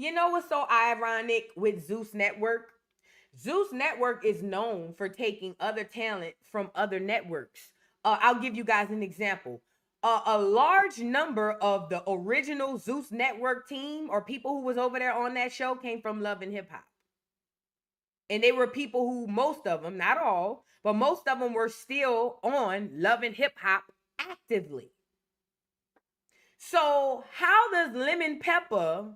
You know what's so ironic with Zeus Network? Zeus Network is known for taking other talent from other networks. I'll give you guys an example. A large number of the original Zeus Network team or people who was over there on that show came from Love and Hip Hop. And they were people who, most of them, not all, but most of them were still on Love and Hip Hop actively. So how does Lemon Pepper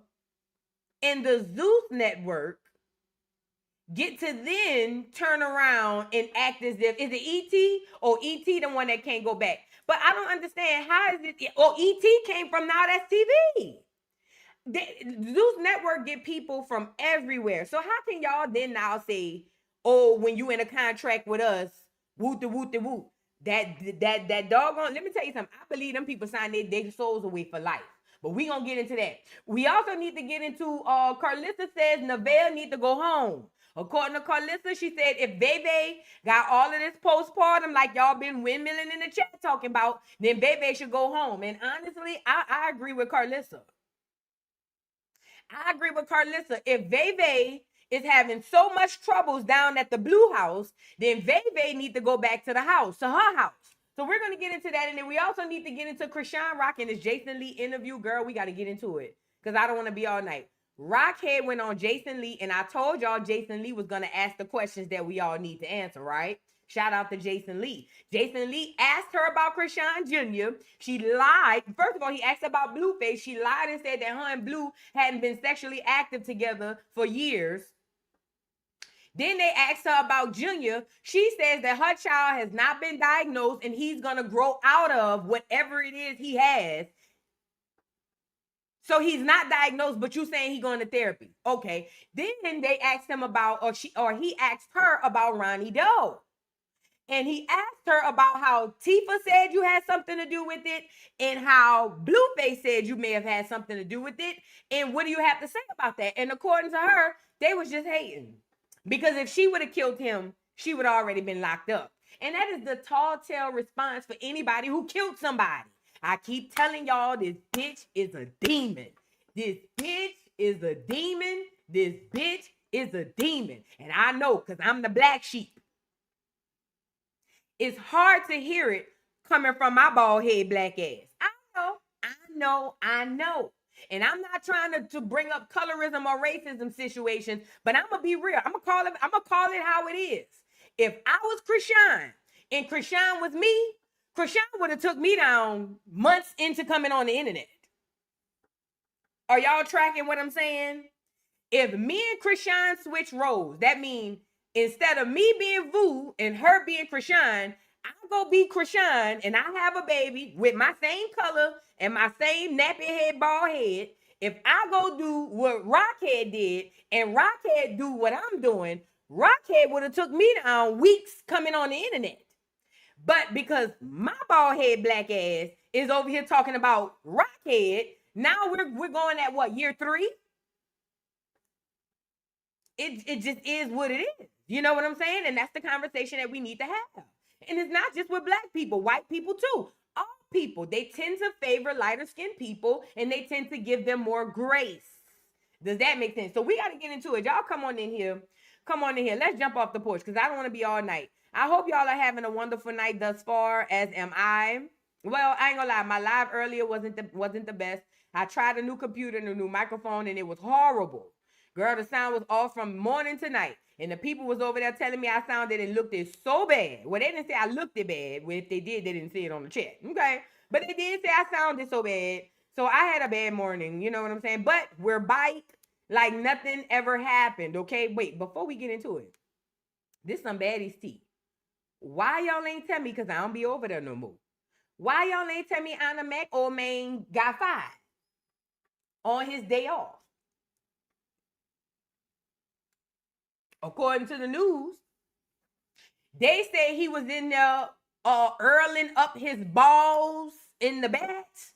and the Zeus Network get to then turn around and act as if, is it E.T. or E.T. the one that can't go back? But I don't understand, how is it, E.T. came from Now That's TV. Zeus Network get people from everywhere. So how can y'all then now say, oh, when you in a contract with us, woot the woot the woot. That doggone, let me tell you something. I believe them people sign their souls away for life. But we gonna get into that. We also need to get into, Carlissa says Neville need to go home. According to Carlissa, she said if Bebe got all of this postpartum like y'all been windmilling in the chat talking about, then Bebe should go home. And honestly, I agree with Carlissa. I agree with Carlissa. If Veve is having so much troubles down at the Blue House, then Veve need to go back to the house, to her house. So we're going to get into that. And then we also need to get into Krishan Rock and this Jason Lee interview. Girl, we got to get into it because I don't want to be all night. Rockhead went on Jason Lee, and I told y'all Jason Lee was going to ask the questions that we all need to answer, right? Shout out to Jason Lee. Jason Lee asked her about Krishan Jr. She lied. First of all, he asked about Blueface. She lied and said that her and Blue hadn't been sexually active together for years. Then they asked her about Junior. She says that her child has not been diagnosed and he's going to grow out of whatever it is he has. So he's not diagnosed, but you saying he's going to therapy. Okay. Then they asked him about, or he asked her about Ronnie Doe. And he asked her about how Tifa said you had something to do with it and how Blueface said you may have had something to do with it. And what do you have to say about that? And according to her, they was just hating. Because if she would have killed him, she would have already been locked up. And that is the tall tale response for anybody who killed somebody. I keep telling y'all this bitch is a demon. This bitch is a demon. This bitch is a demon. And I know because I'm the black sheep. It's hard to hear it coming from my bald head black ass. I know. And I'm not trying to bring up colorism or racism situations, but I'm gonna be real. I'm gonna call it how it is. If I was Krishan and Krishan was me, Krishan would have took me down months into coming on the internet. Are y'all tracking what I'm saying? If me and Krishan switch roles, that means instead of me being Vu and her being Krishan, I'm going to be Krishan and I have a baby with my same color and my same nappy head, bald head. If I go do what Rockhead did and Rockhead do what I'm doing, Rockhead would have took me down weeks coming on the internet. But because my bald head black ass is over here talking about Rockhead, now we're going at what, year 3? It just is what it is. You know what I'm saying? And that's the conversation that we need to have. And it's not just with black people, white people too. All people, they tend to favor lighter skinned people and they tend to give them more grace. Does that make sense? So we got to get into it. Y'all come on in here. Let's jump off the porch because I don't want to be all night. I hope y'all are having a wonderful night thus far, as am I. Well, I ain't gonna lie. My live earlier wasn't the best. I tried a new computer and a new microphone and it was horrible. Girl, the sound was off from morning to night. And the people was over there telling me I sounded and looked it so bad. Well, they didn't say I looked it bad. Well, if they did, they didn't say it on the chat. Okay. But they did say I sounded so bad. So I had a bad morning. You know what I'm saying? But we're back like nothing ever happened. Okay. Wait, before we get into it, this some baddies tea. Why y'all ain't tell me? Because I don't be over there no more. Why y'all ain't tell me Anna Mac, old man, got fired on his day off? According to the news, they say he was in there earling up his balls in the bats.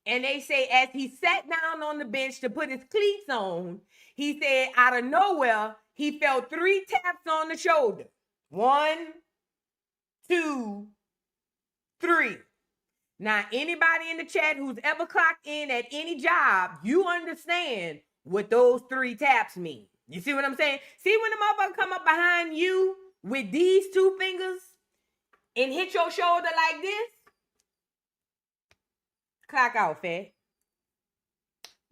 And they say as he sat down on the bench to put his cleats on, he said out of nowhere, he felt 3 taps on the shoulder. 1, 2, 3. Now, anybody in the chat who's ever clocked in at any job, you understand what those 3 taps mean. You see what I'm saying? See when the motherfucker come up behind you with these 2 fingers and hit your shoulder like this? Clock out, fat.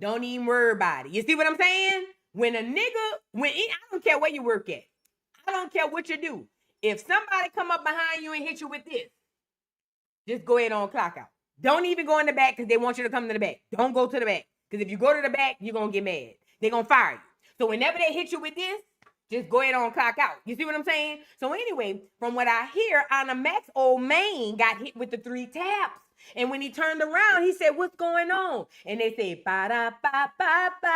Don't even worry about it. You see what I'm saying? When a nigga, I don't care where you work at. I don't care what you do. If somebody come up behind you and hit you with this, just go ahead on clock out. Don't even go in the back because they want you to come to the back. Don't go to the back. Because if you go to the back, you're going to get mad. They're going to fire you. So whenever they hit you with this, just go ahead on clock out. You see what I'm saying? So anyway, from what I hear, Anna Mac's old man got hit with the 3 taps. And when he turned around, he said, what's going on? And they said, ba-da-ba-ba-ba.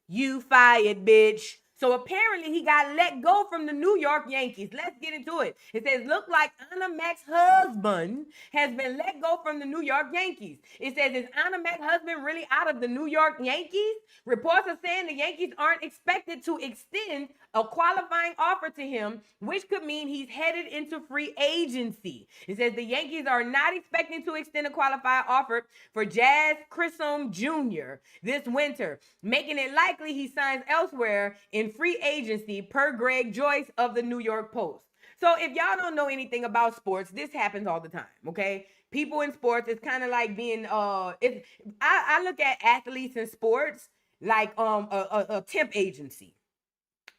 You fired, bitch. So apparently he got let go from the New York Yankees. Let's get into it. It says, look like Anna Mac's husband has been let go from the New York Yankees. It says, is Anna Mac's husband really out of the New York Yankees? Reports are saying the Yankees aren't expected to extend a qualifying offer to him, which could mean he's headed into free agency. It says the Yankees are not expecting to extend a qualifying offer for Jazz Chisholm Jr. this winter, making it likely he signs elsewhere in free agency, per Greg Joyce of the New York Post. So if y'all don't know anything about sports, this happens all the time, okay? People in sports, it's kind of like being, I look at athletes in sports like a temp agency.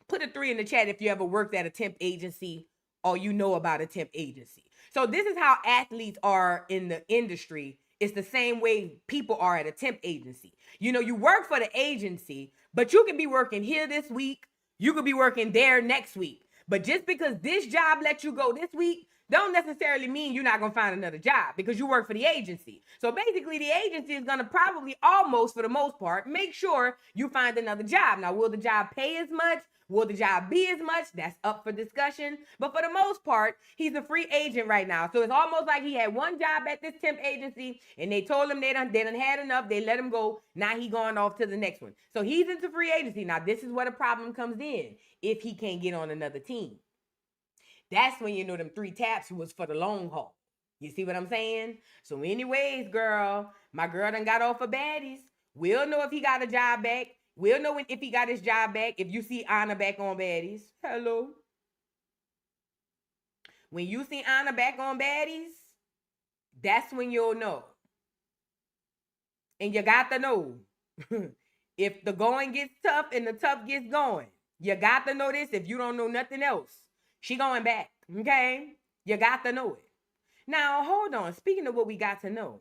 Put a 3 in the chat if you ever worked at a temp agency or you know about a temp agency. So this is how athletes are in the industry. It's the same way people are at a temp agency. You know, you work for the agency, but you can be working here this week. You could be working there next week. But just because this job lets you go this week, don't necessarily mean you're not going to find another job because you work for the agency. So basically, the agency is going to probably almost, for the most part, make sure you find another job. Now, will the job pay as much? Will the job be as much? That's up for discussion. But for the most part, he's a free agent right now. So it's almost like he had one job at this temp agency and they told him they done had enough. They let him go. Now he going off to the next one. So he's into free agency. Now this is where the problem comes in if he can't get on another team. That's when you know them 3 taps was for the long haul. You see what I'm saying? So anyways, girl, my girl done got off of Baddies. We'll know if he got a job back. We'll know if he got his job back. If you see Anna back on Baddies. Hello. When you see Anna back on Baddies, that's when you'll know. And you got to know. If the going gets tough and the tough gets going, you got to know this if you don't know nothing else. She going back, okay? You got to know it. Now, hold on. Speaking of what we got to know.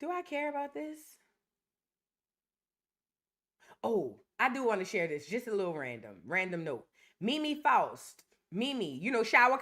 Do I care about this? Oh, I do want to share this. Just a little random note. Mimi Faust. Mimi, you know shower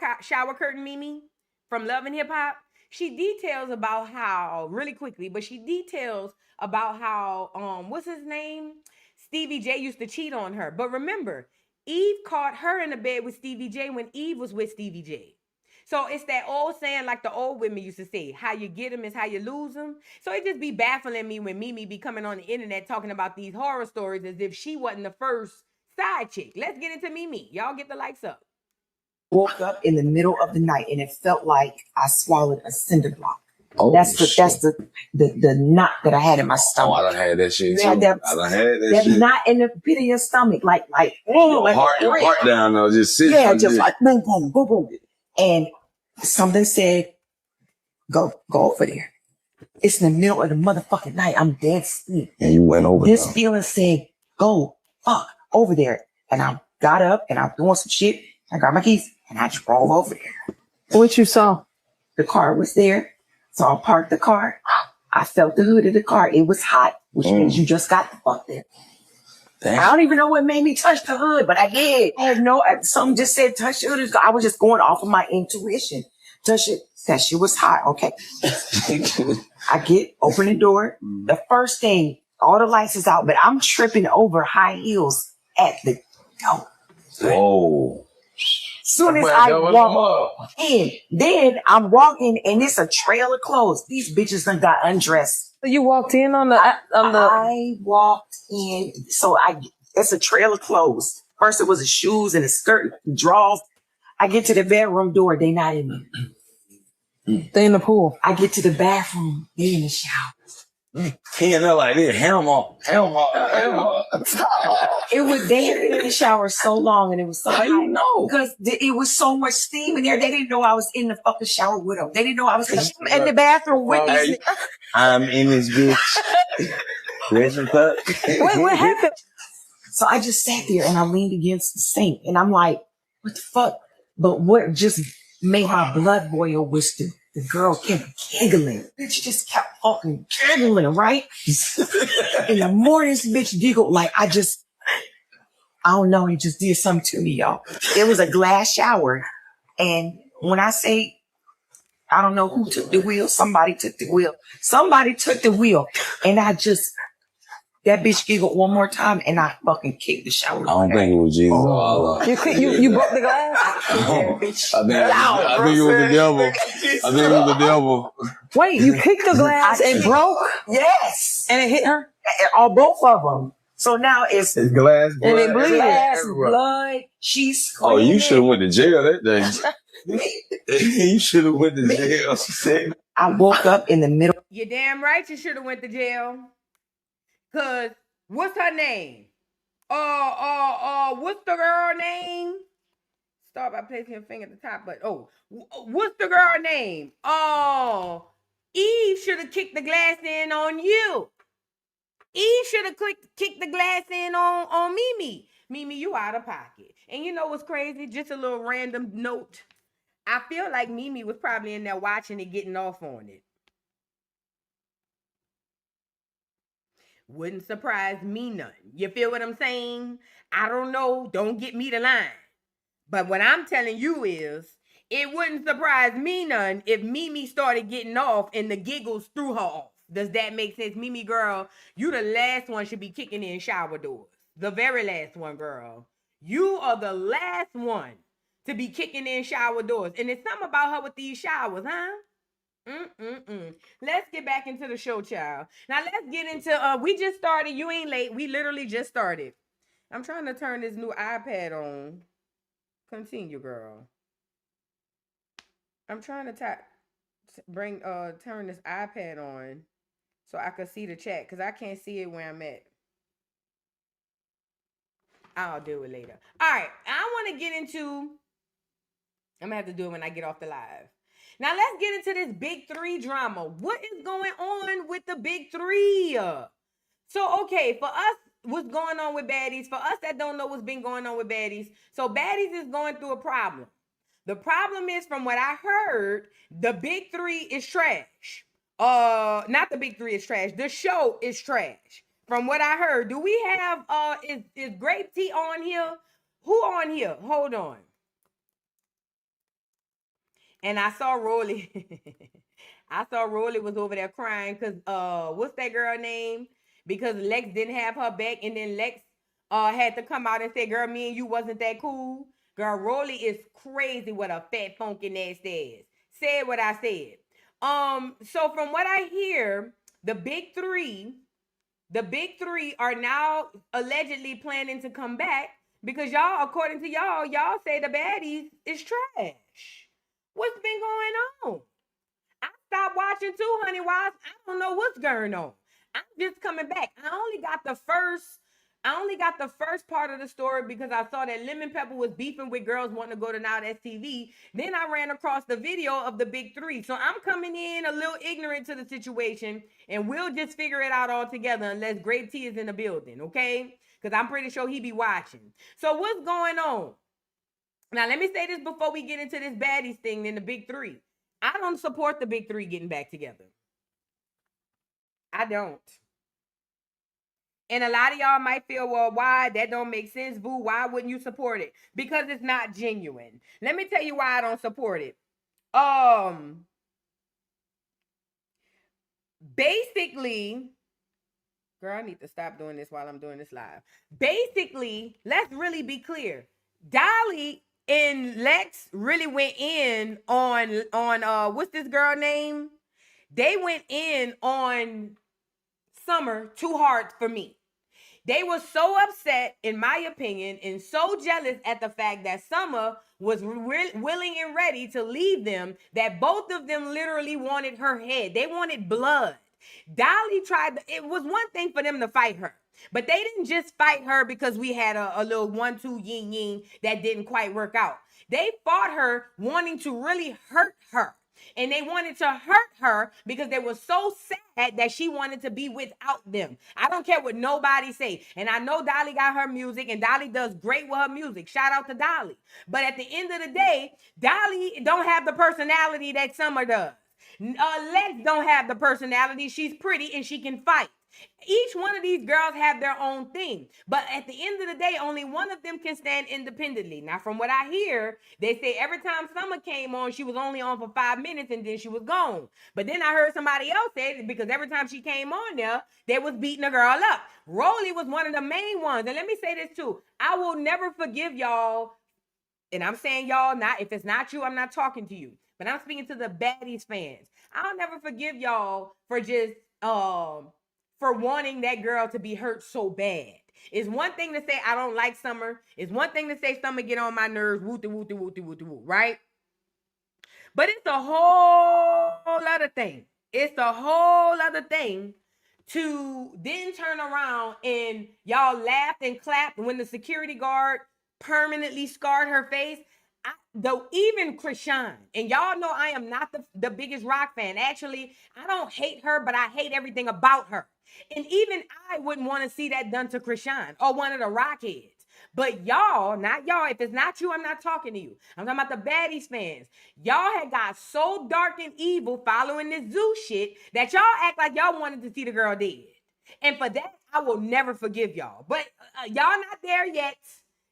curtain Mimi from Love and Hip Hop? She details about how, really quickly, but she details about how, what's his name? Stevie J used to cheat on her. But remember, Eve caught her in the bed with Stevie J when Eve was with Stevie J. So it's that old saying like the old women used to say, how you get them is how you lose them. So it just be baffling me when Mimi be coming on the internet talking about these horror stories as if she wasn't the first side chick. Let's get into Mimi. Y'all get the lights up. Woke up in the middle of the night and it felt like I swallowed a cinder block. Oh, that's the knot that I had in my stomach. Oh, I done had that shit too. I done had that shit. knot in the pit of your stomach, like your heart down though, just sitting. Yeah, just like boom, boom, boom, boom. And something said, go over there. It's in the middle of the motherfucking night. I'm dead asleep. And you went over there. This feeling said, go over there. And I got up and I'm doing some shit. I got my keys and I drove over there. What you saw? The car was there. So I parked the car. I felt the hood of the car. It was hot, which means you just got the fuck there. Damn. I don't even know what made me touch the hood, but I did. I had something just said touch the hood. I was just going off of my intuition. Touch it. That shit was hot. Okay. I open the door. The first thing, all the lights is out, but I'm tripping over high heels at the door. Whoa. Soon as I walk in, then I'm walking and it's a trail of clothes. These bitches done got undressed. So you walked in on the. I walked in, so it's a trail of clothes. First it was the shoes and a skirt, and drawers. I get to the bedroom door, they not in there. They in the pool. I get to the bathroom, they in the shower. He in there like this, helm on. It was they had been in the shower so long and it was so How you know? because it was so much steam in there. They didn't know I was in the fucking shower with them. They didn't know I was in the bathroom with them. I'm in this bitch. Listen, pup. What happened? So I just sat there and I leaned against the sink and I'm like, what the fuck? But what just made my blood boil was the girl kept giggling. Bitch just kept fucking giggling, right? In the morning, this bitch giggled like I don't know, he just did something to me, y'all. It was a glass shower. And when I say, I don't know who took the wheel, somebody took the wheel. Somebody took the wheel. And that bitch giggled one more time and I fucking kicked the shower. I don't think it was Jesus. You broke the glass? I think it was the devil. I think it was the devil. Wait, you kicked the glass and broke? Yes. And it hit her? On both of them. So now it's glass blood. And it bleeding. glass, everywhere. blood. She's Oh, screaming. you should have went to jail that day. You should have went to jail. She said. I woke up in the middle. You damn right you should have went to jail. Cause what's her name? What's the girl name? Start by placing your finger at the top, but what's the girl name? Oh, Eve should have kicked the glass in on you. Eve should have kicked the glass in on Mimi. Mimi, you out of pocket. And you know what's crazy? Just a little random note. I feel like Mimi was probably in there watching it, getting off on it. Wouldn't surprise me none. You feel what I'm saying? I don't know. Don't get me the line. But what I'm telling you is, it wouldn't surprise me none if Mimi started getting off and the giggles threw her off. Does that make sense? Mimi, girl, you the last one should be kicking in shower doors. The very last one, girl. You are the last one to be kicking in shower doors. And it's something about her with these showers, huh? Let's get back into the show, child. Now let's get into we just started. You ain't late. We literally just started. I'm trying to turn this new iPad on. Continue, girl. I'm trying to turn this iPad on so I can see the chat because I can't see it where I'm at. I'll do it later. All right, I want to get into. I'm gonna have to do it when I get off the live. Now let's get into this big three drama. What is going on with the big three? So, okay, for us, what's going on with Baddies? For us that don't know what's been going on with Baddies, so Baddies is going through a problem. The problem is, from what I heard, the big three is trash. Not the big three is trash. The show is trash. From what I heard, do we have is Grape Tea on here? Who on here? Hold on. And I saw Rolly. I saw Rolly was over there crying because what's that girl name? Because Lex didn't have her back, and then Lex had to come out and say, girl, me and you wasn't that cool. Girl, Rolly is crazy with a fat funky nasty ass. Said what I said. So from what I hear, the big three are now allegedly planning to come back because y'all, according to y'all say the Baddies is trash. What's been going on? I stopped watching too, honey. Why? I don't know what's going on. I'm just coming back. I only got the first part of the story because I saw that Lemon Pepper was beefing with girls wanting to go to Now That's TV. Then I ran across the video of the big three. So I'm coming in a little ignorant to the situation, and we'll just figure it out all together unless Grape Tea is in the building, okay? Because I'm pretty sure he be watching. So what's going on? Now, let me say this before we get into this Baddies thing in the big three. I don't support the big three getting back together. I don't. And a lot of y'all might feel, well, why? That don't make sense, boo. Why wouldn't you support it? Because it's not genuine. Let me tell you why I don't support it. Basically, girl, I need to stop doing this while I'm doing this live. Basically, let's really be clear. Dolly and Lex really went in on what's this girl name? They went in on Summer too hard for me. They were so upset, in my opinion, and so jealous at the fact that Summer was willing and ready to leave them that both of them literally wanted her head. They wanted blood. Dolly it was one thing for them to fight her, but they didn't just fight her because we had a little 1-2 yin yin that didn't quite work out. They fought her wanting to really hurt her. And they wanted to hurt her because they were so sad that she wanted to be without them. I don't care what nobody say. And I know Dolly got her music, and Dolly does great with her music. Shout out to Dolly. But at the end of the day, Dolly don't have the personality that Summer does. Lex don't have the personality. She's pretty and she can fight. Each one of these girls have their own thing. But at the end of the day, only one of them can stand independently. Now, from what I hear, they say every time Summer came on, she was only on for 5 minutes and then she was gone. But then I heard somebody else say it because every time she came on there, they was beating a girl up. Rolly was one of the main ones. And let me say this too. I will never forgive y'all. And I'm saying y'all, not if it's not you, I'm not talking to you. But I'm speaking to the Baddies fans. I'll never forgive y'all for just for wanting that girl to be hurt so bad. It's one thing to say I don't like Summer. It's one thing to say Summer get on my nerves, woo, right? But it's a whole other thing. It's a whole other thing to then turn around and y'all laughed and clapped when the security guard permanently scarred her face. Though even Chrisean, and y'all know I am not the biggest rock fan. Actually, I don't hate her, but I hate everything about her. And even I wouldn't want to see that done to Chrisean or one of the Rockheads. But y'all, not y'all, if it's not you, I'm not talking to you. I'm talking about the Baddies fans. Y'all had got so dark and evil following this Zoo shit that y'all act like y'all wanted to see the girl dead. And for that, I will never forgive y'all. But y'all not there yet.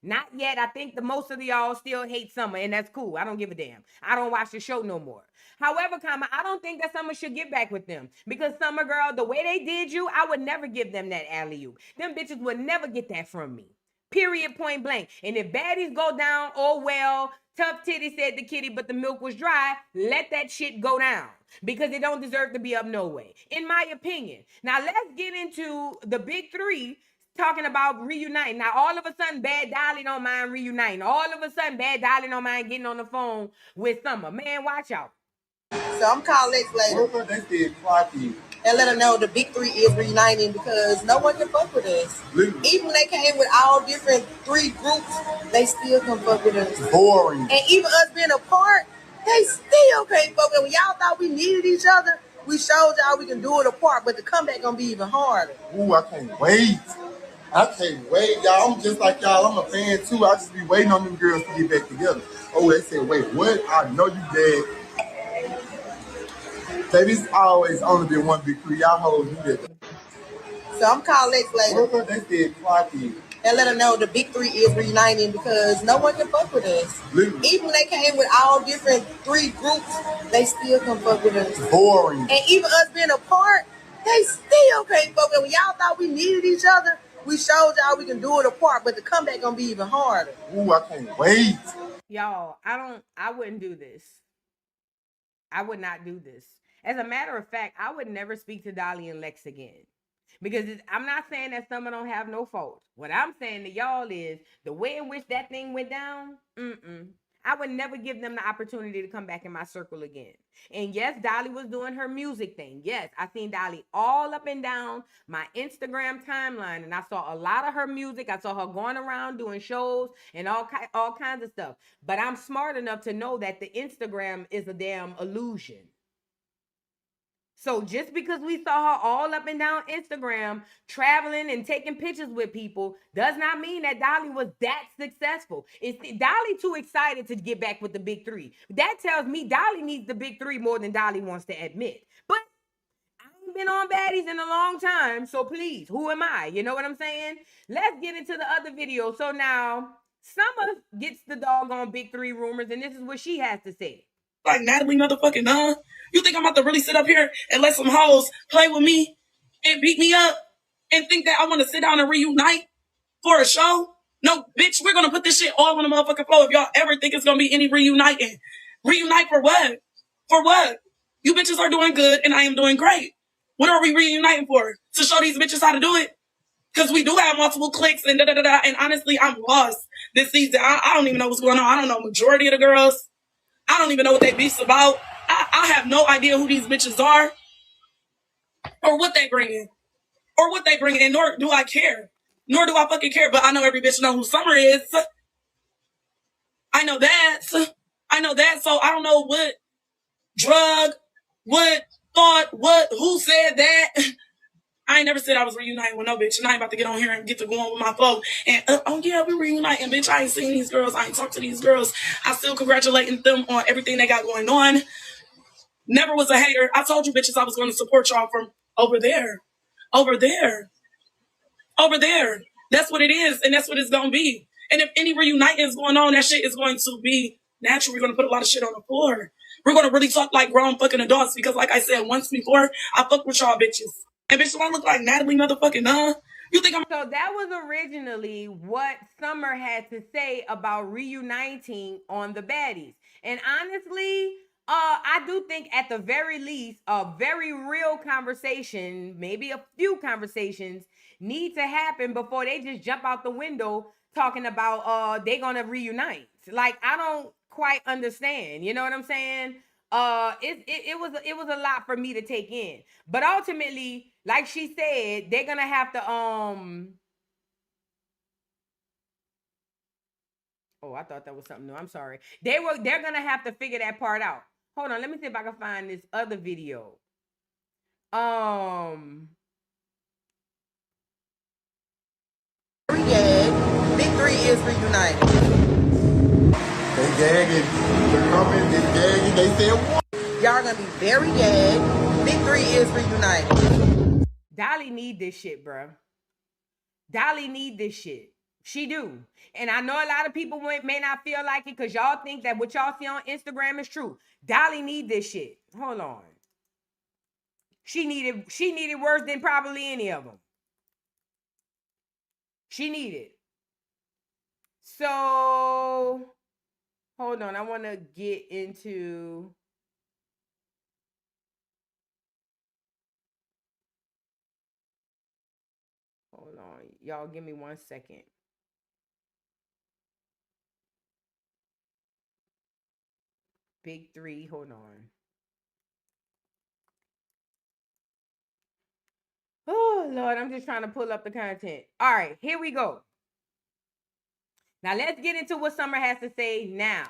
Not yet. I think the most of y'all still hate Summer, and that's cool. I don't give a damn. I don't watch the show no more. However, I don't think that Summer should get back with them because Summer girl, the way they did you, I would never give them that alley-oop. Them bitches would never get that from me. Period, point blank. And if Baddies go down, oh well, tough titty said the kitty, but the milk was dry. Let that shit go down because it don't deserve to be up no way, in my opinion. Now let's get into the big three. Talking about reuniting. Now, all of a sudden, Bad Dolly don't mind reuniting. All of a sudden, Bad Dolly don't mind getting on the phone with Summer. Man, watch out. So I'm calling Lex later and let her know the big three is reuniting because no one can fuck with us. Even when they came with all different three groups, they still can fuck with us. Boring. And even us being apart, they still can't fuck with us. When y'all thought we needed each other, we showed y'all we can do it apart, but the comeback gonna be even harder. Ooh, I can't wait. I can't wait, y'all. I'm just like y'all. I'm a fan too. I just be waiting on them girls to get back together. Oh, they said, wait, what? I know you dead. Baby, it's always only been one big three. Y'all hold you that. So I'm calling Lex later They said, Clarky. and let her know the big three is reuniting because no one can fuck with us. Literally. Even when they came with all different three groups, they still can fuck with us. Boring. And even us being apart, they still can't fuck with us. When y'all thought we needed each other, we showed y'all we can do it apart, but the comeback gonna be even harder. Ooh, I can't wait. Y'all, I wouldn't do this. I would not do this. As a matter of fact, I would never speak to Dolly and Lex again. Because I'm not saying that Summer don't have no fault. What I'm saying to y'all is the way in which that thing went down, I would never give them the opportunity to come back in my circle again. And yes, Dolly was doing her music thing. Yes, I seen Dolly all up and down my Instagram timeline, and I saw a lot of her music. I saw her going around doing shows and all kinds of stuff. But I'm smart enough to know that the Instagram is a damn illusion. So just because we saw her all up and down Instagram, traveling and taking pictures with people, does not mean that Dolly was that successful. It's Dolly too excited to get back with the big three. That tells me Dolly needs the big three more than Dolly wants to admit. But I ain't been on Baddies in a long time, so please, who am I? You know what I'm saying? Let's get into the other video. So now, Summer gets the doggone big three rumors, and this is what she has to say. Like Natalie motherfucking Dunn? You think I'm about to really sit up here and let some hoes play with me and beat me up and think that I want to sit down and reunite for a show? No, bitch, we're going to put this shit all on the motherfucking floor. If y'all ever think it's going to be any reuniting. Reunite for what? For what? You bitches are doing good and I am doing great. What are we reuniting for? To show these bitches how to do it? Because we do have multiple cliques and da-da-da-da. And honestly, I'm lost this season. I don't even know what's going on. I don't know majority of the girls. I don't even know what they beef's about. I have no idea who these bitches are or what they bring in. Or what they bring in, nor do I care. Nor do I fucking care. But I know every bitch know who Summer is. I know that. So I don't know what drug, what thought, who said that. I ain't never said I was reuniting with no bitch, and I ain't about to get on here and get to go on with my flow. And, oh yeah, we reuniting, bitch. I ain't seen these girls. I ain't talked to these girls. I still congratulating them on everything they got going on. Never was a hater. I told you bitches I was going to support y'all from over there. Over there. Over there. That's what it is, and that's what it's going to be. And if any reuniting is going on, that shit is going to be natural. We're going to put a lot of shit on the floor. We're going to really talk like grown fucking adults because, like I said once before, I fuck with y'all bitches. And bitch, do I look like Natalie motherfucking Nunn? You think I'm... So that was originally what Summer had to say about reuniting on the Baddies. And honestly, I do think at the very least, a very real conversation, maybe a few conversations, need to happen before they just jump out the window talking about they're gonna reunite. Like, I don't quite understand. You know what I'm saying? It was a lot for me to take in. But ultimately, like she said, they're gonna have to oh, I thought that was something new. I'm sorry. They're gonna have to figure that part out. Hold on, let me see if I can find this other video. Big Three is reunited. They gagging. They're coming. They gagging. They said what? Y'all gonna be very gagged. Big Three is reunited. Dolly need this shit, bro. Dolly need this shit. She do. And I know a lot of people may not feel like it because y'all think that what y'all see on Instagram is true. Dolly need this shit. Hold on. She needed worse than probably any of them. She needed. So, hold on. I want to get into... Hold on. Y'all give me 1 second. Big Three. Hold on. Oh, Lord. I'm just trying to pull up the content. All right. Here we go. Now, let's get into what Summer has to say now.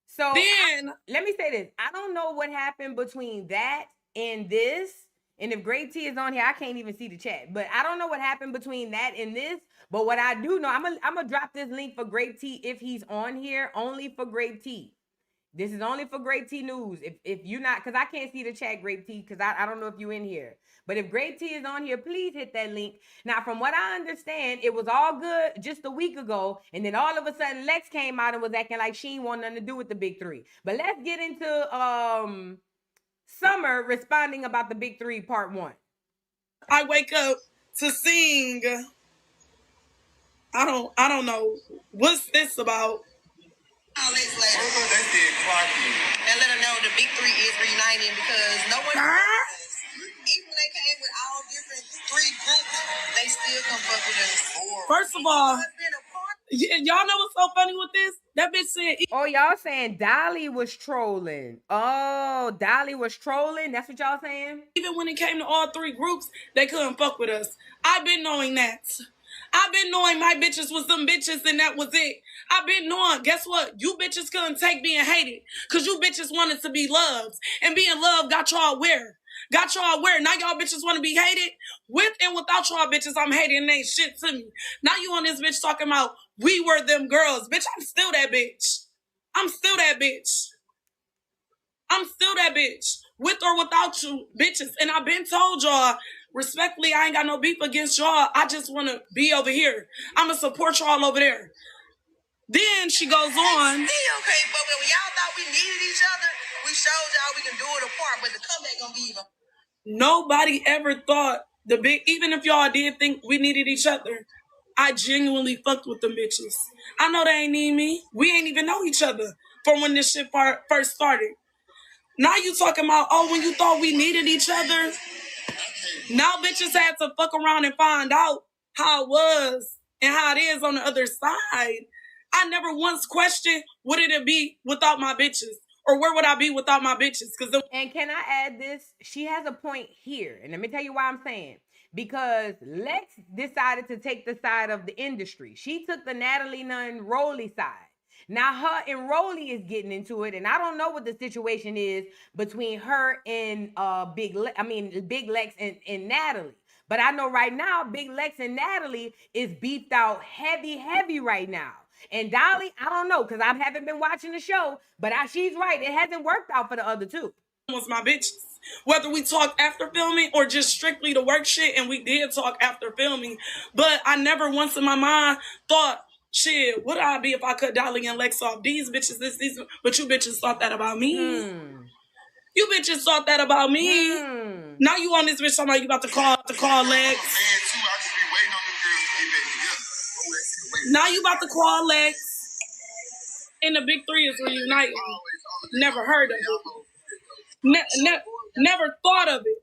So, then, let me say this. I don't know what happened between that and this. And if Great T is on here, I can't even see the chat. But I don't know what happened between that and this. But what I do know, I'm gonna drop this link for Great T if he's on here, only for Great T. This is only for Great T News. If you're not, because I can't see the chat, Great T, because I don't know if you're in here. But if Great T is on here, please hit that link. Now, from what I understand, it was all good just a week ago. And then all of a sudden, Lex came out and was acting like she ain't want nothing to do with the Big Three. But let's get into Summer responding about the Big Three part 1. I wake up to sing. I don't know. What's this about? They said and let her know the Big Three is reuniting because no one... Even when they came with all different 3 groups, they still come fuck with us. First of all, y'all know what's so funny with this? That bitch said... Oh, y'all saying Dolly was trolling. Oh, Dolly was trolling? That's what y'all saying? Even when it came to all 3 groups, they couldn't fuck with us. I've been knowing that. I've been knowing my bitches was them bitches and that was it. I've been knowing, guess what? You bitches couldn't take being hated because you bitches wanted to be loved. And being loved got y'all where? Got y'all where? Now y'all bitches want to be hated? With and without y'all bitches, I'm hated and ain't shit to me. Now you on this bitch talking about we were them girls. Bitch, I'm still that bitch. I'm still that bitch. I'm still that bitch. With or without you bitches. And I've been told y'all, respectfully, I ain't got no beef against y'all. I just want to be over here. I'm going to support y'all over there. Then she goes on. Okay, but when y'all thought we needed each other, we showed y'all we can do it apart, but the comeback gonna be even. Nobody ever thought even if y'all did think we needed each other, I genuinely fucked with them bitches. I know they ain't need me. We ain't even know each other from when this shit first started. Now you talking about, oh, when you thought we needed each other, Now bitches had to fuck around and find out how it was and how it is on the other side. I never once questioned what it'd be without my bitches, or where would I be without my bitches? And can I add this? She has a point here, and let me tell you why I'm saying. Because Lex decided to take the side of the industry. She took the Natalie Nunn Rolly side. Now her and Rolly is getting into it, and I don't know what the situation is between her and Big Lex and Natalie. But I know right now, Big Lex and Natalie is beefed out heavy right now. And Dolly, I don't know, because I haven't been watching the show, but she's right. It hasn't worked out for the other two. Was my bitches. Whether we talked after filming or just strictly the work shit, and we did talk after filming, but I never once in my mind thought, shit, would I be if I cut Dolly and Lex off? These bitches, but you bitches thought that about me. You bitches thought that about me. Now you on this bitch talking about you about to call Lex. Now you about to call Lex. And the big three is reuniting. Never heard of it. Never thought of it.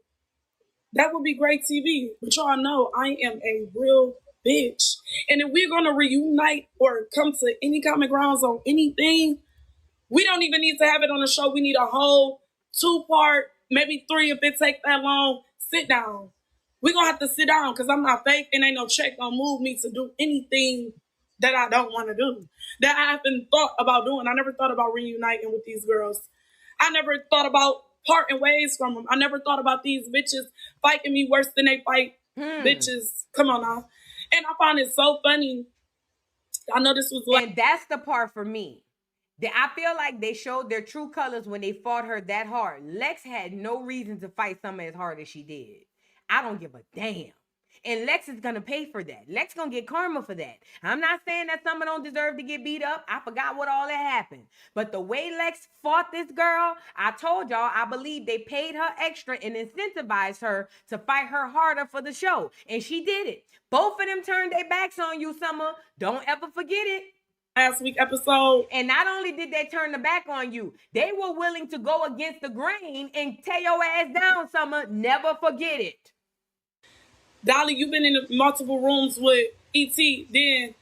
That would be great TV. But y'all know I am a real bitch. And if we're going to reunite or come to any common grounds on anything, we don't even need to have it on the show. We need a whole 2-part, maybe 3 if it takes that long, sit down. We're going to have to sit down because I'm not fake and ain't no check gonna move me to do anything that I don't want to do, that I haven't thought about doing. I never thought about reuniting with these girls. I never thought about parting ways from them. I never thought about these bitches fighting me worse than they fight bitches. Come on now. And I find it so funny. I know this was like... And that's the part for me. That I feel like they showed their true colors when they fought her that hard. Lex had no reason to fight Summer as hard as she did. I don't give a damn. And Lex is going to pay for that. Lex going to get karma for that. I'm not saying that Summer don't deserve to get beat up. I forgot what all that happened. But the way Lex fought this girl, I told y'all, I believe they paid her extra and incentivized her to fight her harder for the show. And she did it. Both of them turned their backs on you, Summer. Don't ever forget it. Last week episode. And not only did they turn the back on you, they were willing to go against the grain and tear your ass down, Summer. Never forget it. Dolly, you've been in multiple rooms with E.T. Then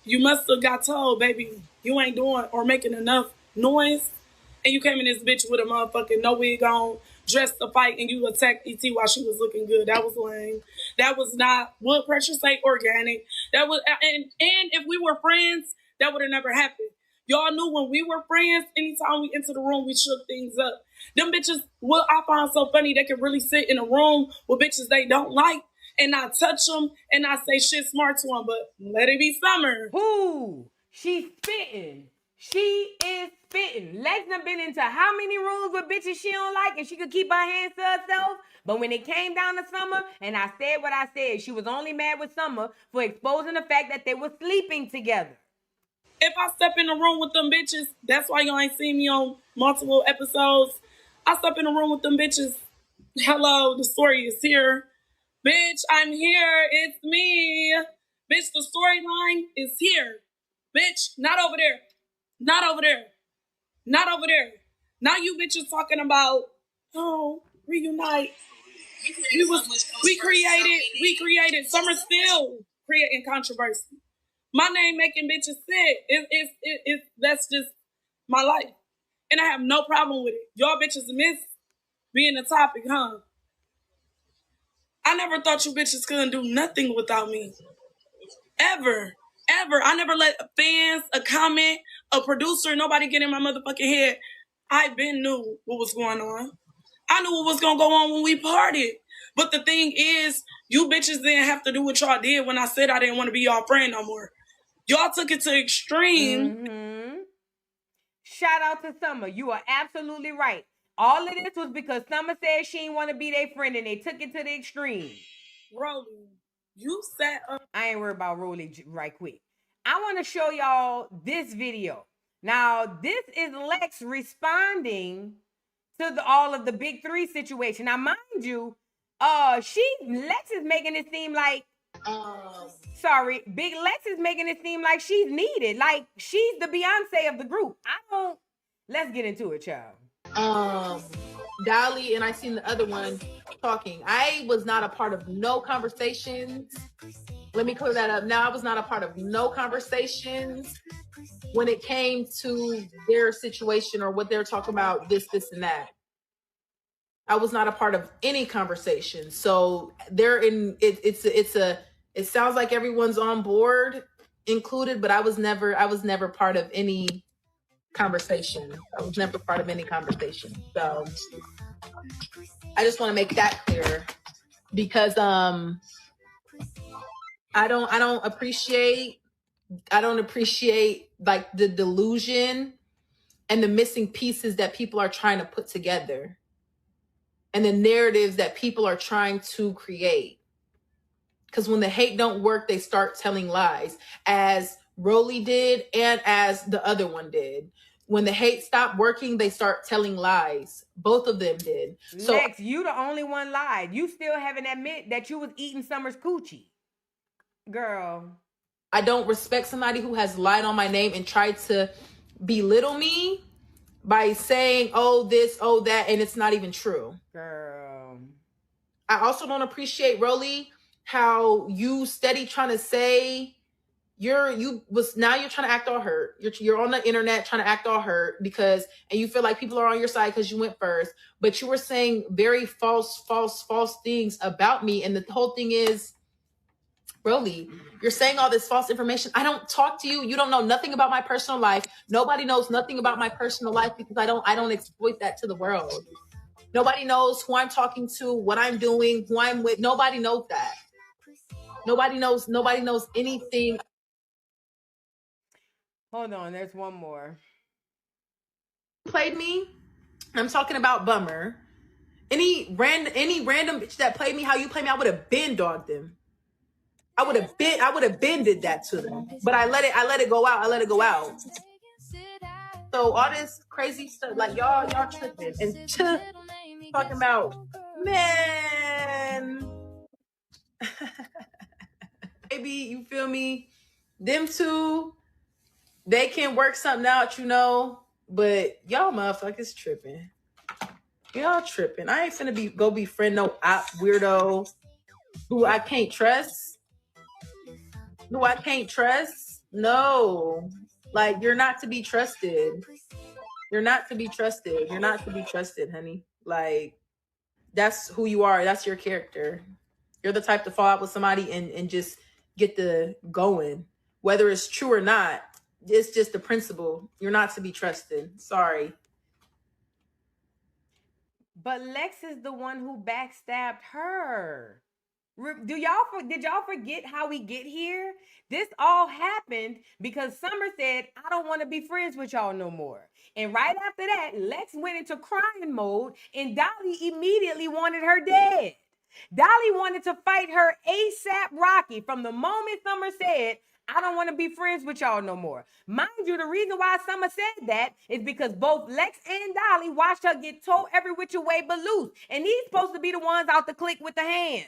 you must have got told, baby, you ain't doing or making enough noise. And you came in this bitch with a motherfucking no wig on, dressed to fight, and you attacked E.T. while she was looking good. That was lame. That was not, would pressure say, organic. That was, and if we were friends, that would have never happened. Y'all knew when we were friends, anytime we entered the room, we shook things up. Them bitches, what I find so funny, they can really sit in a room with bitches they don't like and not touch them and not say shit smart to them, but let it be Summer. Who? She's spitting. She is spitting. Lex done been into how many rooms with bitches she don't like and she could keep her hands to herself? But when it came down to Summer, and I said what I said, she was only mad with Summer for exposing the fact that they were sleeping together. If I step in the room with them bitches, that's why y'all ain't seen me on multiple episodes. I step in the room with them bitches. Hello, the story is here. Bitch, I'm here. It's me. Bitch, the storyline is here. Bitch, not over there. Not over there. Not over there. Now you bitches talking about, oh, reunite. We created. Summer still creating controversy. My name making bitches sick. That's just my life. And I have no problem with it. Y'all bitches miss being the topic, huh? I never thought you bitches couldn't do nothing without me. Ever. I never let fans, a comment, a producer, nobody get in my motherfucking head. I been knew what was going on. I knew what was going to go on when we parted. But the thing is, you bitches didn't have to do what y'all did when I said I didn't want to be y'all friend no more. Y'all took it to extreme. Mm-hmm. Shout out to Summer. You are absolutely right. All of this was because Summer said she didn't want to be their friend and they took it to the extreme. Rolly, you sat up. I ain't worried about Rolly right quick. I want to show y'all this video. Now, this is Lex responding to all of the big three situation. Now, mind you, Lex is making it seem like Big Lex is making it seem like she's needed. Like she's the Beyonce of the group. Let's get into it, child. Dolly and I seen the other one talking. I was not a part of no conversations. Let me clear that up. Now, I was not a part of no conversations when it came to their situation or what they're talking about, this, and that. I was not a part of any conversation. So they're in it. It sounds like everyone's on board, included, but I was never part of any conversation. I was never part of any conversation. So I just want to make that clear, because I don't appreciate like the delusion and the missing pieces that people are trying to put together, and the narratives that people are trying to create. Because when the hate don't work, they start telling lies, as Rolly did and as the other one did. When the hate stopped working, they start telling lies. Both of them did. So Lex, you the only one lied. You still haven't admit that you was eating Summer's coochie. Girl. I don't respect somebody who has lied on my name and tried to belittle me by saying, oh, this, oh, that, and it's not even true. Girl. I also don't appreciate, Rolly, how you steady trying to say you're trying to act all hurt. You're on the internet trying to act all hurt and you feel like people are on your side because you went first, but you were saying very false things about me. And the whole thing is, Rolly, you're saying all this false information. I don't talk to you. You don't know nothing about my personal life. Nobody knows nothing about my personal life, because I don't exploit that to the world. Nobody knows who I'm talking to, what I'm doing, who I'm with. Nobody knows that. Nobody knows anything. Hold on, there's one more. Played me. I'm talking about Bummer. Any random bitch that played me how you play me, I would have been dogged them. I would have been did that to them. But I let it go out. So all this crazy stuff, like y'all tripping and talking about, man. Baby, you feel me? Them two, they can work something out, but y'all motherfuckers tripping. Y'all tripping. I ain't finna go befriend no op weirdo who I can't trust. No. Like, you're not to be trusted. You're not to be trusted, honey. Like, that's who you are. That's your character. You're the type to fall out with somebody and just get the going. Whether it's true or not, it's just the principle. You're not to be trusted. Sorry. But Lex is the one who backstabbed her. Did y'all forget how we get here? This all happened because Summer said, I don't want to be friends with y'all no more. And right after that, Lex went into crying mode, and Dolly immediately wanted her dead. Dolly wanted to fight her ASAP Rocky from the moment Summer said, I don't want to be friends with y'all no more. Mind you, the reason why Summer said that is because both Lex and Dolly watched her get told every which way but loose. And these supposed to be the ones out the clique with the hands.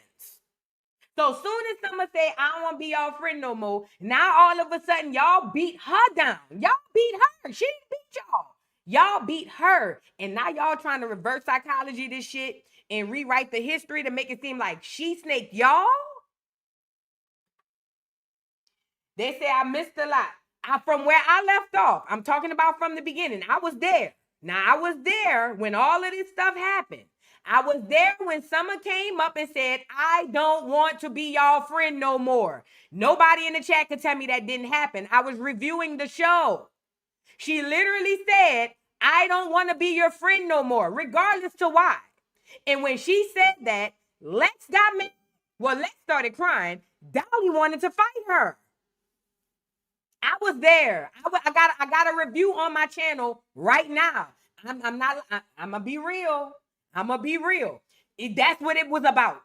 So soon as Summer said, I don't want to be y'all friend no more, now all of a sudden y'all beat her down. Y'all beat her. She didn't beat y'all. Y'all beat her. And now y'all trying to reverse psychology this shit and rewrite the history to make it seem like she snaked y'all? They say I missed a lot. From where I left off, I'm talking about from the beginning. I was there. Now, I was there when all of this stuff happened. I was there when Summer came up and said, I don't want to be y'all friend no more. Nobody in the chat could tell me that didn't happen. I was reviewing the show. She literally said, I don't want to be your friend no more, regardless to why. And when she said that, Lex got mad. Well, Lex started crying. Dolly wanted to fight her. I was there. I got a review on my channel right now. I'm gonna be real. That's what it was about.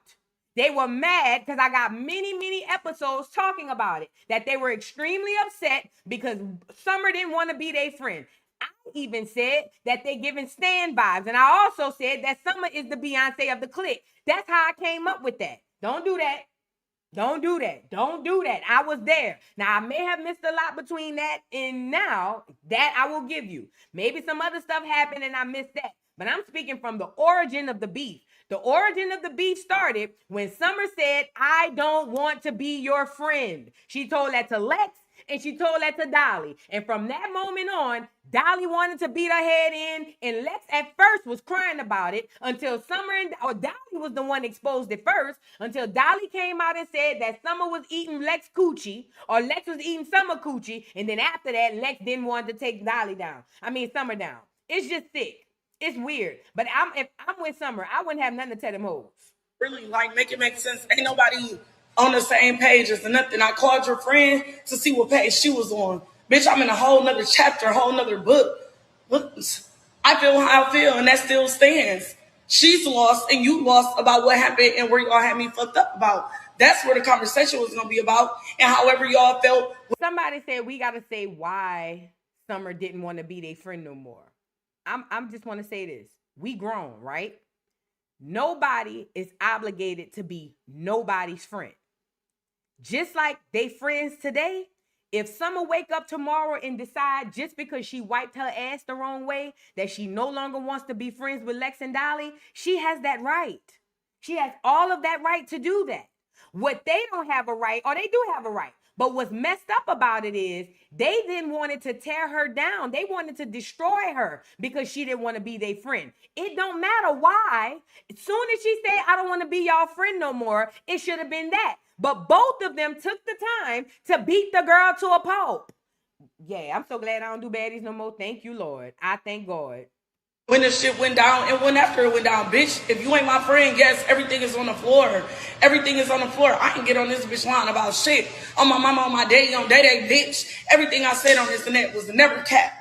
They were mad because I got many episodes talking about it, that they were extremely upset because Summer didn't want to be their friend. I even said that they're giving Stan vibes. And I also said that Summer is the Beyonce of the clique. That's how I came up with that. Don't do that. Don't do that. I was there. Now, I may have missed a lot between that and now. That I will give you. Maybe some other stuff happened and I missed that. But I'm speaking from the origin of the beef. The origin of the beef started when Summer said, I don't want to be your friend. She told that to Lex and she told that to Dolly. And from that moment on, Dolly wanted to beat her head in, and Lex at first was crying about it until Dolly was the one exposed it first, until Dolly came out and said that Summer was eating Lex coochie, or Lex was eating Summer coochie, and then after that, Lex didn't want to take Summer down. It's just sick. It's weird. But if I'm with Summer, I wouldn't have nothing to tell them hoes. Really, like, make it make sense. Ain't nobody on the same page as nothing. I called your friend to see what page she was on. Bitch, I'm in a whole nother chapter, a whole nother book. I feel how I feel, and that still stands. She's lost, and you lost about what happened and where y'all had me fucked up about. That's where the conversation was going to be about, and however y'all felt. Somebody said we got to say why Summer didn't want to be their friend no more. I'm just want to say this. We grown, right? Nobody is obligated to be nobody's friend. Just like they friends today, if Summer wake up tomorrow and decide just because she wiped her ass the wrong way that she no longer wants to be friends with Lex and Dolly, she has that right. She has all of that right to do that. What they don't have a right, or they do have a right, but what's messed up about it is they then wanted to tear her down. They wanted to destroy her because she didn't want to be their friend. It don't matter why. As soon as she said, I don't want to be y'all friend no more, it should have been that. But both of them took the time to beat the girl to a pulp. Yeah, I'm so glad I don't do baddies no more. Thank you, Lord. I thank God. When the shit went down and when after it went down, bitch, if you ain't my friend, yes, everything is on the floor. Everything is on the floor. I can get on this bitch line about shit. On my mama, on my daddy, on day, bitch. Everything I said on this internet was never cap.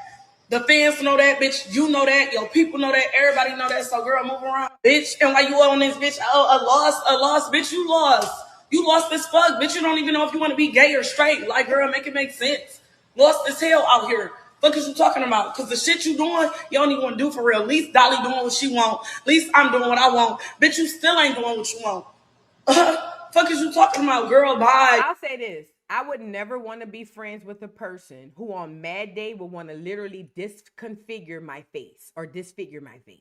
The fans know that, bitch. You know that. Your people know that. Everybody know that. So, girl, move around, bitch. And while you on this, bitch, a loss, bitch, you lost. You lost as fuck, bitch. You don't even know if you want to be gay or straight. Like, girl, make it make sense. Lost as hell out here. Fuck is you talking about? Because the shit you doing, you don't even want to do for real. At least Dolly doing what she want. At least I'm doing what I want. Bitch, you still ain't doing what you want. Fuck is you talking about, girl? Bye. I'll say this. I would never want to be friends with a person who on Mad Day would want to literally disconfigure my face or disfigure my face.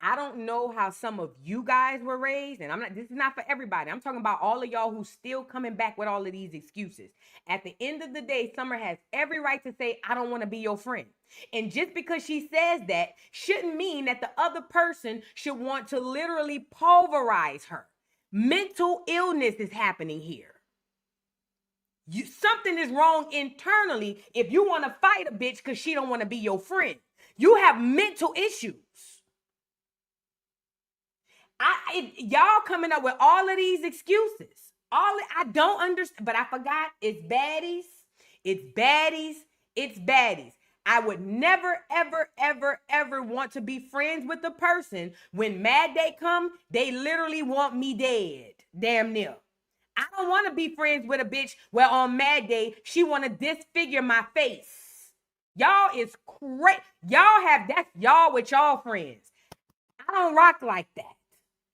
I don't know how some of you guys were raised, and this is not for everybody. I'm talking about all of y'all who's still coming back with all of these excuses. At the end of the day, Summer has every right to say, I don't want to be your friend. And just because she says that shouldn't mean that the other person should want to literally pulverize her. Mental illness is happening here. Something is wrong internally if you want to fight a bitch because she don't want to be your friend. You have mental issues. Y'all coming up with all of these excuses. I don't understand, but I forgot. It's baddies. It's baddies. It's baddies. I would never, ever, ever, ever want to be friends with a person when Mad Day come, they literally want me dead. Damn near. I don't want to be friends with a bitch where on Mad Day, she want to disfigure my face. Y'all is crazy. That's y'all with y'all friends. I don't rock like that.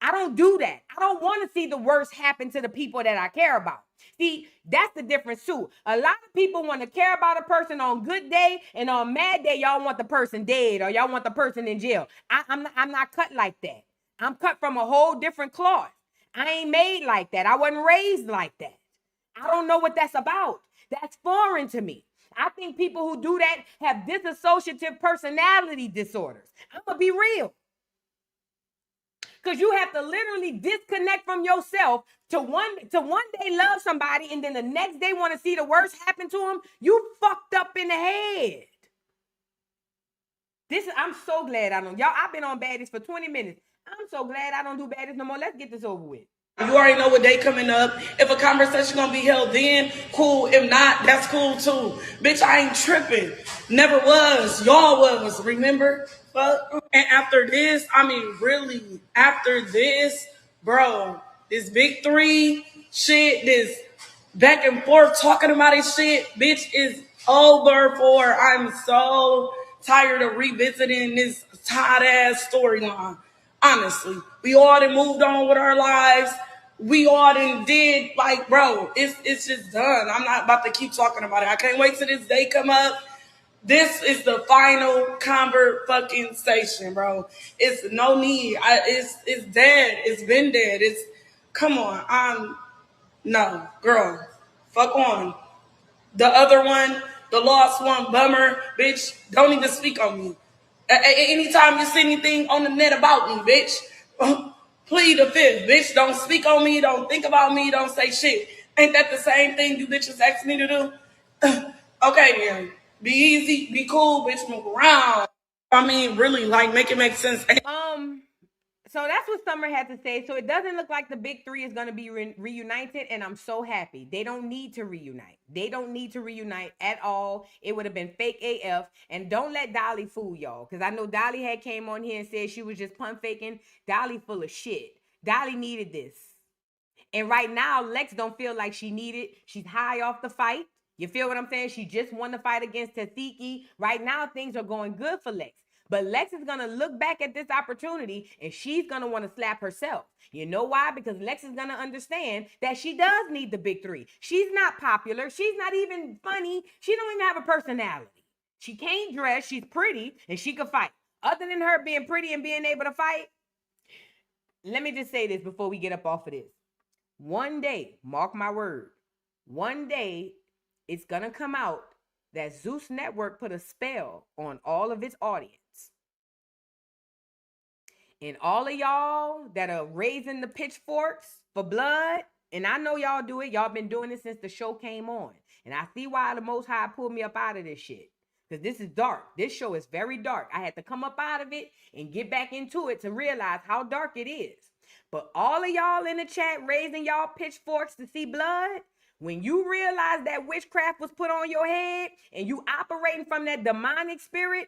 I don't do that. I don't want to see the worst happen to the people that I care about. See, that's the difference too. A lot of people want to care about a person on good day, and on Mad Day, y'all want the person dead or y'all want the person in jail. I'm not cut like that. I'm cut from a whole different cloth. I ain't made like that. I wasn't raised like that. I don't know what that's about. That's foreign to me. I think people who do that have dissociative personality disorders. I'm going to be real. Because you have to literally disconnect from yourself to one day love somebody and then the next day want to see the worst happen to them. You fucked up in the head. I'm so glad I don't. Y'all, I've been on baddies for 20 minutes. I'm so glad I don't do baddies no more. Let's get this over with. You already know what day coming up. If a conversation gonna be held then, cool. If not, that's cool too. Bitch, I ain't tripping. Never was. Y'all was, remember? And after this, I mean, really, after this, bro, this big three shit, this back and forth talking about this shit, bitch, is over for. I'm so tired of revisiting this tight ass storyline. Honestly, we all done moved on with our lives. We all done did, bro, it's just done. I'm not about to keep talking about it. I can't wait till this day come up. This is the final conversation, bro. It's no need. It's dead. It's been dead. It's come on. No, girl. Fuck on. The other one, the lost one, bummer, bitch. Don't even speak on me. Anytime you see anything on the net about me, bitch, plead the fifth, bitch. Don't speak on me. Don't think about me. Don't say shit. Ain't that the same thing you bitches asked me to do? Okay, then. Be easy, be cool, bitch, move around. I mean, really, like, make it make sense. So that's what Summer had to say. So it doesn't look like the big three is going to be reunited, and I'm so happy. They don't need to reunite. They don't need to reunite at all. It would have been fake AF. And don't let Dolly fool y'all, because I know Dolly had came on here and said she was just pump faking. Dolly full of shit. Dolly needed this. And right now, Lex don't feel like she needed. She's high off the fight. You feel what I'm saying? She just won the fight against Tesheki. Right now, things are going good for Lex. But Lex is going to look back at this opportunity and she's going to want to slap herself. You know why? Because Lex is going to understand that she does need the big three. She's not popular. She's not even funny. She don't even have a personality. She can't dress. She's pretty and she can fight. Other than her being pretty and being able to fight, let me just say this before we get up off of this. One day, mark my word, one day it's going to come out that Zeus Network put a spell on all of its audience. And all of y'all that are raising the pitchforks for blood, and I know y'all do it. Y'all been doing it since the show came on. And I see why the Most High pulled me up out of this shit. Because this is dark. This show is very dark. I had to come up out of it and get back into it to realize how dark it is. But all of y'all in the chat raising y'all pitchforks to see blood, when you realize that witchcraft was put on your head and you operating from that demonic spirit,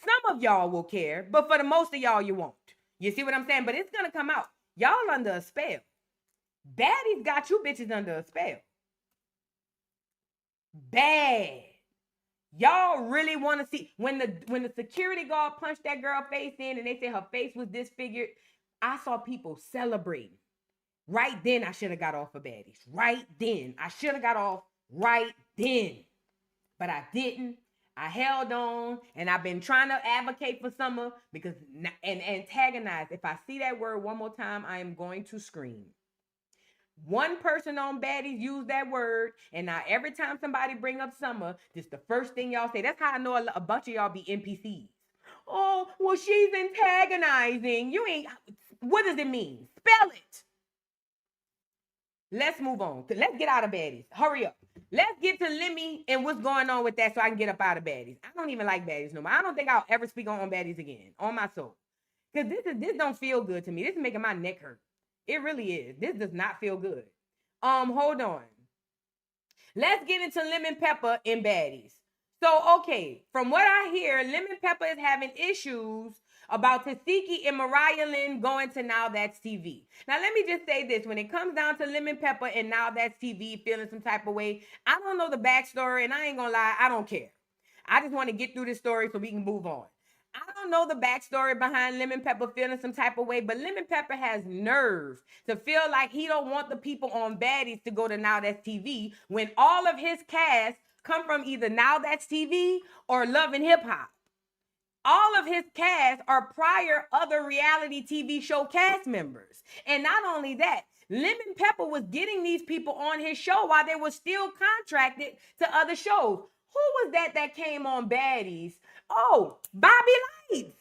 some of y'all will care, but for the most of y'all, you won't. You see what I'm saying? But it's going to come out. Y'all under a spell. Baddies got you bitches under a spell. Bad. Y'all really want to see when the security guard punched that girl face in and they said her face was disfigured. I saw people celebrating. Right then, I should have got off of Baddies. Right then. I should have got off right then. But I didn't. I held on, and I've been trying to advocate for Summer because and antagonize. If I see that word one more time, I am going to scream. One person on Baddies used that word, and now every time somebody bring up Summer, this the first thing y'all say. That's how I know a bunch of y'all be NPCs. Oh, well, she's antagonizing. You ain't. What does it mean? Spell it. Let's move on. Let's get out of Baddies. Hurry up. Let's get to Lemmy and what's going on with that so I can get up out of Baddies. I don't even like Baddies no more. I don't think I'll ever speak on Baddies again. On my soul. Because this don't feel good to me. This is making my neck hurt. It really is. This does not feel good. Hold on. Let's get into Lemon Pepper and Baddies. So, okay. From what I hear, Lemon Pepper is having issues about Tesheki and Mariah Lynn going to Now That's TV. Now, let me just say this. When it comes down to Lemon Pepper and Now That's TV feeling some type of way, I don't know the backstory, and I ain't gonna lie, I don't care. I just want to get through this story so we can move on. I don't know the backstory behind Lemon Pepper feeling some type of way, but Lemon Pepper has nerve to feel like he don't want the people on Baddies to go to Now That's TV when all of his cast come from either Now That's TV or Love and Hip Hop. All of his cast are prior other reality TV show cast members. And not only that, Lemon Pepper was getting these people on his show while they were still contracted to other shows. Who was that came on Baddies? Oh, Bobby Lights.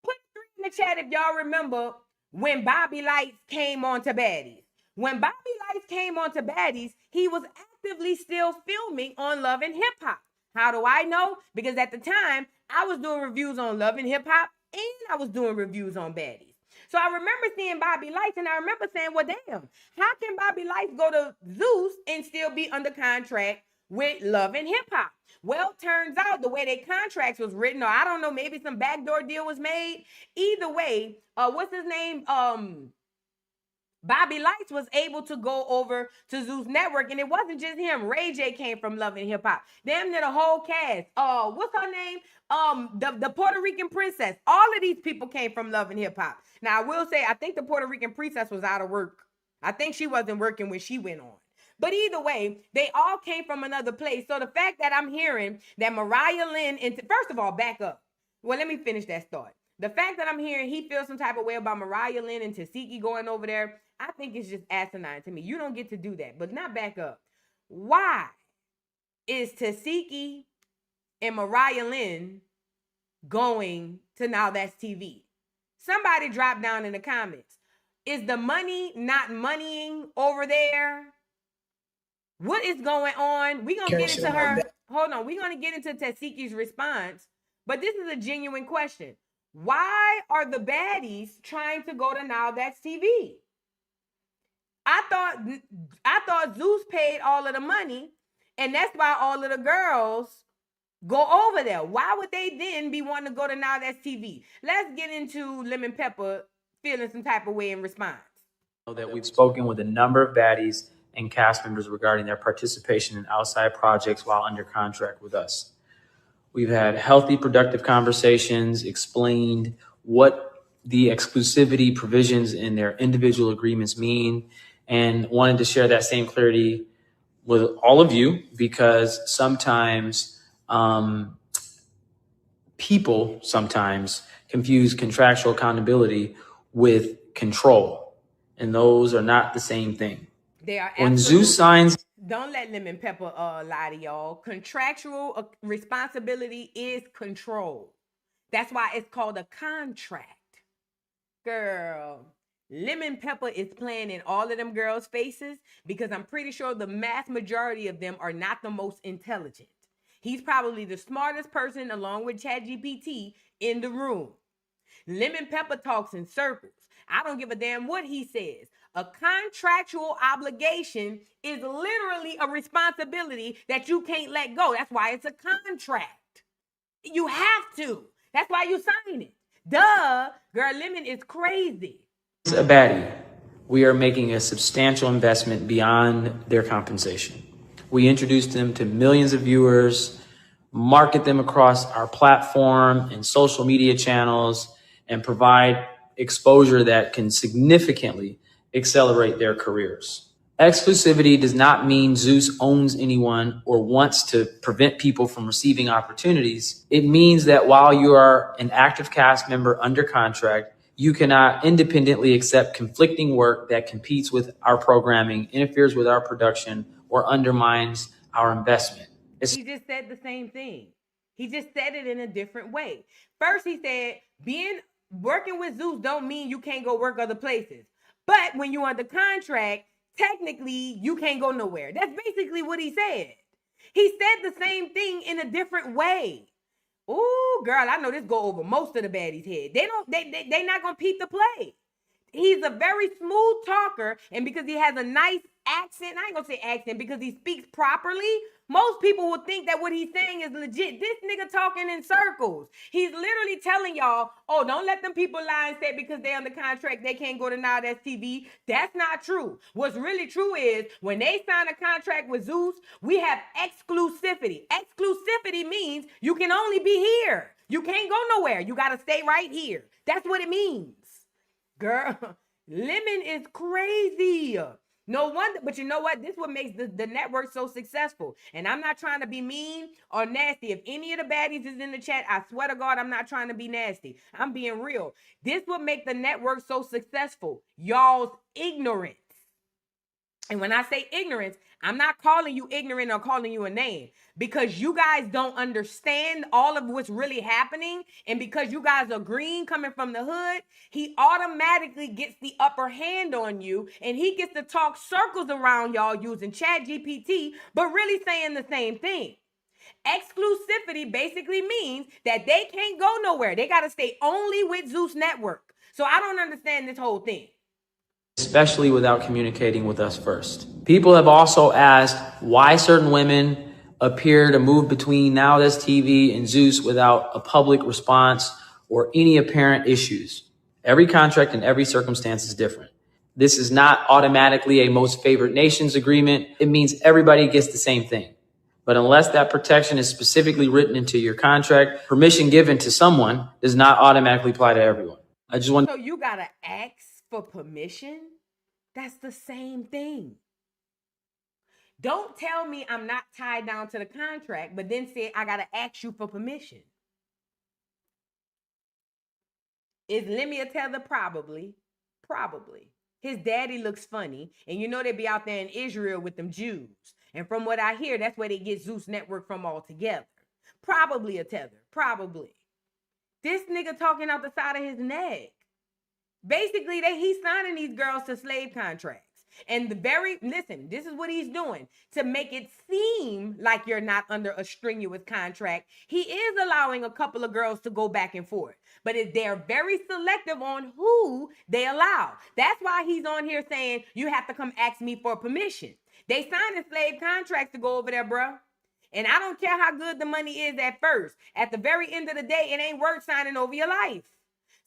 Put 3 in the chat if y'all remember when Bobby Lights came on to Baddies. When Bobby Lights came on to Baddies, he was actively still filming on Love and Hip Hop. How do I know? Because at the time, I was doing reviews on Love and Hip Hop and I was doing reviews on Baddies. So I remember seeing Bobby Lights and I remember saying, well, damn, how can Bobby Lights go to Zeus and still be under contract with Love and Hip Hop? Well, turns out the way their contracts was written, or I don't know, maybe some backdoor deal was made. Either way, what's his name? Bobby Lights was able to go over to Zeus Network, and it wasn't just him. Ray J came from Love and Hip Hop. Damn near the whole cast. What's her name? The Puerto Rican princess. All of these people came from Love and Hip Hop. Now, I will say, I think the Puerto Rican princess was out of work. I think she wasn't working when she went on. But either way, they all came from another place. So the fact that I'm hearing that Mariah Lynn, first of all, back up. Well, let me finish that thought. The fact that I'm hearing he feels some type of way about Mariah Lynn and Tesheki going over there, I think it's just asinine to me. You don't get to do that. But not back up. Why is Tesheki and Mariah Lynn going to Now That's TV? Somebody drop down in the comments. Is the money not moneying over there? What is going on? We're going to get into her. Hold on. We're going to get into Tesheki's response. But this is a genuine question. Why are the baddies trying to go to Now That's TV? I thought Zeus paid all of the money, and that's why all of the girls go over there. Why would they then be wanting to go to Now That's TV? Let's get into Lemon Pepper feeling some type of way in response. That we've spoken with a number of baddies and cast members regarding their participation in outside projects while under contract with us. We've had healthy, productive conversations, explained what the exclusivity provisions in their individual agreements mean, and wanted to share that same clarity with all of you, because sometimes people sometimes confuse contractual accountability with control, and those are not the same thing. They are. When Zeus signs, don't let Lemon Pepper lie to y'all. Contractual responsibility is control. That's why it's called a contract. Girl, Lemon Pepper is playing in all of them girls' faces because I'm pretty sure the mass majority of them are not the most intelligent. He's probably the smartest person along with ChatGPT in the room. Lemon Pepper talks in circles. I don't give a damn what he says. A contractual obligation is literally a responsibility that you can't let go. That's why it's a contract. You have to. That's why you sign it. Duh. Girl, Lemon is crazy. It's a baddie. We are making a substantial investment beyond their compensation. We introduce them to millions of viewers, market them across our platform and social media channels, and provide exposure that can significantly accelerate their careers. Exclusivity does not mean Zeus owns anyone or wants to prevent people from receiving opportunities. It means that while you are an active cast member under contract, you cannot independently accept conflicting work that competes with our programming, interferes with our production, or undermines our investment. He just said the same thing. He just said it in a different way. First, he said, working with Zeus don't mean you can't go work other places. But when you're under contract, technically, you can't go nowhere. That's basically what he said. He said the same thing in a different way. Ooh, girl, I know this go over most of the baddies' head. They not gonna peep the play. He's a very smooth talker, and because he has a nice accent, I ain't gonna say accent, because he speaks properly, most people will think that what he's saying is legit. This nigga talking in circles. He's literally telling y'all, oh, don't let them people lie and say because they under contract, they can't go to Now That's TV. That's not true. What's really true is when they sign a contract with Zeus, we have exclusivity. Exclusivity means you can only be here. You can't go nowhere. You got to stay right here. That's what it means. Girl, Lemon is crazy. No wonder, but you know what? This is what makes the network so successful. And I'm not trying to be mean or nasty. If any of the baddies is in the chat, I swear to God, I'm not trying to be nasty. I'm being real. This will make the network so successful. Y'all's ignorance. And when I say ignorance, I'm not calling you ignorant or calling you a name, because you guys don't understand all of what's really happening. And because you guys are green coming from the hood, he automatically gets the upper hand on you, and he gets to talk circles around y'all using ChatGPT, but really saying the same thing. Exclusivity basically means that they can't go nowhere. They got to stay only with Zeus Network. So I don't understand this whole thing. Especially without communicating with us first. People have also asked why certain women appear to move between Now That's TV and Zeus without a public response or any apparent issues. Every contract and every circumstance is different. This is not automatically a most favored nations agreement. It means everybody gets the same thing. But unless that protection is specifically written into your contract, permission given to someone does not automatically apply to everyone. So you gotta ask for permission? That's the same thing. Don't tell me I'm not tied down to the contract, but then say I gotta ask you for permission. Is Lemmy a tether? Probably. Probably. His daddy looks funny, and you know they be out there in Israel with them Jews. And from what I hear, that's where they get Zeus Network from altogether. Probably a tether. Probably. This nigga talking out the side of his neck. Basically, he's signing these girls to slave contracts. And listen, this is what he's doing to make it seem like you're not under a strenuous contract. He is allowing a couple of girls to go back and forth, but they're very selective on who they allow. That's why he's on here saying, you have to come ask me for permission. They signed slave contracts to go over there, bro. And I don't care how good the money is at first. At the very end of the day, it ain't worth signing over your life.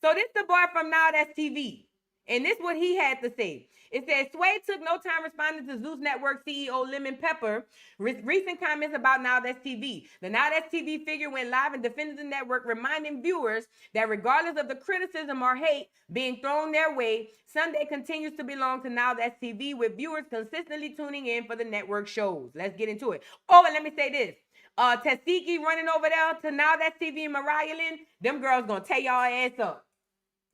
So this the boy from Now That's TV. And this is what he had to say. It says, Sway took no time responding to Zeus Network CEO Lemon Pepper recent comments about Now That's TV. The Now That's TV figure went live and defended the network, reminding viewers that regardless of the criticism or hate being thrown their way, Sunday continues to belong to Now That's TV, with viewers consistently tuning in for the network shows. Let's get into it. Oh, and let me say this. Tesheki running over there to Now That's TV and Mariah Lynn, them girls gonna tear y'all ass up.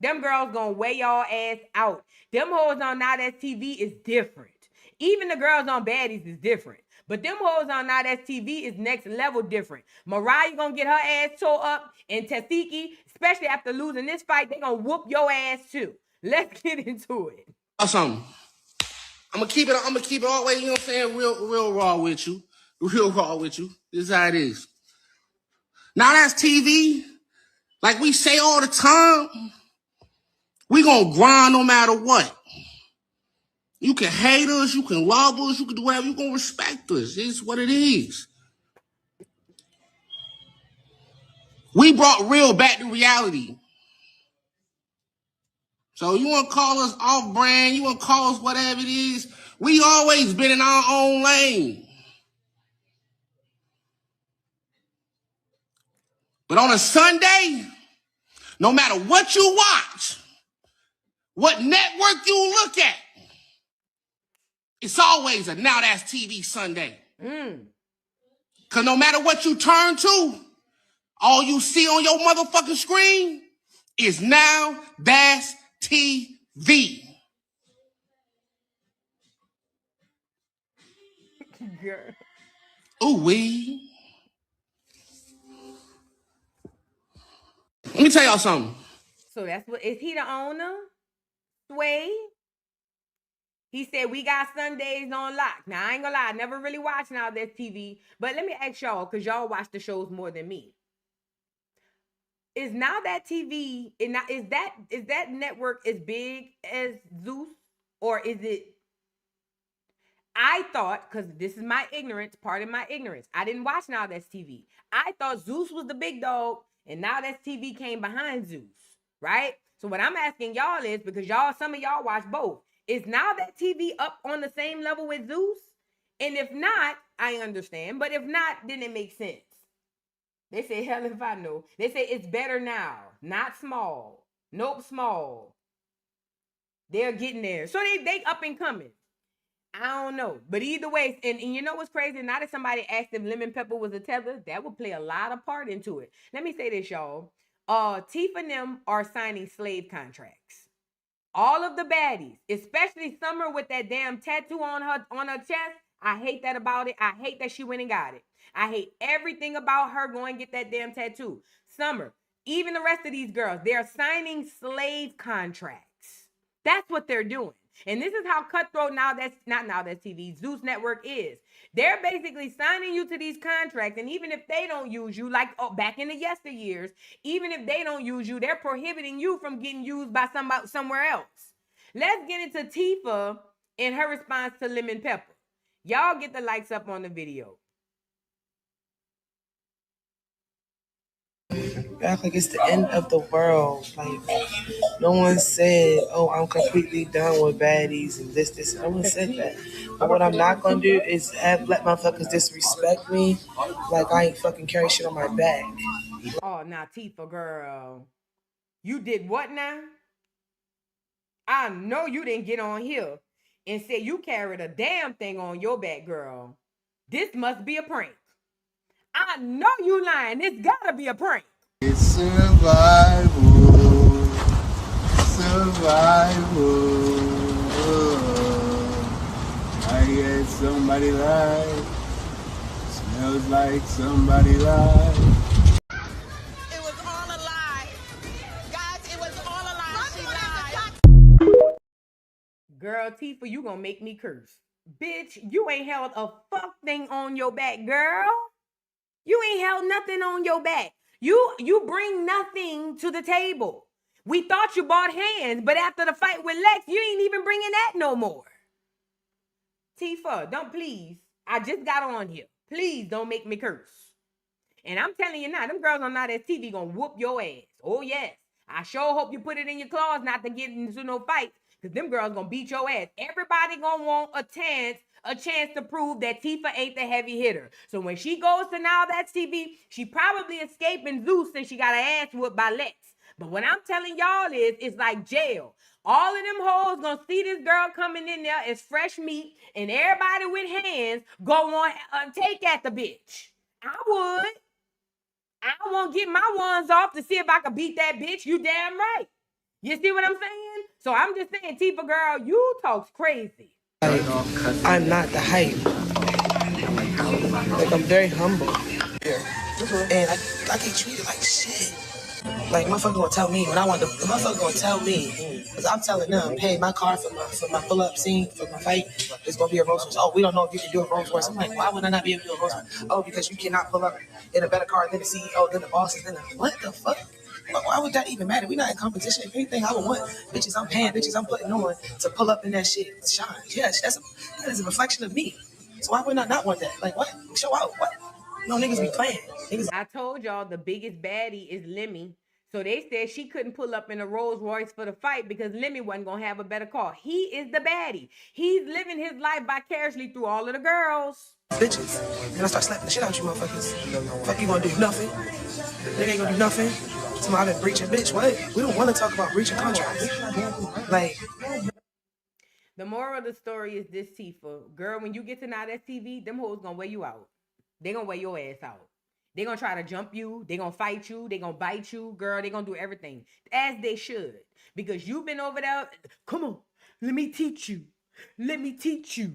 Them girls gonna weigh y'all ass out. Them hoes on Now That's TV is different. Even the girls on Baddies is different. But them hoes on Now That's TV is next level different. Mariah gonna get her ass tore up, and Tesheki, especially after losing this fight, they gonna whoop your ass too. Let's get into it. Something. I'm gonna keep it all the way, you know what I'm saying, real raw with you. Real raw with you. This is how it is. Now That's TV, like we say all the time, we gonna grind no matter what. You can hate us, you can love us, you can do whatever, you gonna respect us. It's what it is. We brought real back to reality. So you wanna call us off-brand, you wanna call us whatever it is, we always been in our own lane. But on a Sunday, no matter what you watch, what network you look at, it's always a Now That's TV Sunday. Because no matter what you turn to, all you see on your motherfucking screen is Now That's TV. Girl. Ooh wee. Let me tell y'all something. So is he the owner? Sway? He said, we got Sundays on lock. Now, I ain't gonna lie, I never really watched Now That's TV. But let me ask y'all, because y'all watch the shows more than me. Is Now That TV, is that network as big as Zeus? Or is it... I thought, because this is my ignorance, part of my ignorance, I didn't watch Now That's TV. I thought Zeus was the big dog, and Now That's TV came behind Zeus, right? So what I'm asking y'all is, because some of y'all watch both, is Now That TV up on the same level with Zeus? And if not, I understand. But if not, then it makes sense. They say, hell if I know. They say it's better now, not small. Nope, small. They're getting there. So they up and coming. I don't know. But either way, and you know what's crazy? Now that somebody asked if Lemon Pepper was a tether, that would play a lot of part into it. Let me say this, y'all. Tifa and them are signing slave contracts. All of the baddies, especially Summer with that damn tattoo on her chest. I hate that about it. I hate that she went and got it. I hate everything about her going and get that damn tattoo. Summer, even the rest of these girls, they're signing slave contracts. That's what they're doing. And this is how cutthroat Now That's TV, Zeus Network is. They're basically signing you to these contracts, and even if they don't use you, like back in the yesteryears, even if they don't use you, they're prohibiting you from getting used by somebody somewhere else. Let's get into Tifa and her response to Lemon Pepper. Y'all get the likes up on the video. Act like it's the end of the world. Like, no one said, oh, I'm completely done with baddies and this. No one said that. But what I'm not going to do is let motherfuckers disrespect me like I ain't fucking carry shit on my back. Oh, now, Tifa, girl. You did what now? I know you didn't get on here and said you carried a damn thing on your back, girl. This must be a prank. I know you lying. This gotta be a prank. It's survival. Survival. I guess somebody lied. Smells like somebody lied. It was all a lie. Guys, it was all a lie. She lied. Girl, Tifa, you gonna make me curse. Bitch, you ain't held a fuck thing on your back, girl. You ain't held nothing on your back. You bring nothing to the table. We thought you bought hands, but after the fight with Lex, you ain't even bringing that no more. Tifa, don't please. I just got on here. Please don't make me curse. And I'm telling you now, them girls on Now That's TV gonna whoop your ass. Oh yes. I sure hope you put it in your claws not to get into no fights, because them girls gonna beat your ass. Everybody gonna want a chance to prove that Tifa ain't the heavy hitter. So when she goes to Now That's TV, she probably escaping Zeus since she got her ass whooped by Lex. But what I'm telling y'all is, it's like jail. All of them hoes gonna see this girl coming in there as fresh meat, and everybody with hands go on take at the bitch. I would. I won't get my ones off to see if I can beat that bitch. You damn right. You see what I'm saying? So I'm just saying, Tifa girl, you talks crazy. I'm not the hype. Like, I'm very humble. And I get treated like shit. Like, motherfucker gonna tell me when I want to. The motherfucker gonna tell me, because I'm telling them, hey, my car for my pull-up scene, for my fight, is gonna be a Rolls Royce. Oh, we don't know if you can do a Rolls Royce. I'm like, why would I not be able to do a Rolls Royce? Oh, because you cannot pull up in a better car than the CEO, than the bosses, than the, what the fuck? Why would that even matter? We're not in competition. If anything, I would want bitches I'm paying, bitches I'm putting on to pull up in that shit, shine. Yes, that is a reflection of me. So why would I not want that? Like, what? Show out. What? No, niggas be playing. I told y'all the biggest baddie is Lemmy. So they said she couldn't pull up in a Rolls Royce for the fight because Lemmy wasn't going to have a better car. He is the baddie. He's living his life vicariously through all of the girls. Bitches. And I start slapping the shit out you motherfuckers. Fuck, you gonna do nothing? Nigga ain't gonna do nothing. Somebody been breaching, bitch. What? We don't want to talk about breaching contracts. Like, the moral of the story is this, Tifa. Girl, when you get to Now That's TV, them hoes gonna wear you out. They gonna wear your ass out. They gonna try to jump you. They gonna fight you. They gonna bite you. Girl, they gonna do everything. As they should. Because you've been over there. Come on. Let me teach you. Let me teach you.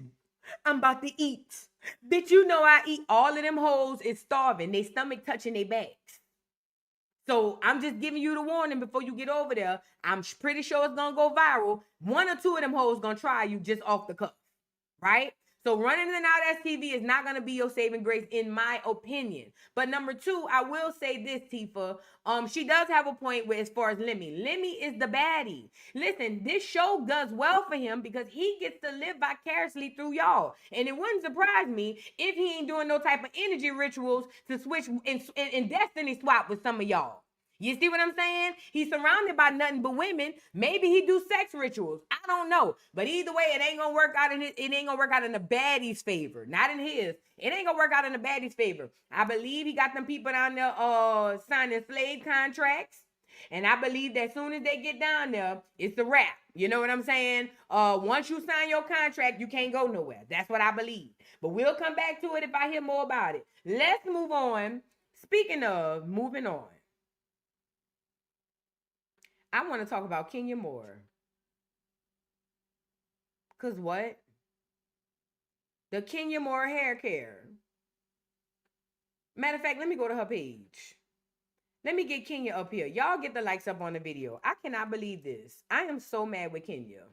I'm about to eat. Bitch, you know I eat. All of them hoes is starving. They stomach touching their backs. So I'm just giving you the warning before you get over there. I'm pretty sure it's gonna go viral. One or two of them hoes gonna try you just off the cuff. Right? So running in and out as TV is not going to be your saving grace, in my opinion. But number two, I will say this, Tifa. She does have a point with as far as Lemmy. Lemmy is the baddie. Listen, this show does well for him because he gets to live vicariously through y'all. And it wouldn't surprise me if he ain't doing no type of energy rituals to switch in Destiny swap with some of y'all. You see what I'm saying? He's surrounded by nothing but women. Maybe he do sex rituals. I don't know. But either way, it ain't gonna work out in the baddie's favor. Not in his. It ain't gonna work out in the baddie's favor. I believe he got them people down there signing slave contracts. And I believe that as soon as they get down there, it's a wrap. You know what I'm saying? Once you sign your contract, you can't go nowhere. That's what I believe. But we'll come back to it if I hear more about it. Let's move on. Speaking of moving on, I want to talk about Kenya Moore. Because what? The Kenya Moore hair care. Matter of fact, let me go to her page. Let me get Kenya up here. Y'all get the likes up on the video. I cannot believe this. I am so mad with Kenya.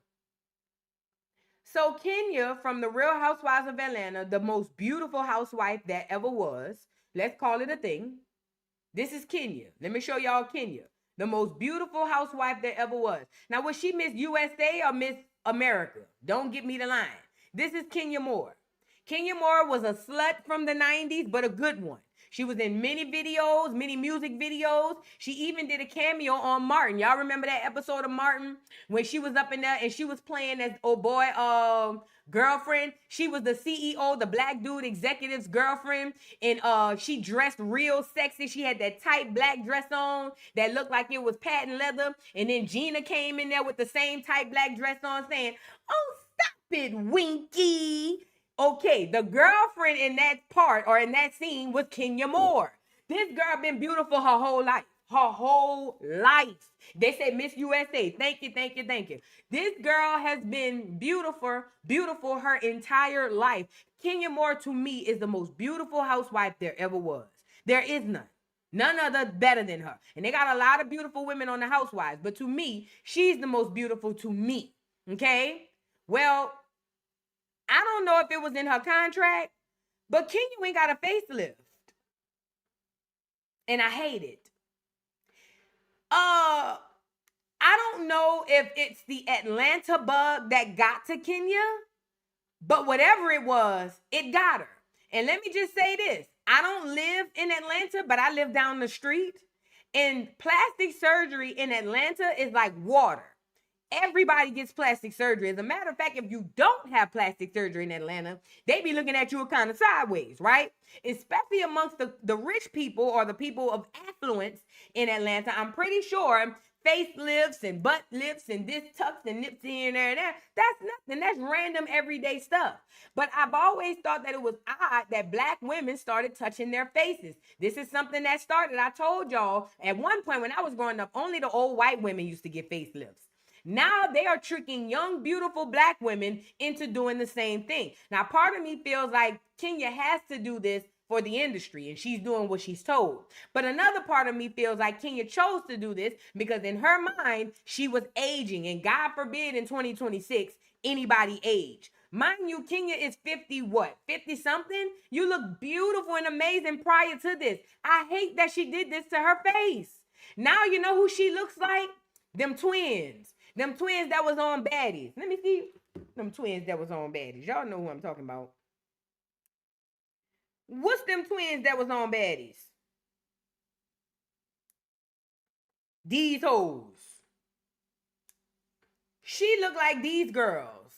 So Kenya from the Real Housewives of Atlanta, the most beautiful housewife that ever was. Let's call it a thing. This is Kenya. Let me show y'all Kenya. The most beautiful housewife there ever was. Now, was she Miss USA or Miss America? Don't get me the line. This is Kenya Moore. Kenya Moore was a slut from the 90s, but a good one. She was in many videos, many music videos. She even did a cameo on Martin. Y'all remember that episode of Martin when she was up in there and she was playing as girlfriend? She was the CEO, the black dude executive's girlfriend, and she dressed real sexy. She had that tight black dress on that looked like it was patent leather. And then Gina came in there with the same tight black dress on saying, "Oh, stop stupid Winky. Okay, the girlfriend in that part or in that scene was Kenya Moore. This girl been beautiful her whole life. Her whole life. They say Miss USA. Thank you, thank you, thank you. This girl has been beautiful her entire life. Kenya Moore, to me, is the most beautiful housewife there ever was. There is none. None other better than her. And they got a lot of beautiful women on the Housewives. But to me, she's the most beautiful to me. Okay? Well, I don't know if it was in her contract, but Kenya ain't got a facelift. And I hate it. I don't know if it's the Atlanta bug that got to Kenya, but whatever it was, it got her. And let me just say this. I don't live in Atlanta, but I live down the street. And plastic surgery in Atlanta is like water. Everybody gets plastic surgery. As a matter of fact, if you don't have plastic surgery in Atlanta, they be looking at you kind of sideways, right? Especially amongst the rich people or the people of affluence in Atlanta. I'm pretty sure facelifts and butt lifts and this tucks and nips here and there, that's nothing. That's random everyday stuff. But I've always thought that it was odd that black women started touching their faces. This is something that started, I told y'all, at one point when I was growing up, only the old white women used to get facelifts. Now they are tricking young, beautiful black women into doing the same thing. Now, part of me feels like Kenya has to do this for the industry, and she's doing what she's told. But another part of me feels like Kenya chose to do this because in her mind, she was aging, and God forbid in 2026, anybody age. Mind you, Kenya is 50 what? 50 something? You look beautiful and amazing prior to this. I hate that she did this to her face. Now you know who she looks like? Them twins. Them twins that was on Baddies. Let me see. Them twins that was on Baddies. Y'all know who I'm talking about. What's them twins that was on Baddies? These hoes. She look like these girls.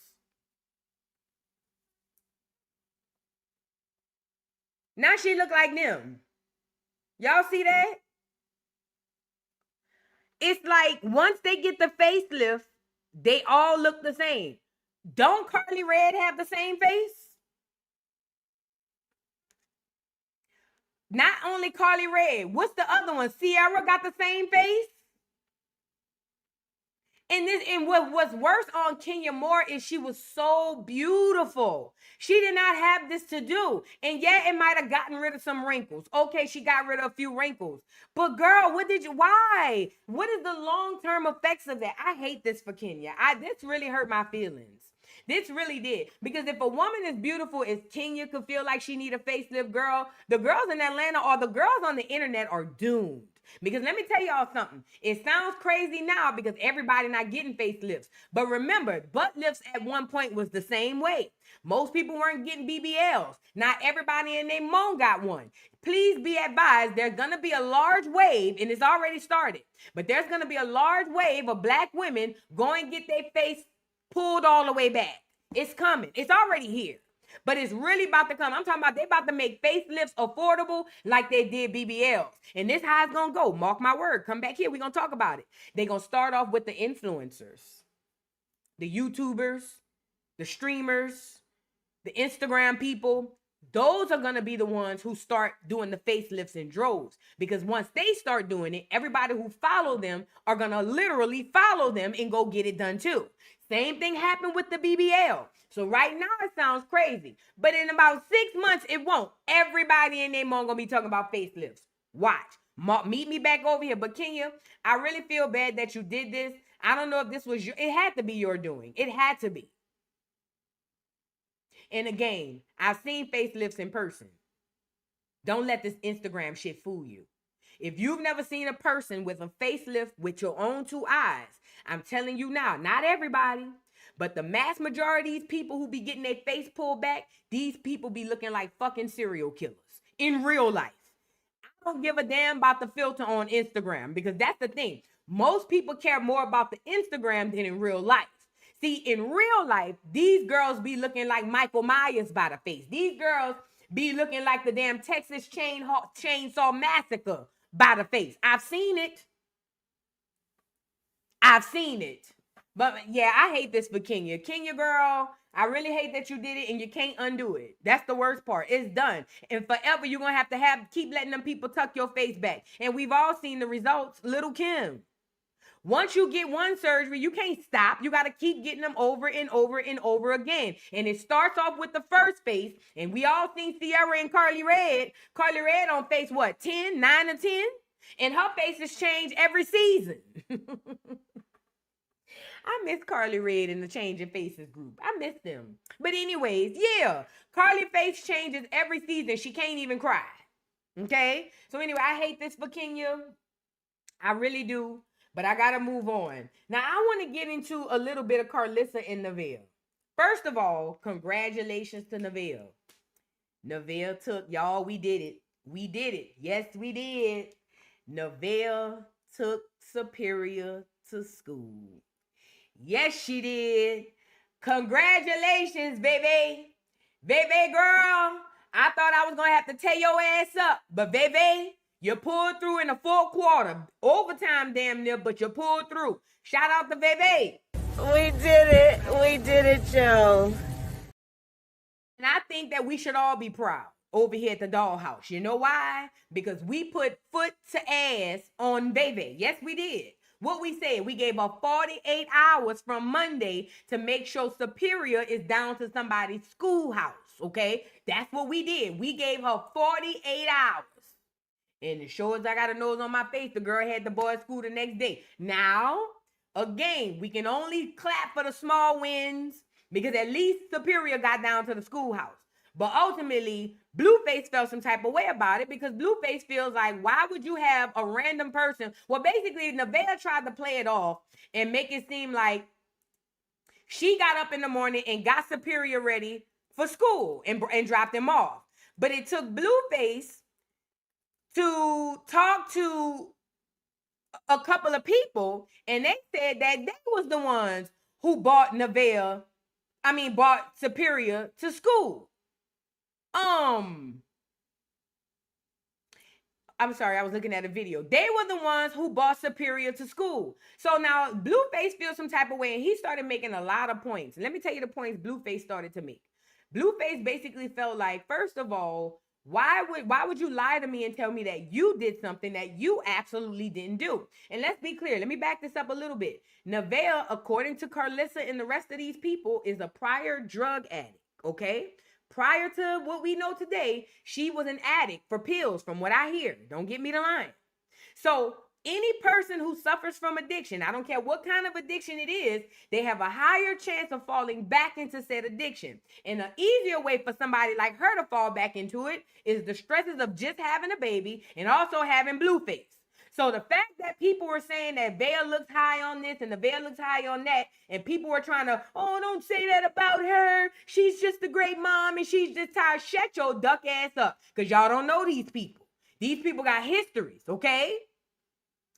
Now she look like them. Y'all see that? It's like once they get the facelift, they all look the same. Don't Carly Red have the same face? Not only Carly Red, what's the other one? Sierra got the same face? And what's worse on Kenya Moore is she was so beautiful. She did not have this to do. And yeah, it might have gotten rid of some wrinkles. Okay, she got rid of a few wrinkles. But girl, why? What is the long-term effects of that? I hate this for Kenya. This really hurt my feelings. This really did. Because if a woman is beautiful as Kenya could feel like she need a facelift, girl, the girls in Atlanta or the girls on the internet are doomed. Because let me tell y'all something. It sounds crazy now because everybody not getting facelifts. But remember, butt lifts at one point was the same way. Most people weren't getting BBLs. Not everybody and their mom got one. Please be advised, there's going to be a large wave, and it's already started. But there's going to be a large wave of black women going to get their face pulled all the way back. It's coming. It's already here. But it's really about to come. I'm talking about they about to make facelifts affordable like they did BBLs. And this how it's going to go. Mark my word. Come back here. We're going to talk about it. They're going to start off with the influencers, the YouTubers, the streamers, the Instagram people. Those are going to be the ones who start doing the facelifts in droves. Because once they start doing it, everybody who follow them are going to literally follow them and go get it done too. Same thing happened with the BBL. So right now it sounds crazy. But in about 6 months, it won't. Everybody in their mom going to be talking about facelifts. Watch. Meet me back over here. But Kenya, I really feel bad that you did this. I don't know if this was it had to be your doing. It had to be. And again, I've seen facelifts in person. Don't let this Instagram shit fool you. If you've never seen a person with a facelift with your own two eyes, I'm telling you now, not everybody, but the mass majority of these people who be getting their face pulled back, these people be looking like fucking serial killers in real life. I don't give a damn about the filter on Instagram because that's the thing. Most people care more about the Instagram than in real life. See, in real life, these girls be looking like Michael Myers by the face. These girls be looking like the damn Texas Chainsaw Massacre by the face. I've seen it. But yeah, I hate this for Kenya. Kenya, girl, I really hate that you did it and you can't undo it. That's the worst part. It's done. And forever you're going to have keep letting them people tuck your face back. And we've all seen the results. Little Kim. Once you get one surgery, you can't stop. You got to keep getting them over and over and over again. And it starts off with the first face. And we all seen Sierra and Carly Red. Carly Red on face what? 10, 9 or 10? And her faces change every season. I miss Carly Red in the Changing Faces group. I miss them. But anyways, yeah. Carly face changes every season. She can't even cry. Okay? So anyway, I hate this for Kenya. I really do. But I got to move on. Now, I want to get into a little bit of Carlissa and Nevaeh. First of all, congratulations to Nevaeh. Nevaeh took, y'all, we did it. We did it. Yes, we did. Nevaeh took Superior to school. Yes, she did. Congratulations, baby. Baby girl, I thought I was going to have to tear your ass up. But baby, you pulled through in the fourth quarter. Overtime damn near, but you pulled through. Shout out to baby. We did it. We did it, Joe. And I think that we should all be proud over here at the dollhouse. You know why? Because we put foot to ass on baby. Yes, we did. What we said, we gave her 48 hours from Monday to make sure Superior is down to somebody's schoolhouse, okay? That's what we did. We gave her 48 hours. And as sure as I got a nose on my face, the girl had the boys' school the next day. Now, again, we can only clap for the small wins because at least Superior got down to the schoolhouse. But ultimately, Blueface felt some type of way about it because Blueface feels like, why would you have a random person? Well, basically, Nevaeh tried to play it off and make it seem like she got up in the morning and got Superior ready for school and dropped him off. But it took Blueface to talk to a couple of people, and they said that they was the ones who brought Superior to school. I'm sorry, I was looking at a video. They were the ones who brought Superior to school. So now Blueface feels some type of way, and he started making a lot of points. Let me tell you the points Blueface started to make. Blueface basically felt like, first of all, why would you lie to me and tell me that you did something that you absolutely didn't do? And let's be clear. Let me back this up a little bit. Nevaeh, according to Carlissa and the rest of these people, is a prior drug addict, okay? Prior to what we know today, she was an addict for pills, from what I hear. Don't get me the line. So any person who suffers from addiction, I don't care what kind of addiction it is, they have a higher chance of falling back into said addiction. And an easier way for somebody like her to fall back into it is the stresses of just having a baby and also having Blueface. So the fact that people were saying that Nevaeh looks high on this and Nevaeh looks high on that, and people were trying to, oh, don't say that about her. She's just a great mom and she's just tired. Shut your duck ass up, because y'all don't know these people. These people got histories, okay?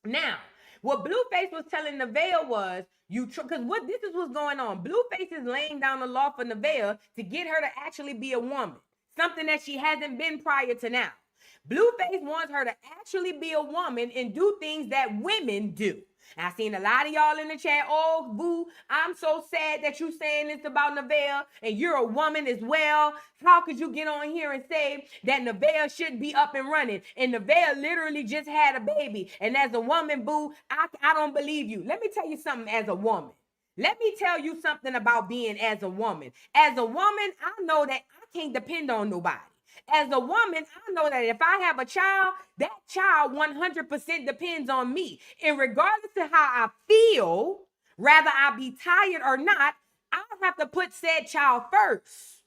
Now, what Blueface was telling Nevaeh was, because what this is what's going on. Blueface is laying down the law for Nevaeh to get her to actually be a woman, something that she hasn't been prior to now. Blueface wants her to actually be a woman and do things that women do. I've seen a lot of y'all in the chat, oh, boo, I'm so sad that you saying this about Nevaeh and you're a woman as well. How could you get on here and say that Nevaeh should be up and running? And Nevaeh literally just had a baby. And as a woman, boo, I don't believe you. Let me tell you something as a woman. Let me tell you something about being as a woman. As a woman, I know that I can't depend on nobody. As a woman, I know that if I have a child, that child 100% depends on me. And regardless of how I feel, rather I be tired or not, I have to put said child first.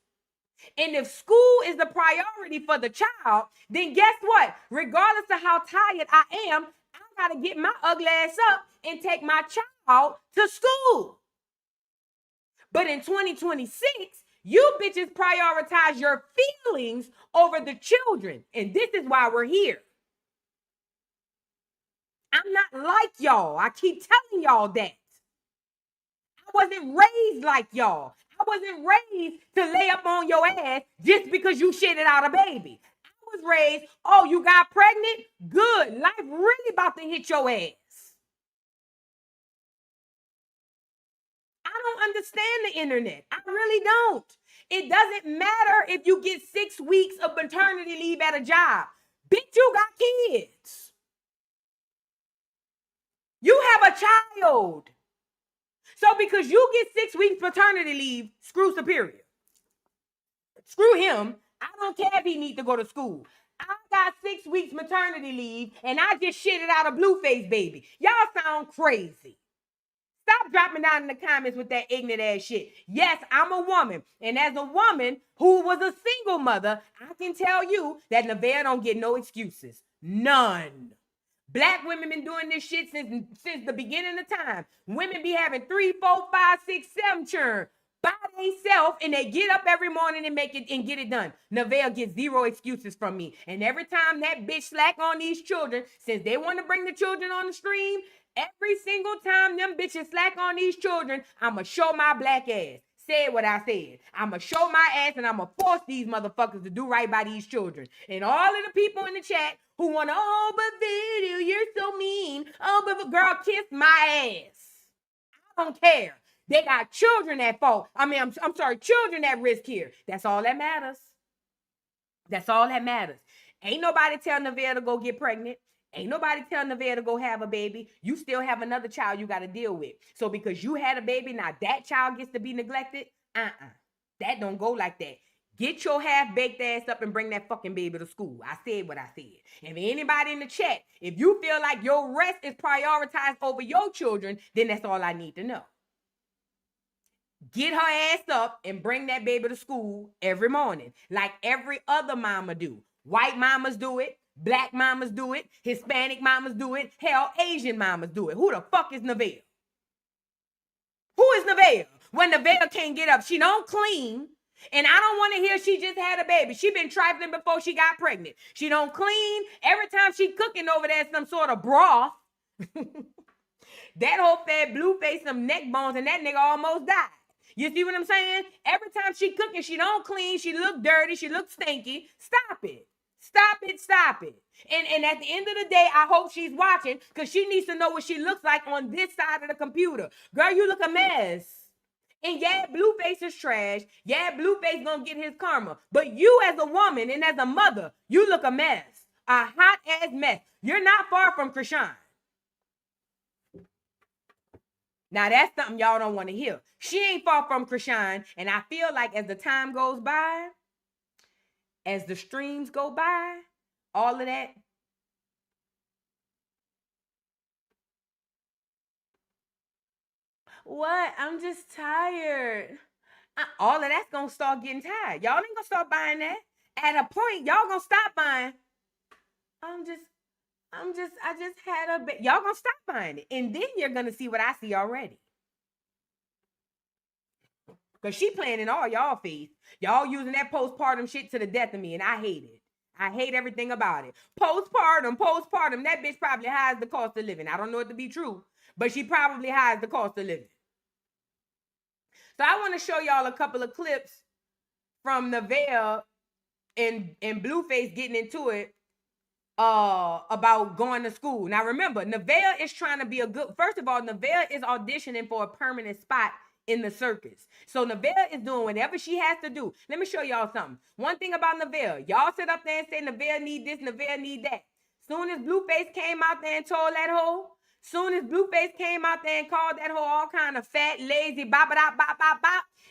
And if school is the priority for the child, then guess what? Regardless of how tired I am, I got to get my ugly ass up and take my child to school. But in 2026, you bitches prioritize your feelings over the children. And this is why we're here. I'm not like y'all. I keep telling y'all that. I wasn't raised like y'all. I wasn't raised to lay up on your ass just because you shitted out a baby. I was raised, oh, you got pregnant? Good. Life really about to hit your ass. I don't understand the internet. I really don't. It doesn't matter if you get 6 weeks of maternity leave at a job. Bitch, you got kids. You have a child. So because you get 6 weeks paternity leave, screw Superior. Screw him. I don't care if he needs to go to school. I got 6 weeks maternity leave, and I just shitted out a Blueface baby. Y'all sound crazy. Stop dropping down in the comments with that ignorant ass shit. Yes, I'm a woman. And as a woman who was a single mother, I can tell you that Nevaeh don't get no excuses. None. Black women been doing this shit since the beginning of time. Women be having 3, 4, 5, 6, 7 children by themselves, and they get up every morning and make it and get it done. Nevaeh gets 0 excuses from me. And every time that bitch slack on these children, since they want to bring the children on the stream, every single time them bitches slack on these children, I'ma show my black ass. Said what I said. I'ma show my ass, and I'ma force these motherfuckers to do right by these children. And all of the people in the chat who want to, oh, but video, you're so mean. Oh, but girl, kiss my ass. I don't care. They got children at fault. I'm sorry, children at risk here. That's all that matters. That's all that matters. Ain't nobody telling Nevaeh to go get pregnant. Ain't nobody telling Nevaeh to go have a baby. You still have another child you got to deal with. So because you had a baby, now that child gets to be neglected? That don't go like that. Get your half-baked ass up and bring that fucking baby to school. I said what I said. If anybody in the chat, if you feel like your rest is prioritized over your children, then that's all I need to know. Get her ass up and bring that baby to school every morning, like every other mama do. White mamas do it. Black mamas do it. Hispanic mamas do it. Hell, Asian mamas do it. Who the fuck is Nevaeh? Who is Nevaeh? When Nevaeh can't get up, she don't clean. And I don't want to hear she just had a baby. She been trifling before she got pregnant. She don't clean. Every time she cooking over there, some sort of broth. That whole fed Blueface some neck bones, and that nigga almost died. You see what I'm saying? Every time she cooking, she don't clean. She look dirty. She look stinky. Stop it. Stop it. Stop it. And at the end of the day, I hope she's watching, because she needs to know what she looks like on this side of the computer. Girl, you look a mess. And yeah, Blueface is trash. Yeah, Blueface gonna get his karma. But you as a woman and as a mother, you look a mess. A hot ass mess. You're not far from Krishan. Now that's something y'all don't want to hear. She ain't far from Krishan. And I feel like as the time goes by, as the streams go by, all of that. What? I'm just tired. All of that's gonna start getting tired. Y'all ain't gonna start buying that. At a point, y'all gonna stop buying. I just had a bit. Y'all gonna stop buying it. And then you're gonna see what I see already. Because she playing in all y'all face. Y'all using that postpartum shit to the death of me, and I hate it. I hate everything about it. Postpartum. That bitch probably hides the cost of living. I don't know it to be true, but she probably hides the cost of living. So I want to show y'all a couple of clips from Nevaeh and Blueface getting into it about going to school. Now remember, Nevaeh is trying to be a good, first of all, Nevaeh is auditioning for a permanent spot in the circus. So Nevaeh is doing whatever she has to do. Let me show y'all something. One thing about Nevaeh, y'all sit up there and say Nevaeh need this, Nevaeh need that. Soon as Blueface came out there and told that hoe, soon as Blueface came out there and called that hoe all kind of fat, lazy, bop,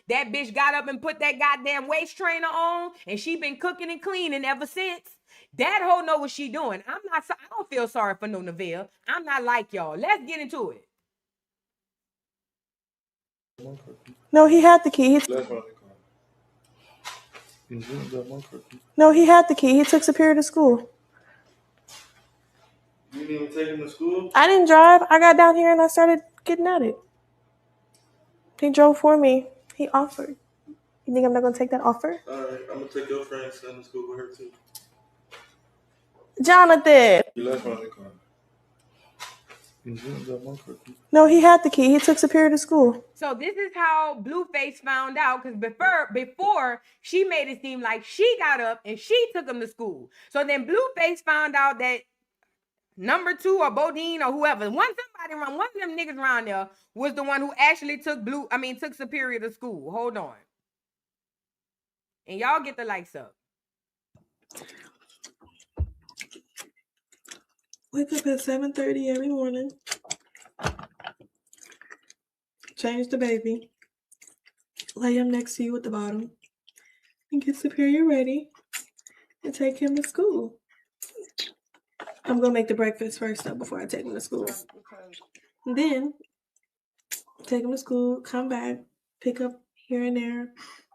that bitch got up and put that goddamn waist trainer on, and she been cooking and cleaning ever since. That hoe know what she doing. I don't feel sorry for no Nevaeh. I'm not like y'all. Let's get into it. No, he had the key. No, he had the key. He took Superior to school. You didn't even take him to school? I didn't drive. I got down here and I started getting at it. He drove for me. He offered. You think I'm not going to take that offer? All right, I'm going to take your friend's son to school with her too. Jonathan. You left her in the car. No, he had the key. He took Superior to school. So this is how Blueface found out, because before she made it seem like she got up and she took him to school. So then Blueface found out that number 2 or Bodine or whoever, somebody somebody around, one of them niggas around there was the one who actually took Superior to school. Hold on. And y'all get the likes up. Wake up at 7:30 every morning. Change the baby. Lay him next to you at the bottom. And get Superior ready. And take him to school. I'm going to make the breakfast first, though, before I take him to school. And then, take him to school, come back, pick up here and there,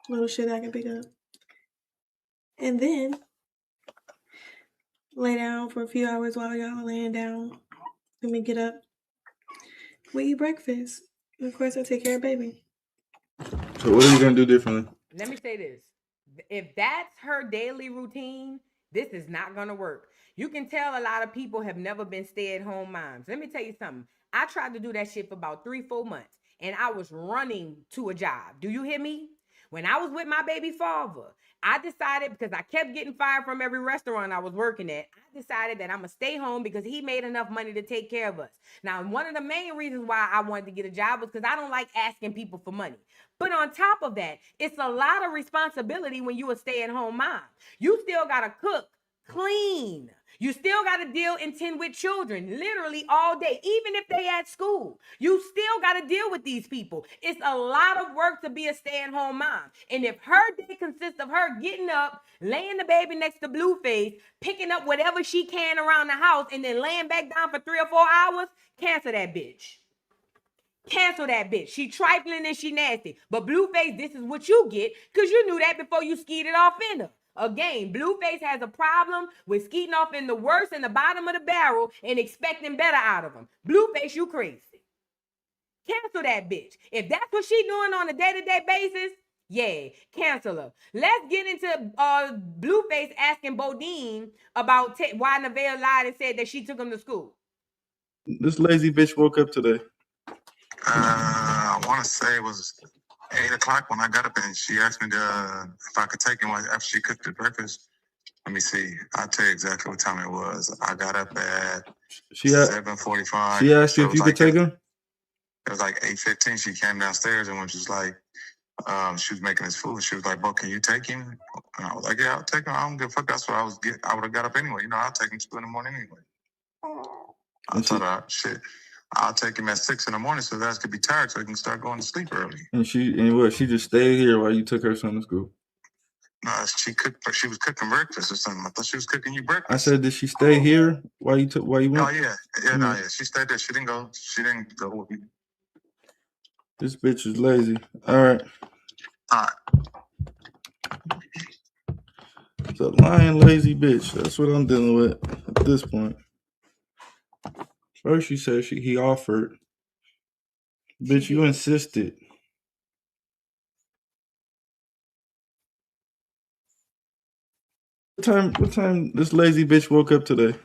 little shit I can pick up. And then, lay down for a few hours while y'all are laying down. Let me get up. We eat breakfast. And of course, I take care of baby. So what are you going to do differently? Let me say this. If that's her daily routine, this is not going to work. You can tell a lot of people have never been stay-at-home moms. Let me tell you something. I tried to do that shit for about 3-4 months, and I was running to a job. Do you hear me? When I was with my baby father, I decided, because I kept getting fired from every restaurant I was working at, I decided that I'm going to stay home because he made enough money to take care of us. Now, one of the main reasons why I wanted to get a job was because I don't like asking people for money. But on top of that, it's a lot of responsibility when you a stay-at-home mom. You still got to cook, clean. You still got to deal and tend with children literally all day, even if they at school. You still got to deal with these people. It's a lot of work to be a stay-at-home mom. And if her day consists of her getting up, laying the baby next to Blueface, picking up whatever she can around the house, and then laying back down for 3 or 4 hours, cancel that bitch. Cancel that bitch. She trifling and she nasty. But Blueface, this is what you get because you knew that before you skied it off in her. Again, Blueface has a problem with skeeting off in the worst and the bottom of the barrel and expecting better out of him. Blueface, you crazy. Cancel that bitch. If that's what she doing on a day-to-day basis, yeah, cancel her. Let's get into Blueface asking Bodine about why Nevaeh lied and said that she took him to school. This lazy bitch woke up today. I want to say it was 8 o'clock when I got up, and she asked me if I could take him after she cooked the breakfast. Let me see. I'll tell you exactly what time it was. I got up at 7:45. She asked you if you could take him? It was like 8:15. She came downstairs and was like, she was making his food. She was like, "Bro, can you take him?" And I was like, "Yeah, I'll take him. I don't give a fuck. That's what I would have got up anyway. You know, I'll take him to school in the morning anyway." I told her, shit, I'll take him at 6 in the morning so that I could be tired so he can start going to sleep early. And she just stayed here while you took her son to school? No, she was cooking breakfast or something. I thought she was cooking you breakfast. I said, did she stay here while you went? Oh yeah. No, she stayed there. She didn't go with me. This bitch is lazy. All right. It's a lying, lazy bitch. That's what I'm dealing with at this point. First, she said he offered. Bitch, you insisted. What time this lazy bitch woke up today?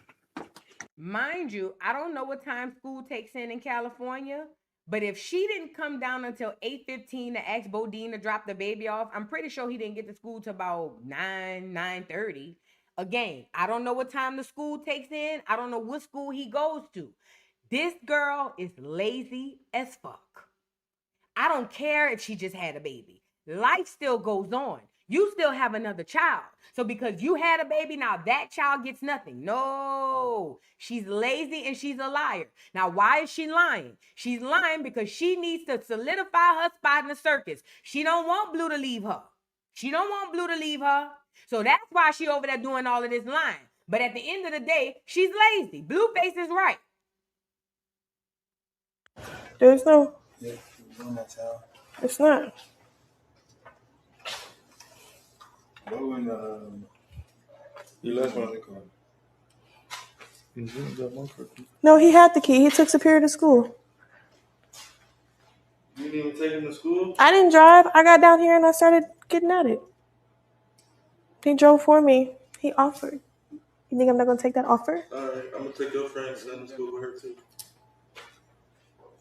Mind you, I don't know what time school takes in California, but if she didn't come down until 8:15 to ask Bodine to drop the baby off, I'm pretty sure he didn't get to school till about 9:30. Again, I don't know what time the school takes in. I don't know what school he goes to. This girl is lazy as fuck. I don't care if she just had a baby. Life still goes on. You still have another child. So because you had a baby, now that child gets nothing. No, she's lazy and she's a liar. Now, why is she lying? She's lying because she needs to solidify her spot in the circus. She don't want Blue to leave her. So that's why she over there doing all of this lying. But at the end of the day, she's lazy. Blueface is right. There's no... It's not. He left one in the car. No, he had the key. He took Superior to school. You didn't even take him to school? I didn't drive. I got down here and I started getting at it. He drove for me. He offered. You think I'm not going to take that offer? All right, I'm going to take your friend and send him to school with her too.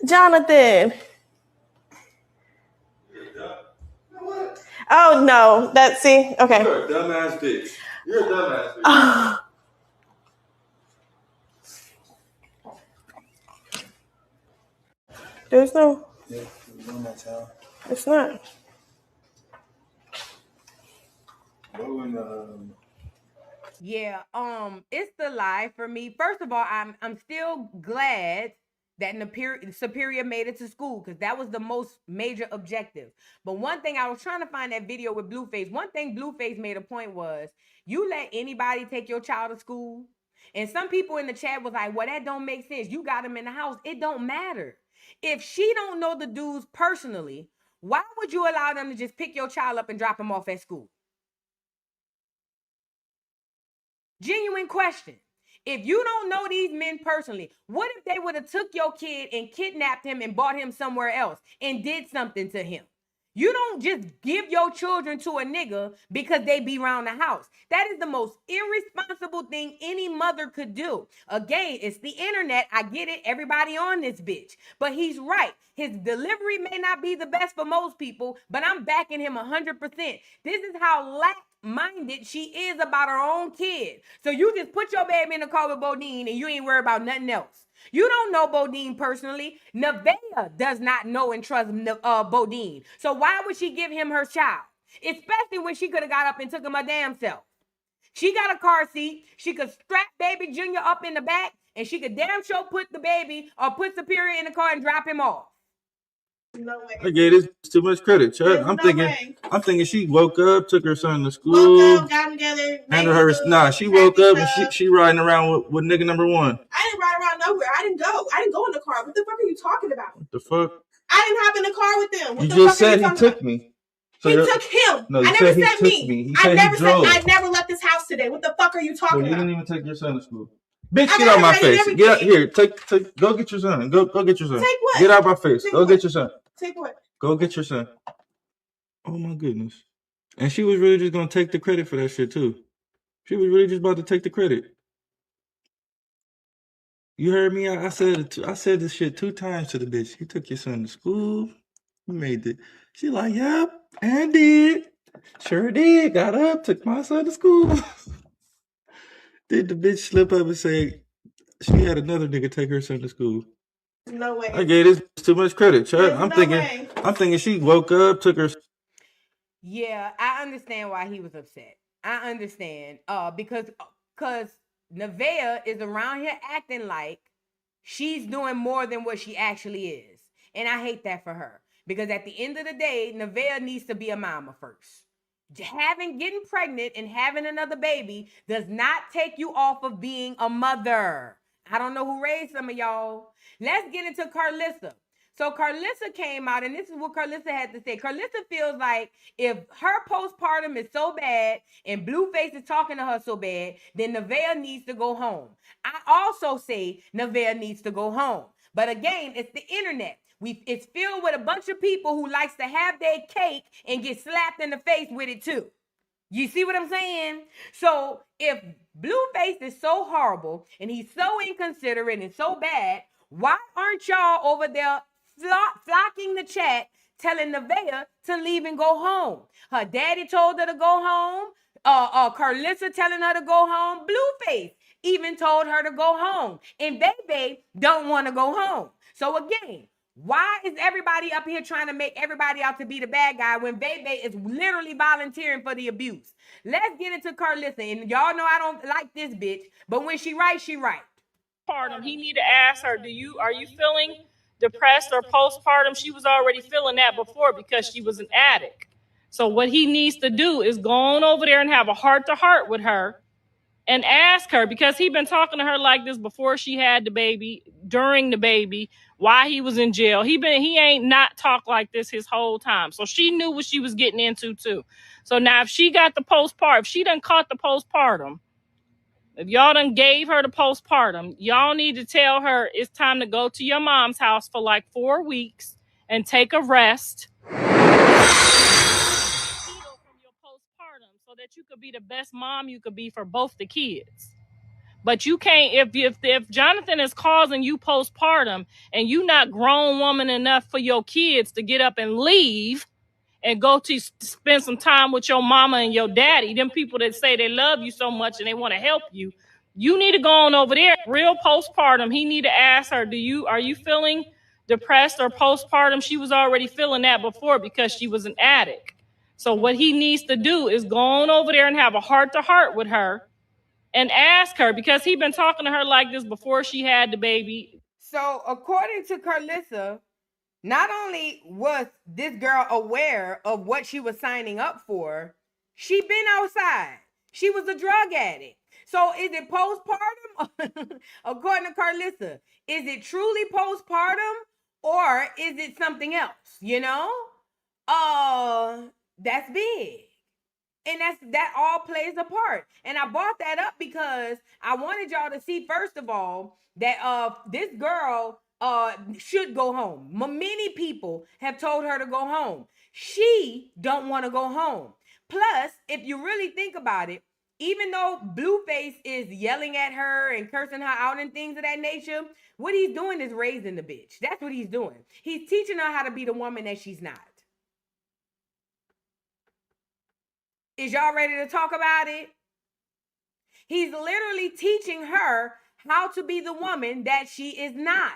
Jonathan. Oh, no. See? Okay. You're a dumbass bitch. There's no. It's not. Yeah, it's the lie for me. First of all, I'm still glad that Superior made it to school because that was the most major objective. But one thing I was trying to find that video with Blueface. One thing Blueface made a point was you let anybody take your child to school, and some people in the chat was like, "Well, that don't make sense. You got him in the house. It don't matter. If she don't know the dudes personally, why would you allow them to just pick your child up and drop him off at school?" Genuine question. If you don't know these men personally, what if they would have took your kid and kidnapped him and brought him somewhere else and did something to him? You don't just give your children to a nigga because they be around the house. That is the most irresponsible thing any mother could do. Again, it's the internet. I get it. Everybody on this bitch. But he's right. His delivery may not be the best for most people, but I'm backing him 100%. This is how minded she is about her own kid. So you just put your baby in the car with Bodine and you ain't worried about nothing else. You don't know Bodine personally. Nevaeh does not know and trust Bodine. So why would she give him her child? Especially when she could have got up and took him her damn self. She got a car seat. She could strap baby Junior up in the back and she could damn sure put the baby or put Superior in the car and drop him off. No way. I gave this too much credit, Chuck. I'm thinking she woke up, took her son to school. Woke up, got together. Handled her. Nah, she woke up and she riding around with nigga number one. I didn't ride around nowhere. I didn't go. I didn't go in the car. What the fuck are you talking about? What the fuck? I didn't hop in the car with them. What You the just fuck said he took me. So he took him. No, I you never said he said took me. He I said never he drove. said I never left this house today. What the fuck are you So talking you about? didn't even take your son to school. Bitch, get out my face. Get out here. Take. Go get your son. Go get your son. Take what? Get out my face. Take Go what? get your son. Take what? Go get your son. Oh my goodness. And she was really just gonna take the credit for that shit too. She was really just about to take the credit. You heard me? I said this shit 2 times to the bitch. You took your son to school. You made it. She like, yep, and did. Sure did. Got up, took my son to school. Did the bitch slip up and say she had another nigga take her son to school? No way. I gave this too much credit, Chuck. I'm thinking she woke up, took her. Yeah, I understand why he was upset. I understand. Because Nevaeh is around here acting like she's doing more than what she actually is. And I hate that for her. Because at the end of the day, Nevaeh needs to be a mama first. Getting pregnant and having another baby does not take you off of being a mother. I don't know who raised some of y'all. Let's get into Carlissa. So Carlissa came out, and this is what Carlissa had to say. Carlissa feels like if her postpartum is so bad and Blueface is talking to her so bad, then Nevaeh needs to go home. I also say Nevaeh needs to go home. But again, it's the internet. It's filled with a bunch of people who likes to have their cake and get slapped in the face with it too. You see what I'm saying? So if Blueface is so horrible and he's so inconsiderate and so bad, why aren't y'all over there flocking the chat telling Nevaeh to leave and go home? Her daddy told her to go home. Carlissa telling her to go home. Blueface even told her to go home. And Bebe don't want to go home. So again, why is everybody up here trying to make everybody out to be the bad guy when Bebe is literally volunteering for the abuse? Let's get into Carlissa. And y'all know I don't like this bitch, but when she right, she right. Postpartum, he need to ask her, are you feeling depressed or postpartum? She was already feeling that before because she was an addict. So what he needs to do is go on over there and have a heart-to-heart with her and ask her, because he been talking to her like this before she had the baby, during the baby, while he was in jail. He ain't not talked like this his whole time. So she knew what she was getting into too. So now if she got the postpartum, if she done caught the postpartum, if y'all done gave her the postpartum, y'all need to tell her it's time to go to your mom's house for like 4 weeks and take a rest so that you could be the best mom you could be for both the kids. But you can't, if Jonathan is causing you postpartum and you not grown woman enough for your kids to get up and leave and go to spend some time with your mama and your daddy, them people that say they love you so much and they want to help you, you need to go on over there. Real postpartum, he need to ask her, are you feeling depressed or postpartum, she was already feeling that before because she was an addict. So what he needs to do is go on over there and have a heart-to-heart with her and ask her, because he's been talking to her like this before she had the baby. So according to Carlissa, not only was this girl aware of what she was signing up for, she been outside. She was a drug addict. So is it postpartum? According to Carlissa, is it truly postpartum or is it something else? You know? That's big. And that all plays a part. And I brought that up because I wanted y'all to see, first of all, that this girl should go home. Many people have told her to go home. She don't want to go home. Plus, if you really think about it, even though Blueface is yelling at her and cursing her out and things of that nature, what he's doing is raising the bitch. That's what he's doing. He's teaching her how to be the woman that she's not. Is y'all ready to talk about it? He's literally teaching her how to be the woman that she is not.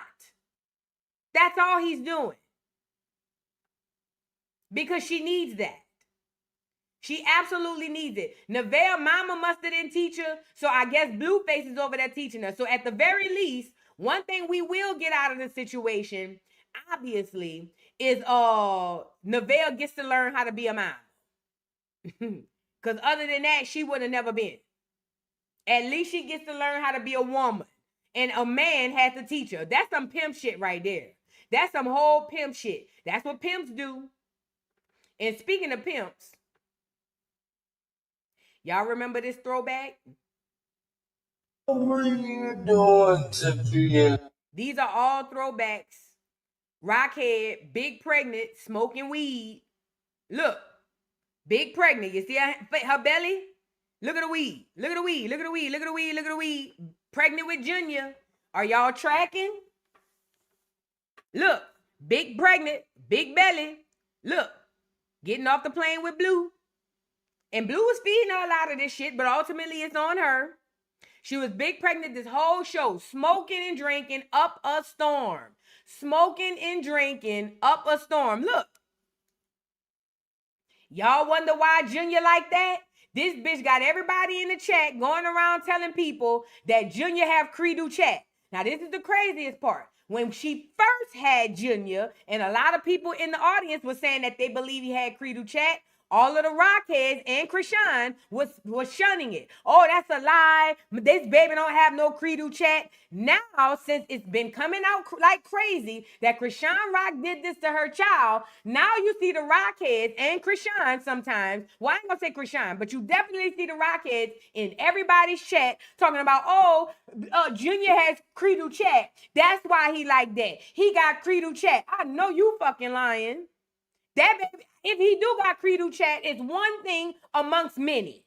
That's all he's doing. Because she needs that. She absolutely needs it. Nevaeh mama must have didn't teach her, so I guess Blueface is over there teaching her. So at the very least, one thing we will get out of the situation, obviously, is Nevaeh gets to learn how to be a mom. Because other than that, she would have never been. At least she gets to learn how to be a woman. And a man has to teach her. That's some pimp shit right there. That's some whole pimp shit. That's what pimps do. And speaking of pimps, y'all remember this throwback? What were you doing to be? These are all throwbacks. Rockhead, big pregnant, smoking weed. Look, big pregnant. You see her belly? Look at the weed. Look at the weed. Look at the weed. Look at the weed. Look at the weed. Pregnant with Junior. Are y'all tracking? Look, big pregnant, big belly. Look, getting off the plane with Blue. And Blue was feeding her a lot of this shit, but ultimately it's on her. She was big pregnant this whole show, smoking and drinking up a storm. Smoking and drinking up a storm. Look. Y'all wonder why Junior like that? This bitch got everybody in the chat going around telling people that Junior have Credo chat. Now, this is the craziest part. When she first had Junior, and a lot of people in the audience were saying that they believe he had Credo chat, all of the Rockheads and Krishan was shunning it. Oh, that's a lie. This baby don't have no Credo chat. Now, since it's been coming out like crazy that Krishan Rock did this to her child, now you see the Rockheads and Krishan sometimes. Well, I ain't gonna say Krishan, but you definitely see the Rockheads in everybody's chat talking about, Junior has Credo chat. That's why he like that. He got Credo chat. I know you fucking lying. That baby, if he do got Credo chat, it's one thing amongst many.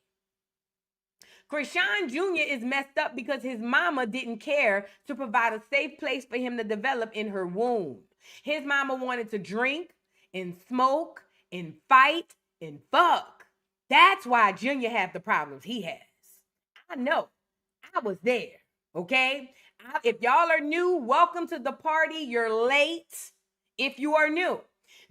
Krishan Jr. is messed up because his mama didn't care to provide a safe place for him to develop in her womb. His mama wanted to drink and smoke and fight and fuck. That's why Junior had the problems he has. I know. I was there. Okay? If y'all are new, welcome to the party. You're late if you are new.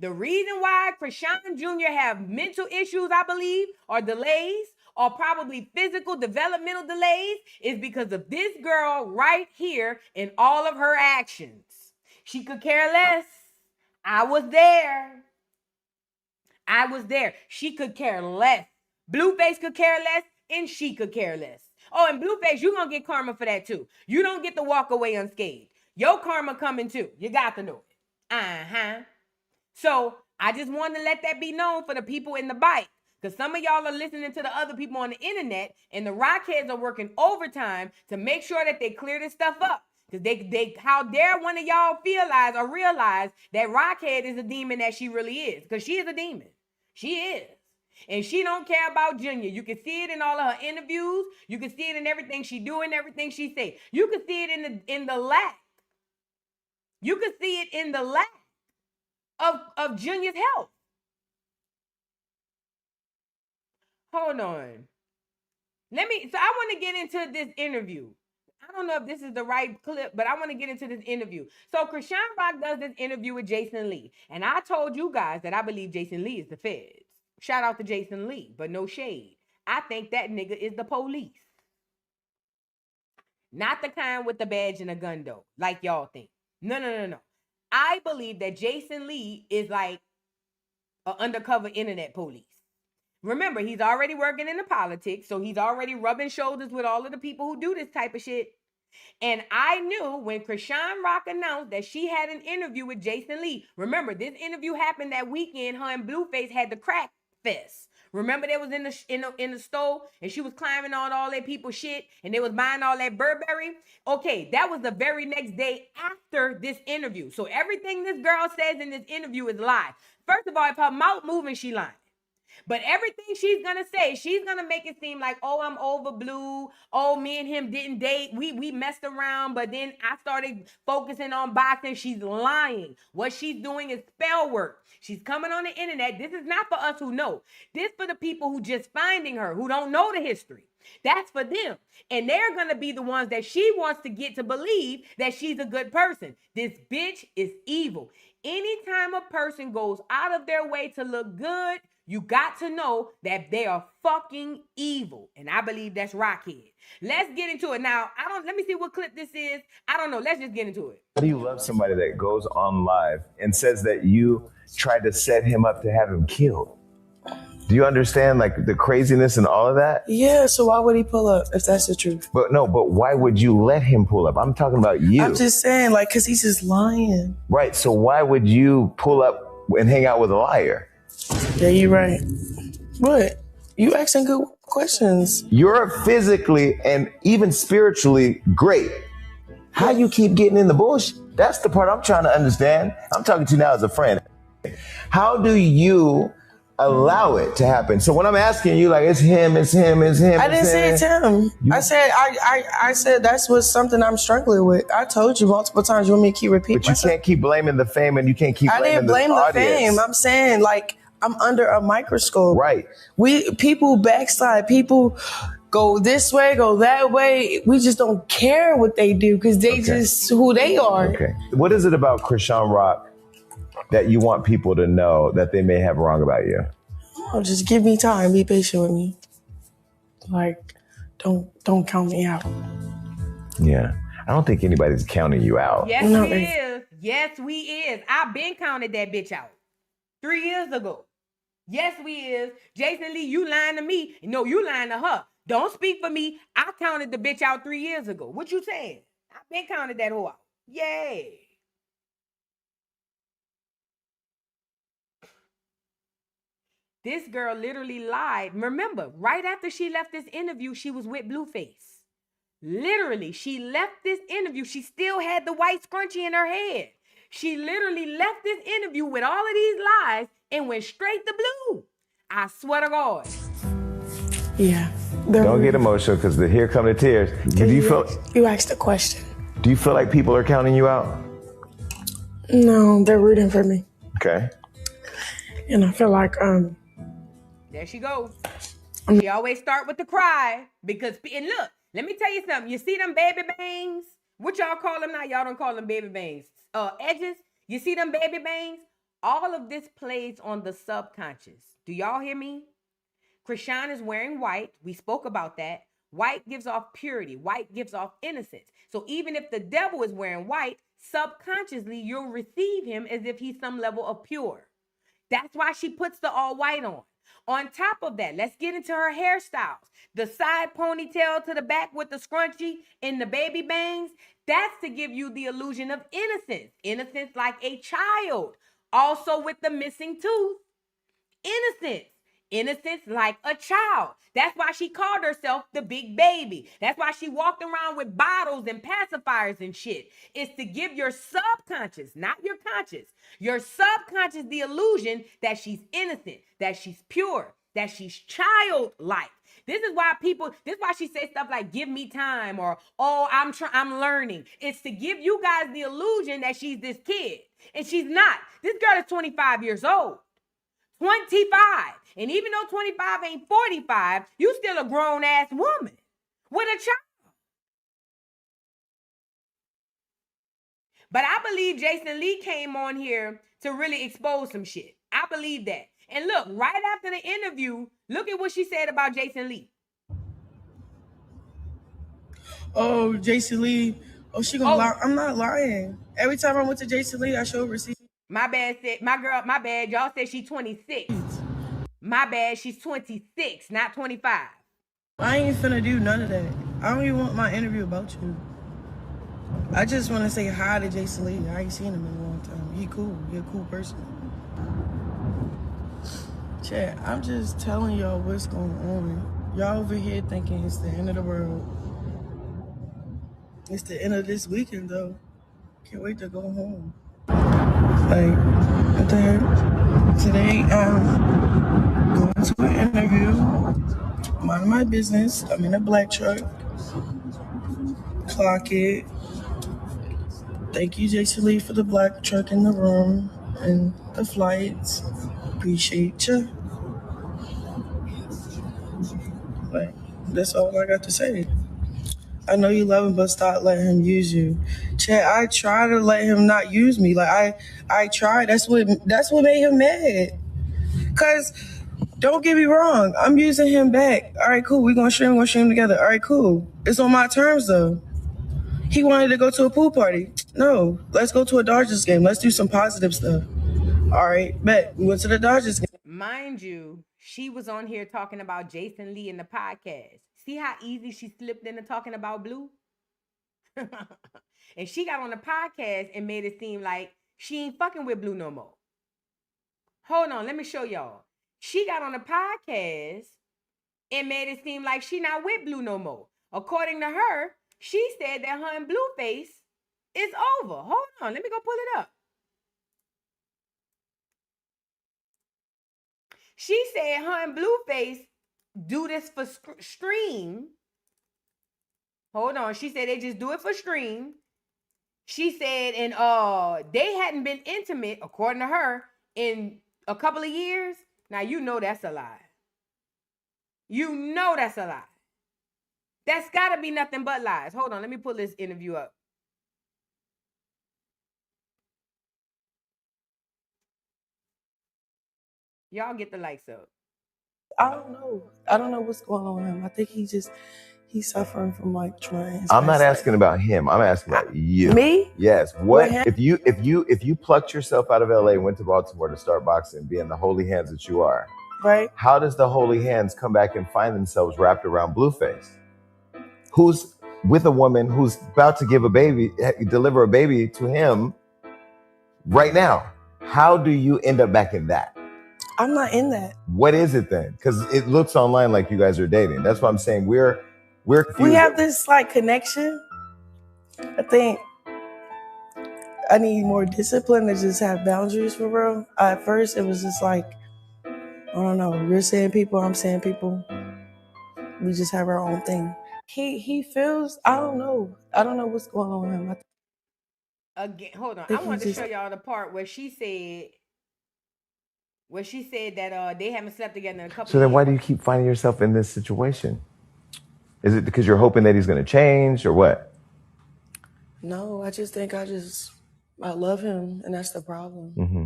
The reason why Krishan Jr. have mental issues, I believe, or delays, or probably physical developmental delays, is because of this girl right here and all of her actions. She could care less. I was there. She could care less. Blueface could care less, and she could care less. Oh, and Blueface, you're going to get karma for that too. You don't get to walk away unscathed. Your karma coming too. You got to know it. Uh-huh. So I just wanted to let that be known for the people in the bike. Because some of y'all are listening to the other people on the internet, and the Rockheads are working overtime to make sure that they clear this stuff up. Because they how dare one of y'all realize that Rockhead is a demon that she really is. Because she is a demon. She is. And she don't care about Junior. You can see it in all of her interviews. You can see it in everything she do and everything she say. You can see it in the lack. You can see it in the lack of Junior's health. Hold on. So I want to get into this interview. I don't know if this is the right clip, but I want to get into this interview. So Krishan Rock does this interview with Jason Lee. And I told you guys that I believe Jason Lee is the feds. Shout out to Jason Lee, but no shade. I think that nigga is the police. Not the kind with the badge and a gun though, like y'all think. No. I believe that Jason Lee is like an undercover internet police. Remember, he's already working in the politics, so he's already rubbing shoulders with all of the people who do this type of shit. And I knew when Krishan Rock announced that she had an interview with Jason Lee. Remember, this interview happened that weekend. Her and Blueface had the crack fest. Remember, they was in the store and she was climbing on all that people's shit and they was buying all that Burberry. Okay, that was the very next day after this interview. So everything this girl says in this interview is lie. First of all, if her mouth moving, she lying. But everything she's gonna say, she's gonna make it seem like, oh, I'm over Blue. Oh, me and him didn't date. We messed around, but then I started focusing on boxing. She's lying. What she's doing is spell work. She's coming on the internet. This is not for us who know. This for the people who just finding her, who don't know the history. That's for them. And they're gonna be the ones that she wants to get to believe that she's a good person. This bitch is evil. Anytime a person goes out of their way to look good, you got to know that they are fucking evil. And I believe that's Rockhead. Let's get into it. Now, let me see what clip this is. I don't know. Let's just get into it. How do you love somebody that goes on live and says that you tried to set him up to have him killed? Do you understand like the craziness and all of that? Yeah, so why would he pull up if that's the truth? But why would you let him pull up? I'm talking about you. I'm just saying, like, because he's just lying. Right, so why would you pull up and hang out with a liar? Yeah, you're right. What? You asking good questions. You're physically and even spiritually great. How you keep getting in the bullshit? That's the part I'm trying to understand. I'm talking to you now as a friend. How do you allow it to happen? So when I'm asking you, like, it's him. I didn't say it's him. I said that's what's something I'm struggling with. I told you multiple times. You want me to keep repeating? But you can't keep blaming the fame, and you can't keep blaming the audience. I didn't blame the fame. I'm saying, like, I'm under a microscope. Right. People backslide. People go this way, go that way. We just don't care what they do because they just who they are. Okay. What is it about Krishan Rock that you want people to know that they may have wrong about you? Oh, just give me time. Be patient with me. Like, don't count me out. Yeah. I don't think anybody's counting you out. Yes, we is. Yes, we is. I've been counted that bitch out 3 years ago. Yes, we is. Jason Lee, you lying to me. No, you lying to her. Don't speak for me. I counted the bitch out 3 years ago. What you saying? I've been counted that hoe out. Yay. This girl literally lied. Remember, right after she left this interview, she was with Blueface. Literally, she left this interview. She still had the white scrunchie in her head. She literally left this interview with all of these lies and went straight to Blue. I swear to God. Yeah. Don't get emotional because here come the tears. You asked a question. Do you feel like people are counting you out? No, they're rooting for me. Okay. And I feel like there she goes. She always start with the cry because, and look, let me tell you something. You see them baby bangs? What y'all call them now? Y'all don't call them baby bangs. Edges. You see them baby bangs? All of this plays on the subconscious. Do y'all hear me? Krishan is wearing white. We spoke about that. White gives off purity. White gives off innocence. So even if the devil is wearing white, subconsciously you'll receive him as if he's some level of pure. That's why she puts the all white on. On top of that, let's get into her hairstyles. The side ponytail to the back with the scrunchie and the baby bangs, that's to give you the illusion of innocence. Innocence like a child. Also with the missing tooth. Innocence. Innocence like a child. That's why she called herself the big baby. That's why she walked around with bottles and pacifiers and shit. It's to give your subconscious, not your conscious, your subconscious the illusion that she's innocent, that she's pure, that she's childlike. This is why she says stuff like, give me time, or, oh, I'm learning. It's to give you guys the illusion that she's this kid. And she's not. This girl is 25 years old. 25. And even though 25 ain't 45, you still a grown-ass woman with a child. But I believe Jason Lee came on here to really expose some shit. I believe that. And look, right after the interview, look at what she said about Jason Lee. Oh, Jason Lee. Oh, she gonna lie. I'm not lying. Every time I went to Jason Lee, I showed receipts. My bad, said my girl, my bad. Y'all said she's 26. My bad, she's 26, not 25. I ain't finna do none of that. I don't even want my interview about you. I just want to say hi to Jason Lee. I ain't seen him in a long time. He cool. He a cool person. Chat, I'm just telling y'all what's going on. Y'all over here thinking it's the end of the world. It's the end of this weekend, though. Can't wait to go home. Like, what the heck? Today, going to an interview. Mind my business. I'm in a black truck. Clock it. Thank you, Jason Lee, for the black truck in the room and the flights. Appreciate you. Like, that's all I got to say. I know you love him, but stop letting him use you. Chad, I try to let him not use me. Like I tried. That's what made him mad. Cause don't get me wrong, I'm using him back. All right, cool. We're gonna stream together. All right, cool. It's on my terms though. He wanted to go to a pool party. No, let's go to a Dodgers game. Let's do some positive stuff. All right, bet. We went to the Dodgers game. Mind you, she was on here talking about Jason Lee in the podcast. See how easy she slipped into talking about Blue? And she got on the podcast and made it seem like she ain't fucking with Blue no more. Hold on, let me show y'all. She got on the podcast and made it seem like she not with Blue no more. According to her, she said that her and Blueface is over. Hold on, let me go pull it up. She said her and Blueface do this for stream. Hold on. She said they just do it for stream. She said, and they hadn't been intimate, according to her, in a couple of years. Now you know that's a lie. You know that's a lie. That's gotta be nothing but lies. Hold on, let me pull this interview up. Y'all get the likes up. I don't know. I don't know what's going on with him. I think he's suffering from like trans. I'm not asking about him. I'm asking about you. Me? Yes. What if you plucked yourself out of LA and went to Baltimore to start boxing, being the holy hands that you are? Right. How does the holy hands come back and find themselves wrapped around Blueface, who's with a woman who's about to deliver a baby to him right now? How do you end up back in that? I'm not in that. What is it then? Because it looks online like you guys are dating. That's why I'm saying we have this like connection. I think I need more discipline to just have boundaries for real. At first, it was just like, I don't know. You're saying people, I'm saying people. We just have our own thing. He feels. I don't know. I don't know what's going on with him. Again, hold on. I want to show y'all the part where she said that they haven't slept together in a couple of years. So then why do you keep finding yourself in this situation? Is it because you're hoping that he's going to change or what? No, I just think I love him, and that's the problem. Mm-hmm.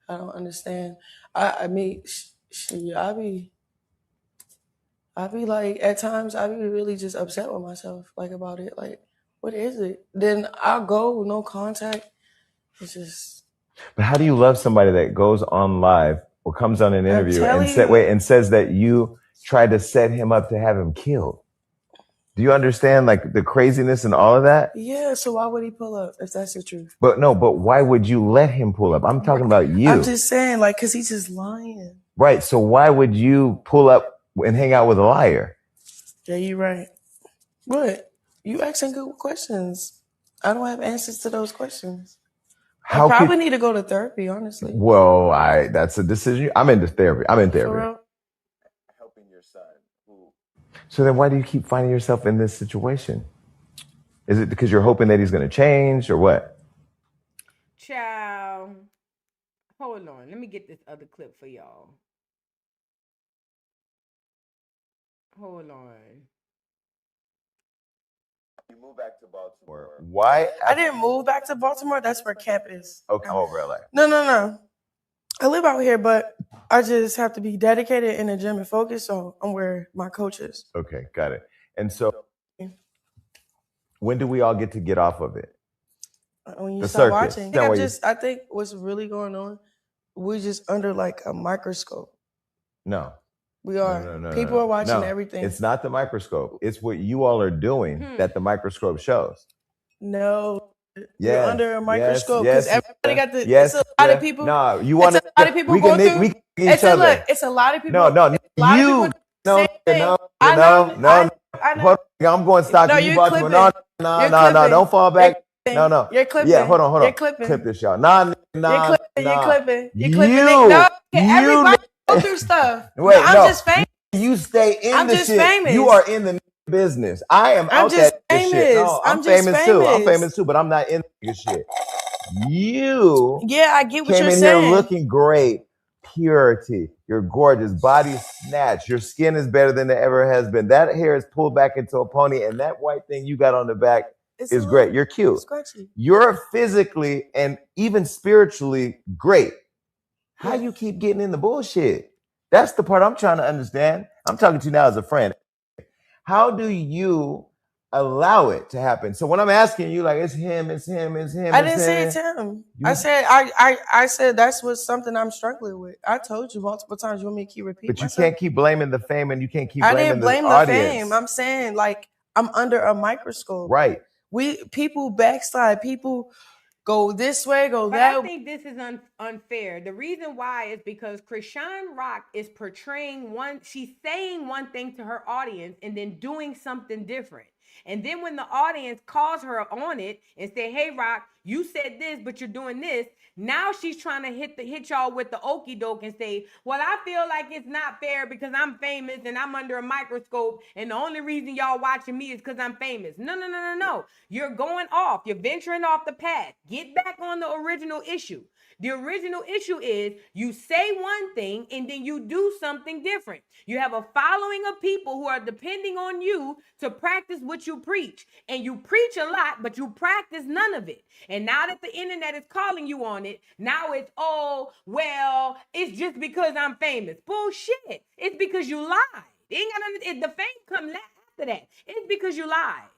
I don't understand. I mean, I be like, at times, I be really just upset with myself, like, about it. Like, what is it? Then I'll go, no contact. It's just... But how do you love somebody that goes on live or comes on an interview and says that you tried to set him up to have him killed? Do you understand, like, the craziness and all of that? Yeah, so why would he pull up if that's the truth? But why would you let him pull up? I'm talking about you. I'm just saying, like, because he's just lying. Right, so why would you pull up and hang out with a liar? Yeah, you're right. What? You asking good questions. I don't have answers to those questions. I probably need to go to therapy, honestly. Well, that's a decision. I'm into therapy. I'm in therapy. For real? Helping your son. So then why do you keep finding yourself in this situation? Is it because you're hoping that he's going to change or what? Child, hold on. Let me get this other clip for y'all. Hold on. You moved back to Baltimore. Why? I didn't move back to Baltimore. That's where camp is. Okay, I'm over LA. No. I live out here, but I just have to be dedicated in the gym and focused. So I'm where my coach is. Okay, got it. And so, when do we all get off of it? When you The start circus. watching, I think what's really going on, we're just under like a microscope. No. We are. People are watching everything. It's not the microscope. It's what you all are doing that the microscope shows. No. Yeah. We're under a microscope Yes. because everybody got the. Yes. It's a lot of people. No, you want to. A lot of people going through. Each other. Look, it's a lot of people. No. You. No. I know. Hold on, I'm going Stockton. No, you you're Baltimore. clipping. No. Don't fall back. No. You're clipping. Yeah, hold on. You're clipping. Clip this, y'all. Nah. You're clipping. You. Everybody go through stuff. Wait, I'm just famous. You stay in I'm the just shit. famous. You are in the business. I am out just that shit. No, I'm just famous too. I'm famous too, but I'm not in the shit. You I get what came you're in saying. here looking great. Purity. You're gorgeous. Body snatched. Your skin is better than it ever has been. That hair is pulled back into a pony, and that white thing you got on the back is great. You're cute. Scratchy. You're physically and even spiritually great. How you keep getting in the bullshit? That's the part I'm trying to understand. I'm talking to you now as a friend. How do you allow it to happen? So when I'm asking you, like, it's him. I didn't say it's him. I said that's what's something I'm struggling with. I told you multiple times. You want me to keep repeating? But you can't keep blaming the fame, and you can't keep blaming I didn't blame the the audience. fame. I'm saying like I'm under a microscope. Right. People backslide. People go this way, go that. I think this is unfair. The reason why is because Chrisean Rock is portraying she's saying one thing to her audience and then doing something different. And then when the audience calls her on it and say, hey, Rock, you said this, but you're doing this. Now she's trying to hit y'all with the okie doke and say, well, I feel like it's not fair because I'm famous and I'm under a microscope. And the only reason y'all watching me is because I'm famous. No. You're going off. You're venturing off the path. Get back on the original issue. The original issue is you say one thing and then you do something different. You have a following of people who are depending on you to practice what you preach. And you preach a lot, but you practice none of it. And now that the internet is calling you on it, now it's, oh, well, it's just because I'm famous. Bullshit. It's because you lied. It ain't got nothing, the fame comes after that. It's because you lied.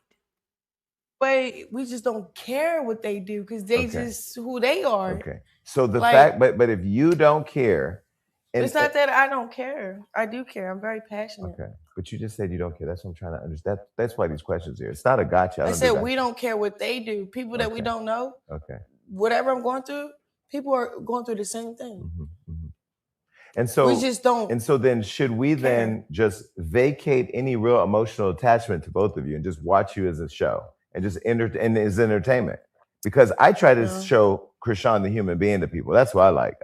Wait, we just don't care what they do because they just who they are. Okay. So the fact, but if you don't care, it's not that I don't care. I do care. I'm very passionate. Okay. But you just said you don't care. That's what I'm trying to understand. That's why these questions here. It's not a gotcha. I said we don't care what they do. People that we don't know. Okay. Whatever I'm going through, people are going through the same thing. And so we just don't. And so then should we then just vacate any real emotional attachment to both of you and just watch you as a show and just and as entertainment? Because I try to show Chrisean the human being to people. That's what I like.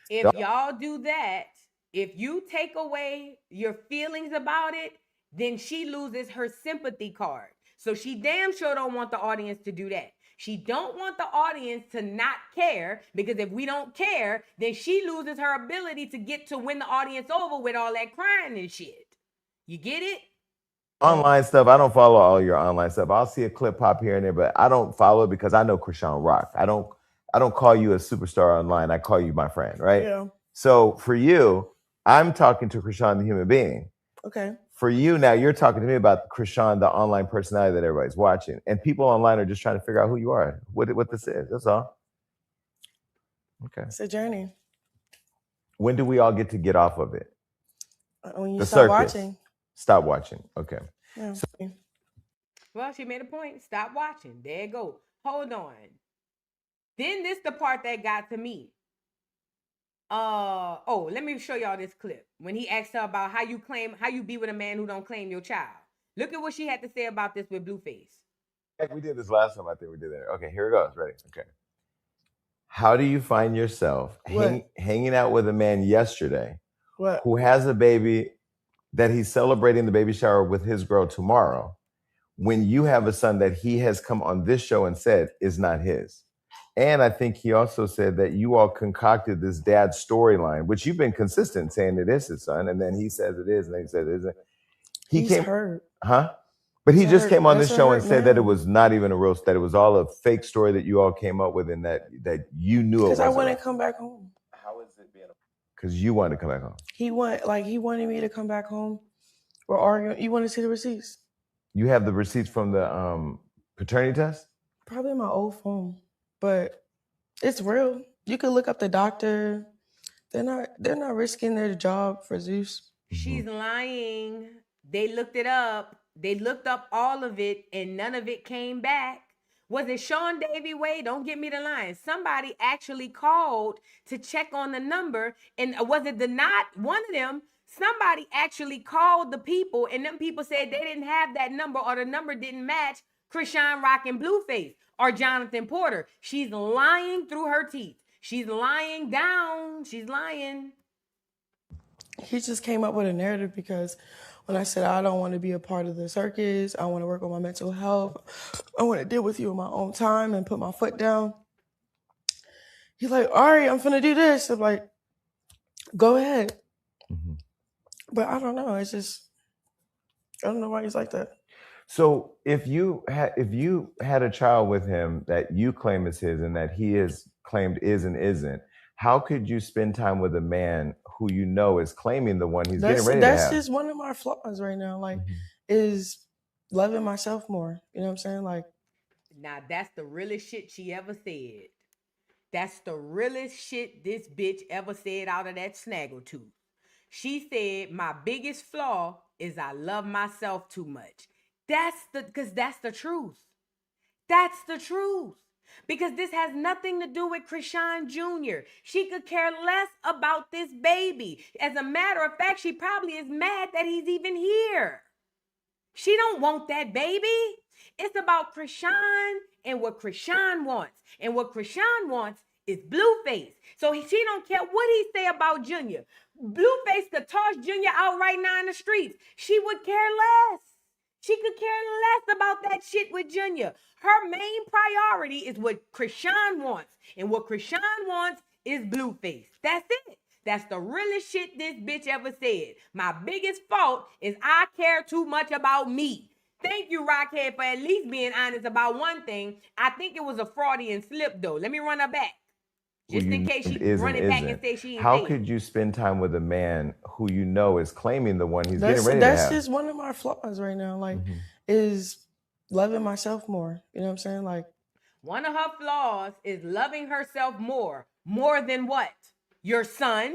If y'all do that, if you take away your feelings about it, then she loses her sympathy card. So she damn sure don't want the audience to do that. She don't want the audience to not care, because if we don't care, then she loses her ability to get to win the audience over with all that crying and shit. You get it? Online stuff, I don't follow all your online stuff. I'll see a clip pop here and there, but I don't follow it because I know Chrisean Rock. I don't call you a superstar online. I call you my friend, right? Yeah. So for you, I'm talking to Chrisean the human being. Okay. For you now, you're talking to me about Chrisean, the online personality that everybody's watching. And people online are just trying to figure out who you are, what this is. That's all. Okay. It's a journey. When do we all get off of it? When you stop watching. Stop watching. Okay. Yeah. Well, she made a point. Stop watching. There you go. Hold on. Then this the part that got to me. Let me show y'all this clip. When he asked her about how you be with a man who don't claim your child. Look at what she had to say about this with Blueface. We did this last time. I think we did it. Okay, here it goes. Ready? Okay. How do you find yourself hanging out with a man yesterday who has a baby that he's celebrating the baby shower with his girl tomorrow, when you have a son that he has come on this show and said is not his? And I think he also said that you all concocted this dad storyline, which you've been consistent saying it is his son, and then he says it is, and then he says it isn't. He's hurt. Huh? But he just came on That's this show and said that it now. was not even a roast, that it was all a fake story that you all came up with, and that you knew it was. Because I wouldn't come back home. How is it being? Because you wanted to come back home. He wanted me to come back home. We're arguing. You want to see the receipts? You have the receipts from the paternity test? Probably my old phone, but it's real. You could look up the doctor. They're not risking their job for Zeus. She's lying. They looked it up. They looked up all of it, and none of it came back. Was it Sean Davy Way? Don't get me the line. Somebody actually called to check on the number, and was it not one of them? Somebody actually called the people, and them people said they didn't have that number, or the number didn't match Krishan Rock and Blueface or Jonathan Porter. She's lying through her teeth. She's lying down. She's lying. He just came up with a narrative because when I said I don't want to be a part of the circus, I want to work on my mental health, I want to deal with you in my own time and put my foot down. He's like, all right, I'm finna do this. I'm like, go ahead. Mm-hmm. But I don't know. It's just, I don't know why he's like that. So if you had a child with him that you claim is his and that he is claimed is and isn't, how could you spend time with a man who you know is claiming the one he's getting ready to have? That's just one of my flaws right now. Like, is loving myself more. You know what I'm saying? Like, now that's the realest shit she ever said. That's the realest shit this bitch ever said out of that snaggletooth. She said, my biggest flaw is I love myself too much. That's the truth. That's the truth. Because this has nothing to do with Krishan Jr. She could care less about this baby. As a matter of fact, she probably is mad that he's even here. She don't want that baby. It's about Krishan and what Krishan wants. And what Krishan wants is Blueface. So she don't care what he say about Junior. Blueface could toss Junior out right now in the streets. She would care less. She could care less about that shit with Junior. Her main priority is what Krishan wants. And what Krishan wants is Blueface. That's it. That's the realest shit this bitch ever said. My biggest fault is I care too much about me. Thank you, Rockhead, for at least being honest about one thing. I think it was a Freudian slip, though. Let me run her back. Just in case she run it back and say she ain't How saying. could you spend time with a man who you know is claiming the one he's getting ready to have? That's just one of my flaws right now. Like, is loving myself more. You know what I'm saying? Like, one of her flaws is loving herself more than what? Your son?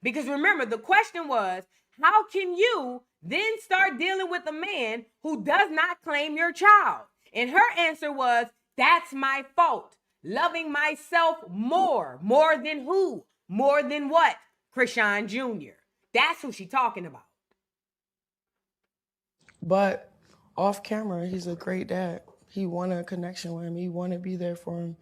Because remember, the question was, how can you then start dealing with a man who does not claim your child? And her answer was, that's my fault. Loving myself more than who? More than what? Krishan Jr. That's who she's talking about. but off camera, he's a great dad. He wanted a connection with him. He wanted to be there for him.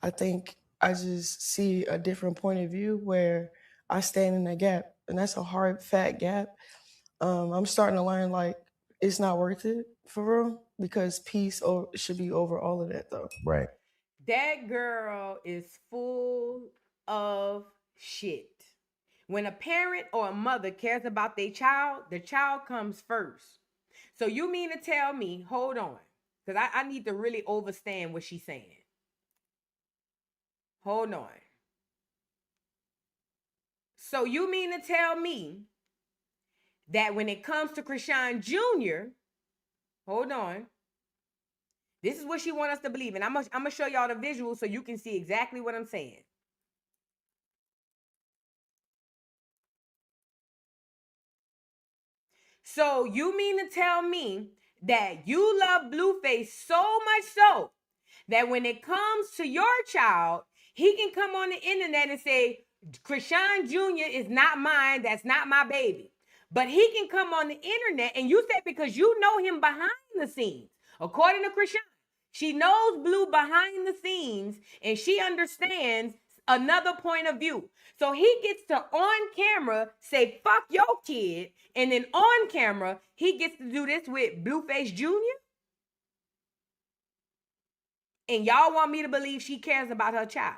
I think I just see a different point of view where I stand in that gap. And that's a hard, fat gap. I'm starting to learn, like, it's not worth it for real because peace should be over all of that, though. Right. That girl is full of shit. When a parent or a mother cares about their child, the child comes first. So you mean to tell me, hold on, because I need to really understand what she's saying. Hold on. So you mean to tell me that when it comes to Krishan Jr., hold on, this is what she wants us to believe. And I'm gonna show y'all the visual so you can see exactly what I'm saying. So you mean to tell me that you love Blueface so much so that when it comes to your child, he can come on the internet and say, Krishan Jr. is not mine, that's not my baby. But he can come on the internet and you say because you know him behind the scenes. According to Krishan, she knows Blue behind the scenes and she understands another point of view. So he gets to on camera say, fuck your kid. And then on camera, he gets to do this with Blueface Jr. And y'all want me to believe she cares about her child.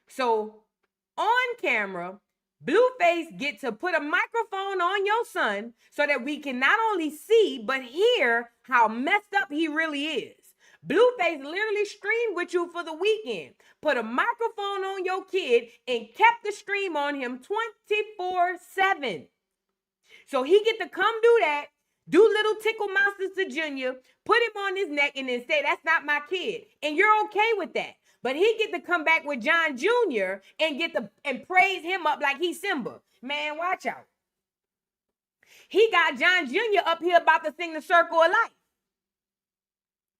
So on camera, Blueface get to put a microphone on your son so that we can not only see but hear how messed up he really is. Blueface literally streamed with you for the weekend, put a microphone on your kid, and kept the stream on him 24/7. So he get to come do that, do little tickle mouses to Junior, put him on his neck, and then say, that's not my kid. And you're okay with that. But he get to come back with John Jr. and praise him up like he's Simba. Man, watch out. He got John Jr. up here about to sing the Circle of Life.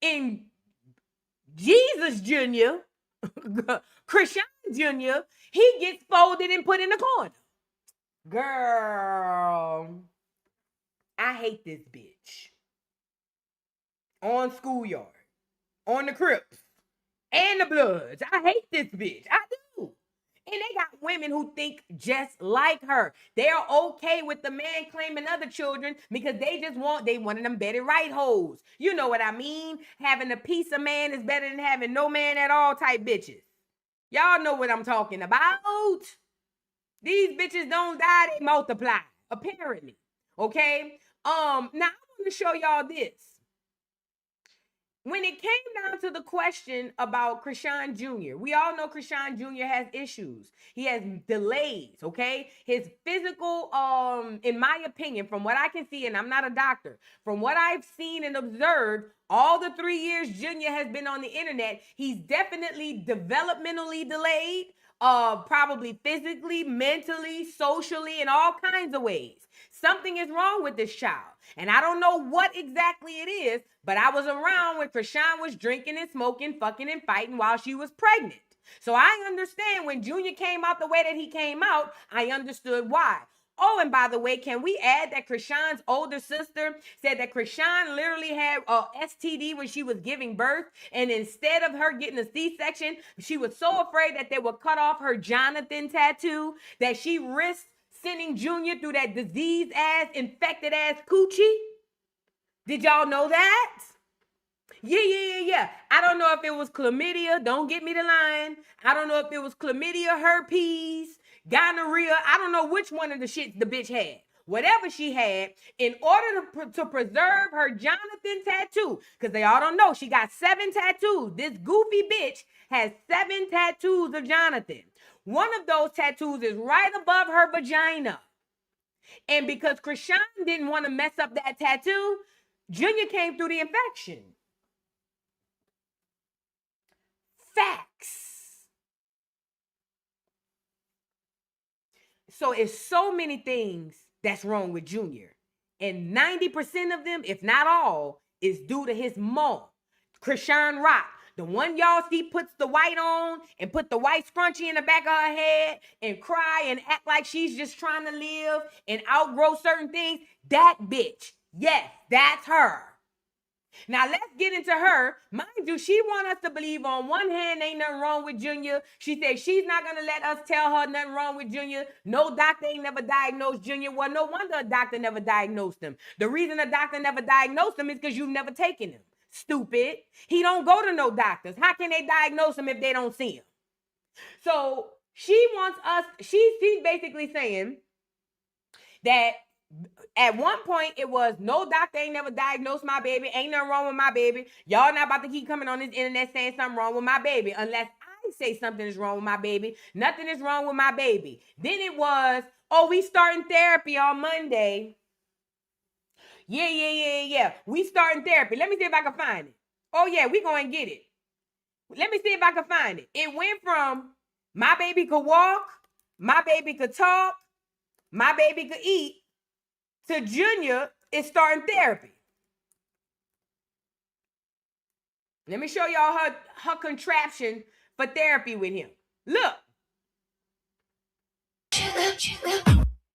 And Jesus Jr., Krishan Jr., he gets folded and put in the corner. Girl, I hate this bitch. On Schoolyard, on the Crips, and the Bloods. I hate this bitch. I do. And they got women who think just like her. They're okay with the man claiming other children because they one of them better right hoes. You know what I mean? Having a piece of man is better than having no man at all type bitches. Y'all know what I'm talking about. These bitches don't die, they multiply, apparently. Okay? Now I want to show y'all this. When it came down to the question about Krishan Jr., we all know Krishan Jr. has issues. He has delays, okay? His physical, in my opinion, from what I can see, and I'm not a doctor, from what I've seen and observed, all the 3 years Junior has been on the internet, he's definitely developmentally delayed, probably physically, mentally, socially, in all kinds of ways. Something is wrong with this child. And I don't know what exactly it is, but I was around when Krishan was drinking and smoking, fucking and fighting while she was pregnant. So I understand when Junior came out the way that he came out, I understood why. Oh, and by the way, can we add that Krishan's older sister said that Krishan literally had a STD when she was giving birth, and instead of her getting a C-section, she was so afraid that they would cut off her Jonathan tattoo that she risked sending Junior through that diseased-ass, infected-ass coochie? Did y'all know that? Yeah. I don't know if it was chlamydia. Don't get me to lying. I don't know if it was chlamydia, herpes, gonorrhea. I don't know which one of the shits the bitch had. Whatever she had, in order to preserve her Jonathan tattoo, because they all don't know, she got 7 tattoos. This goofy bitch has 7 tattoos of Jonathan. One of those tattoos is right above her vagina. And because Krishan didn't want to mess up that tattoo, Junior came through the infection. Facts. So it's so many things that's wrong with Junior. And 90% of them, if not all, is due to his mom, Krishan Rock. The one y'all see puts the white on and put the white scrunchie in the back of her head and cry and act like she's just trying to live and outgrow certain things. That bitch. Yes, that's her. Now let's get into her. Mind you, she wants us to believe on one hand ain't nothing wrong with Junior. She said she's not going to let us tell her nothing wrong with Junior. No doctor ain't never diagnosed Junior. Well, no wonder a doctor never diagnosed him. The reason a doctor never diagnosed him is because you've never taken him. Stupid. He don't go to no doctors. How can they diagnose him if they don't see him? So she wants us, she's basically saying that at one point it was no doctor ain't never diagnosed my baby, ain't nothing wrong with my baby. Y'all not about to keep coming on this internet saying something wrong with my baby unless I say something is wrong with my baby. Nothing is wrong with my baby. Then it was, oh, we starting therapy on Monday. Yeah. We starting therapy. Let me see if I can find it. Oh yeah, we going to get it. Let me see if I can find it. It went from my baby could walk, my baby could talk, my baby could eat, to Junior is starting therapy. Let me show y'all her contraption for therapy with him. Look.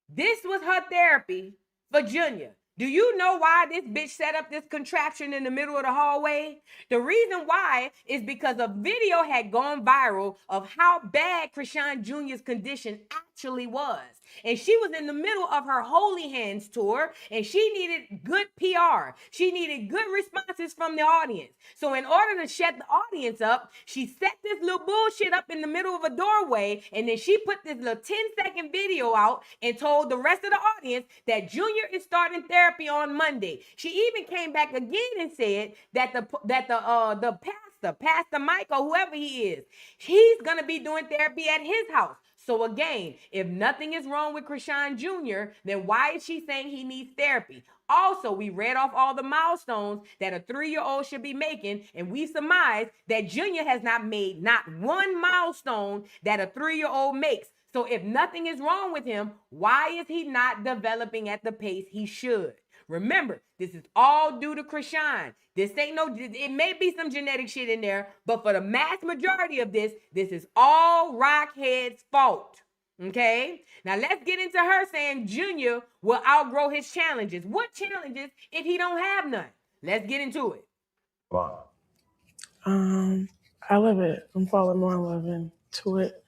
This was her therapy for Junior. Do you know why this bitch set up this contraption in the middle of the hallway? The reason why is because a video had gone viral of how bad Krishan Jr.'s condition actually was. And she was in the middle of her Holy Hands tour, and she needed good PR. She needed good responses from the audience. So in order to shut the audience up, she set this little bullshit up in the middle of a doorway, and then she put this little 10-second video out and told the rest of the audience that Junior is starting therapy on Monday. She even came back again and said that the Pastor Michael, whoever he is, he's gonna be doing therapy at his house. So again, if nothing is wrong with Krishan Jr., then why is she saying he needs therapy? Also, we read off all the milestones that a 3-year-old should be making, and we surmise that Junior has not made not one milestone that a 3-year-old makes. So if nothing is wrong with him, why is he not developing at the pace he should? Remember, this is all due to Krishan. This ain't no, it may be some genetic shit in there, but for the mass majority of this is all Rockhead's fault. Okay? Now let's get into her saying Junior will outgrow his challenges. What challenges if he don't have none? Let's get into it. Wow. I love it. I'm falling more in love into it.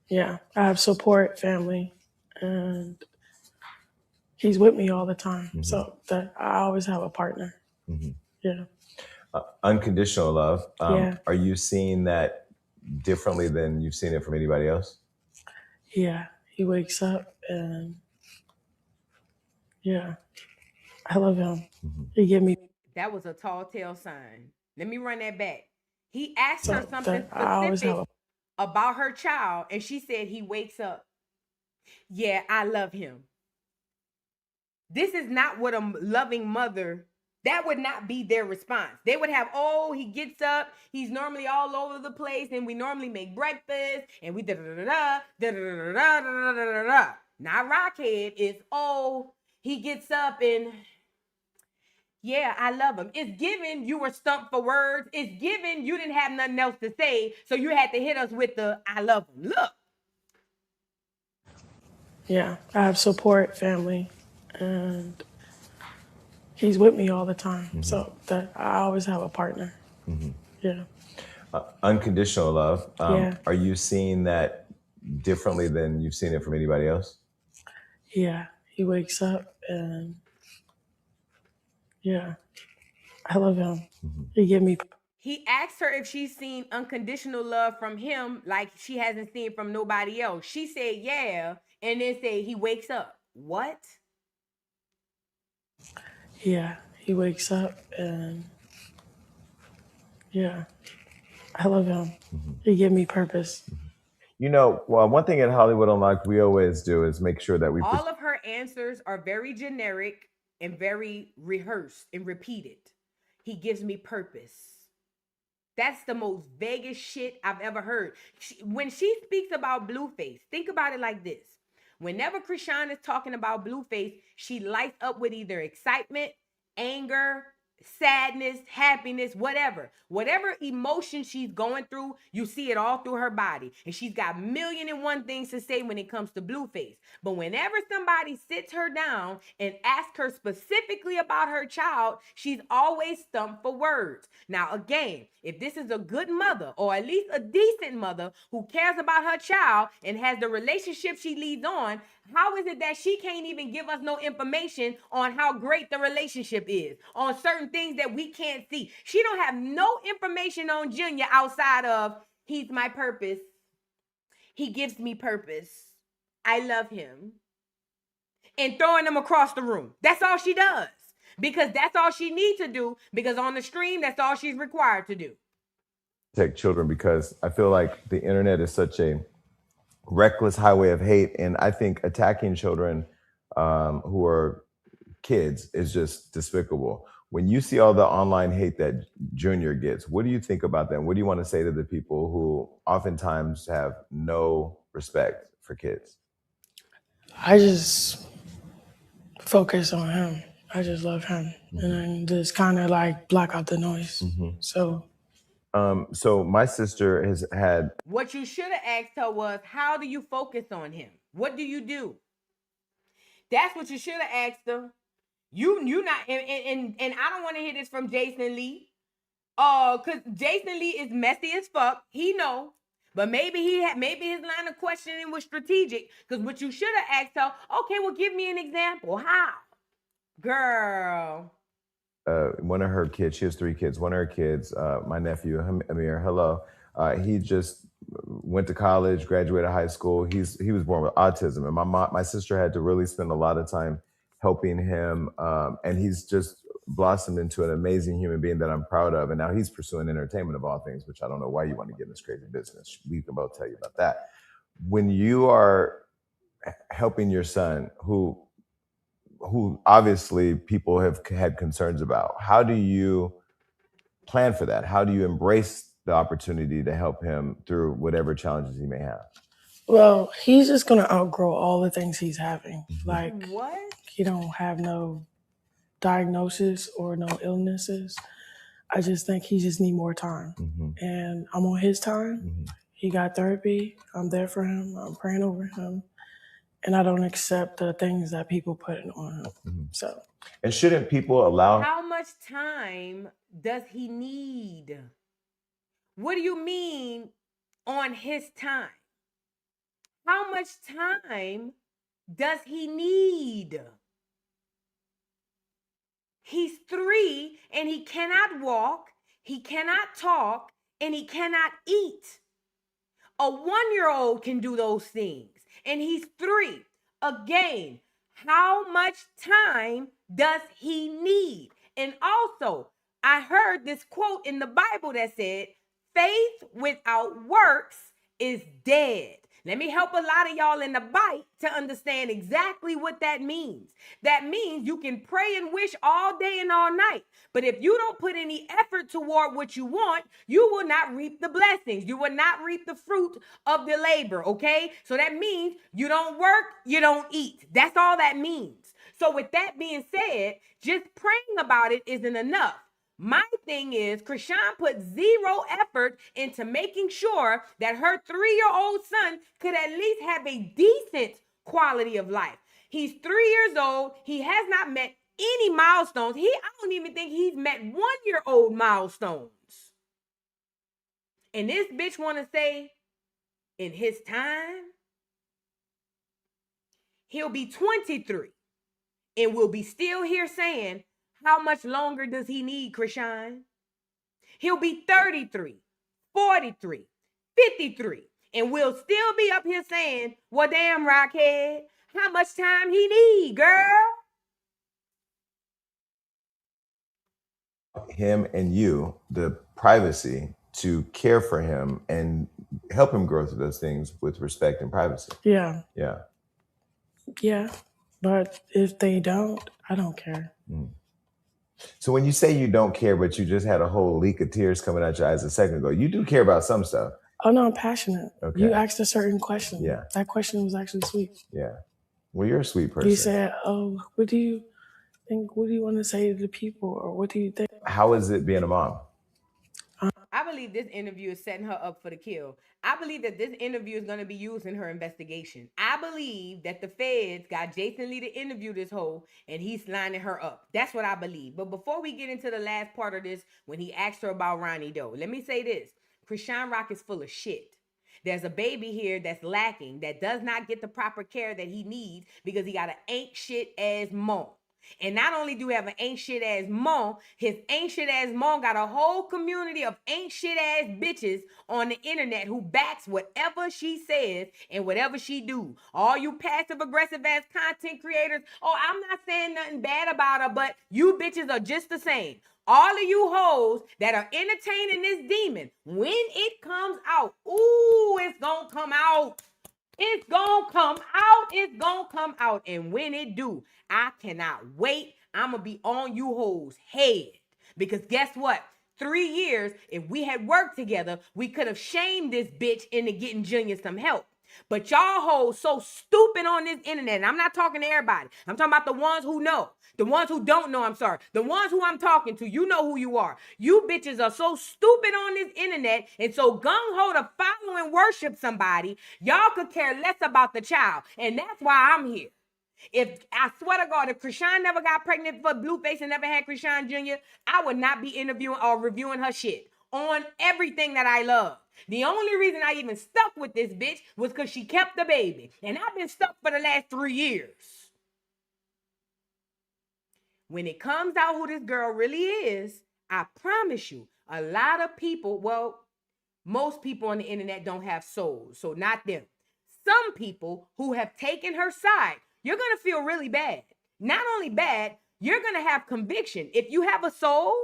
Yeah, I have support, family, and he's with me all the time. Mm-hmm. So that I always have a partner. Mm-hmm. Yeah. Unconditional love. Yeah. Are you seeing that differently than you've seen it from anybody else? Yeah. He wakes up and yeah, I love him. Mm-hmm. He give me. That was a tall tale sign. Let me run that back. He asked her something specific about her child, and she said he wakes up. Yeah, I love him. This is not what a loving mother, that would not be their response. They would have, oh, he gets up, he's normally all over the place, and we normally make breakfast, and we da-da-da-da, da-da-da-da-da-da-da-da-da. Not Rockhead is, oh, he gets up and, yeah, I love him. It's given you were stumped for words. It's given you didn't have nothing else to say, so you had to hit us with the, I love him. Look. Yeah, I have support, family, and he's with me all the time. Mm-hmm. So that I always have a partner. Mm-hmm. Yeah. Unconditional love. Yeah. Are you seeing that differently than you've seen it from anybody else? Yeah. He wakes up and yeah, I love him. Mm-hmm. He give me. He asked her if she's seen unconditional love from him like she hasn't seen from nobody else. She said, yeah, and then said he wakes up. What? Yeah, he wakes up and yeah, I love him. Mm-hmm. He give me purpose. You know, well, one thing at Hollywood Unlocked we always do is make sure that we... All of her answers are very generic and very rehearsed and repeated. He gives me purpose. That's the most vaguest shit I've ever heard. When she speaks about Blueface, think about it like this. Whenever Krishan is talking about Blueface, she lights up with either excitement, anger, sadness, happiness, whatever. Whatever emotion she's going through, you see it all through her body. And she's got 1,000,001 things to say when it comes to Blueface. But whenever somebody sits her down and asks her specifically about her child, she's always stumped for words. Now, again, if this is a good mother, or at least a decent mother who cares about her child and has the relationship she leads on, how is it that she can't even give us no information on how great the relationship is, on certain things that we can't see? She don't have no information on Junior outside of, he's my purpose. He gives me purpose. I love him. And throwing them across the room. That's all she does. Because that's all she needs to do. Because on the stream, that's all she's required to do. Protect children, because I feel like the internet is such a reckless highway of hate. And I think attacking children who are kids is just despicable. When you see all the online hate that Junior gets, what do you think about that? What do you want to say to the people who oftentimes have no respect for kids? I just focus on him. I just love him. Mm-hmm. And then just kind of like block out the noise. Mm-hmm. So my sister has had... What you should have asked her was, how do you focus on him? What do you do? That's what you should have asked her. You not, and I don't want to hear this from Jason Lee. Because Jason Lee is messy as fuck. He know. But maybe maybe his line of questioning was strategic. Because what you should have asked her, okay, well, give me an example. How? Girl. One of her kids, she has 3 kids. One of her kids, my nephew, Amir, hello. He just went to college, graduated high school. He was born with autism. And my sister had to really spend a lot of time helping him. And he's just blossomed into an amazing human being that I'm proud of. And now he's pursuing entertainment of all things, which I don't know why you want to get in this crazy business. We can both tell you about that. When you are helping your son, who obviously people have had concerns about, how do you plan for that? How do you embrace the opportunity to help him through whatever challenges he may have? Well, he's just gonna outgrow all the things he's having. Like, what? He don't have no diagnosis or no illnesses. I just think he just need more time. And I'm on his time. He got therapy. I'm there for him. I'm praying over him. And I don't accept the things that people put on him. So. And shouldn't people allow... How much time does he need? What do you mean on his time? How much time does he need? He's 3 and he cannot walk, he cannot talk, and he cannot eat. A 1-year-old can do those things, and he's 3. Again, how much time does he need? And also, I heard this quote in the Bible that said, faith without works is dead. Let me help a lot of y'all in the bite to understand exactly what that means. That means you can pray and wish all day and all night, but if you don't put any effort toward what you want, you will not reap the blessings. You will not reap the fruit of the labor, okay? So that means you don't work, you don't eat. That's all that means. So with that being said, just praying about it isn't enough. My thing is, Krishan put 0 effort into making sure that her 3-year-old son could at least have a decent quality of life. He's 3 years old. He has not met any milestones. I don't even think he's met 1-year-old milestones. And this bitch want to say, in his time, he'll be 23 and we'll be still here saying, how much longer does he need, Krishan? He'll be 33, 43, 53, and we'll still be up here saying, well, damn, Rockhead, how much time he need, girl? Him and you, the privacy to care for him and help him grow through those things with respect and privacy. Yeah. Yeah. Yeah. But if they don't, I don't care. So when you say you don't care, but you just had a whole leak of tears coming out your eyes a second ago, you do care about some stuff. Oh, no, I'm passionate. Okay. You asked a certain question. Yeah. That question was actually sweet. Yeah. Well, you're a sweet person. You said, oh, what do you think? What do you want to say to the people? Or what do you think? How is it being a mom? I believe this interview is setting her up for the kill. I believe that this interview is going to be used in her investigation. I believe that the feds got Jason Lee to interview this hoe and he's lining her up. That's what I believe. But before we get into the last part of this, when he asked her about Ronnie Doe, let me say this. Krishan Rock is full of shit. There's a baby here that's lacking, that does not get the proper care that he needs because he got an ain't shit ass mom. And not only do we have an ain't shit ass mom, his ain't shit ass mom got a whole community of ain't shit ass bitches on the internet who backs whatever she says and whatever she do. All you passive aggressive ass content creators, oh, I'm not saying nothing bad about her, but you bitches are just the same. All of you hoes that are entertaining this demon, when it comes out, ooh, it's gonna come out. It's gonna come out. It's gonna come out. And when it do, I cannot wait. I'm gonna be on you hoes' head. Because guess what? 3 years, if we had worked together, we could have shamed this bitch into getting Junior some help. But y'all hoes so stupid on this internet. And I'm not talking to everybody. I'm talking about the ones who know. The ones who don't know, I'm sorry. The ones who I'm talking to, you know who you are. You bitches are so stupid on this internet and so gung-ho to follow and worship somebody, y'all could care less about the child. And that's why I'm here. If I swear to God, if Krishan never got pregnant for Blueface and never had Krishan Jr., I would not be interviewing or reviewing her shit. on everything that I love. The only reason I even stuck with this bitch was because she kept the baby. And I've been stuck for the last 3 years. When it comes out who this girl really is, I promise you, a lot of people, well, most people on the internet don't have souls, so not them. Some people who have taken her side, you're going to feel really bad. Not only bad, you're going to have conviction. If you have a soul,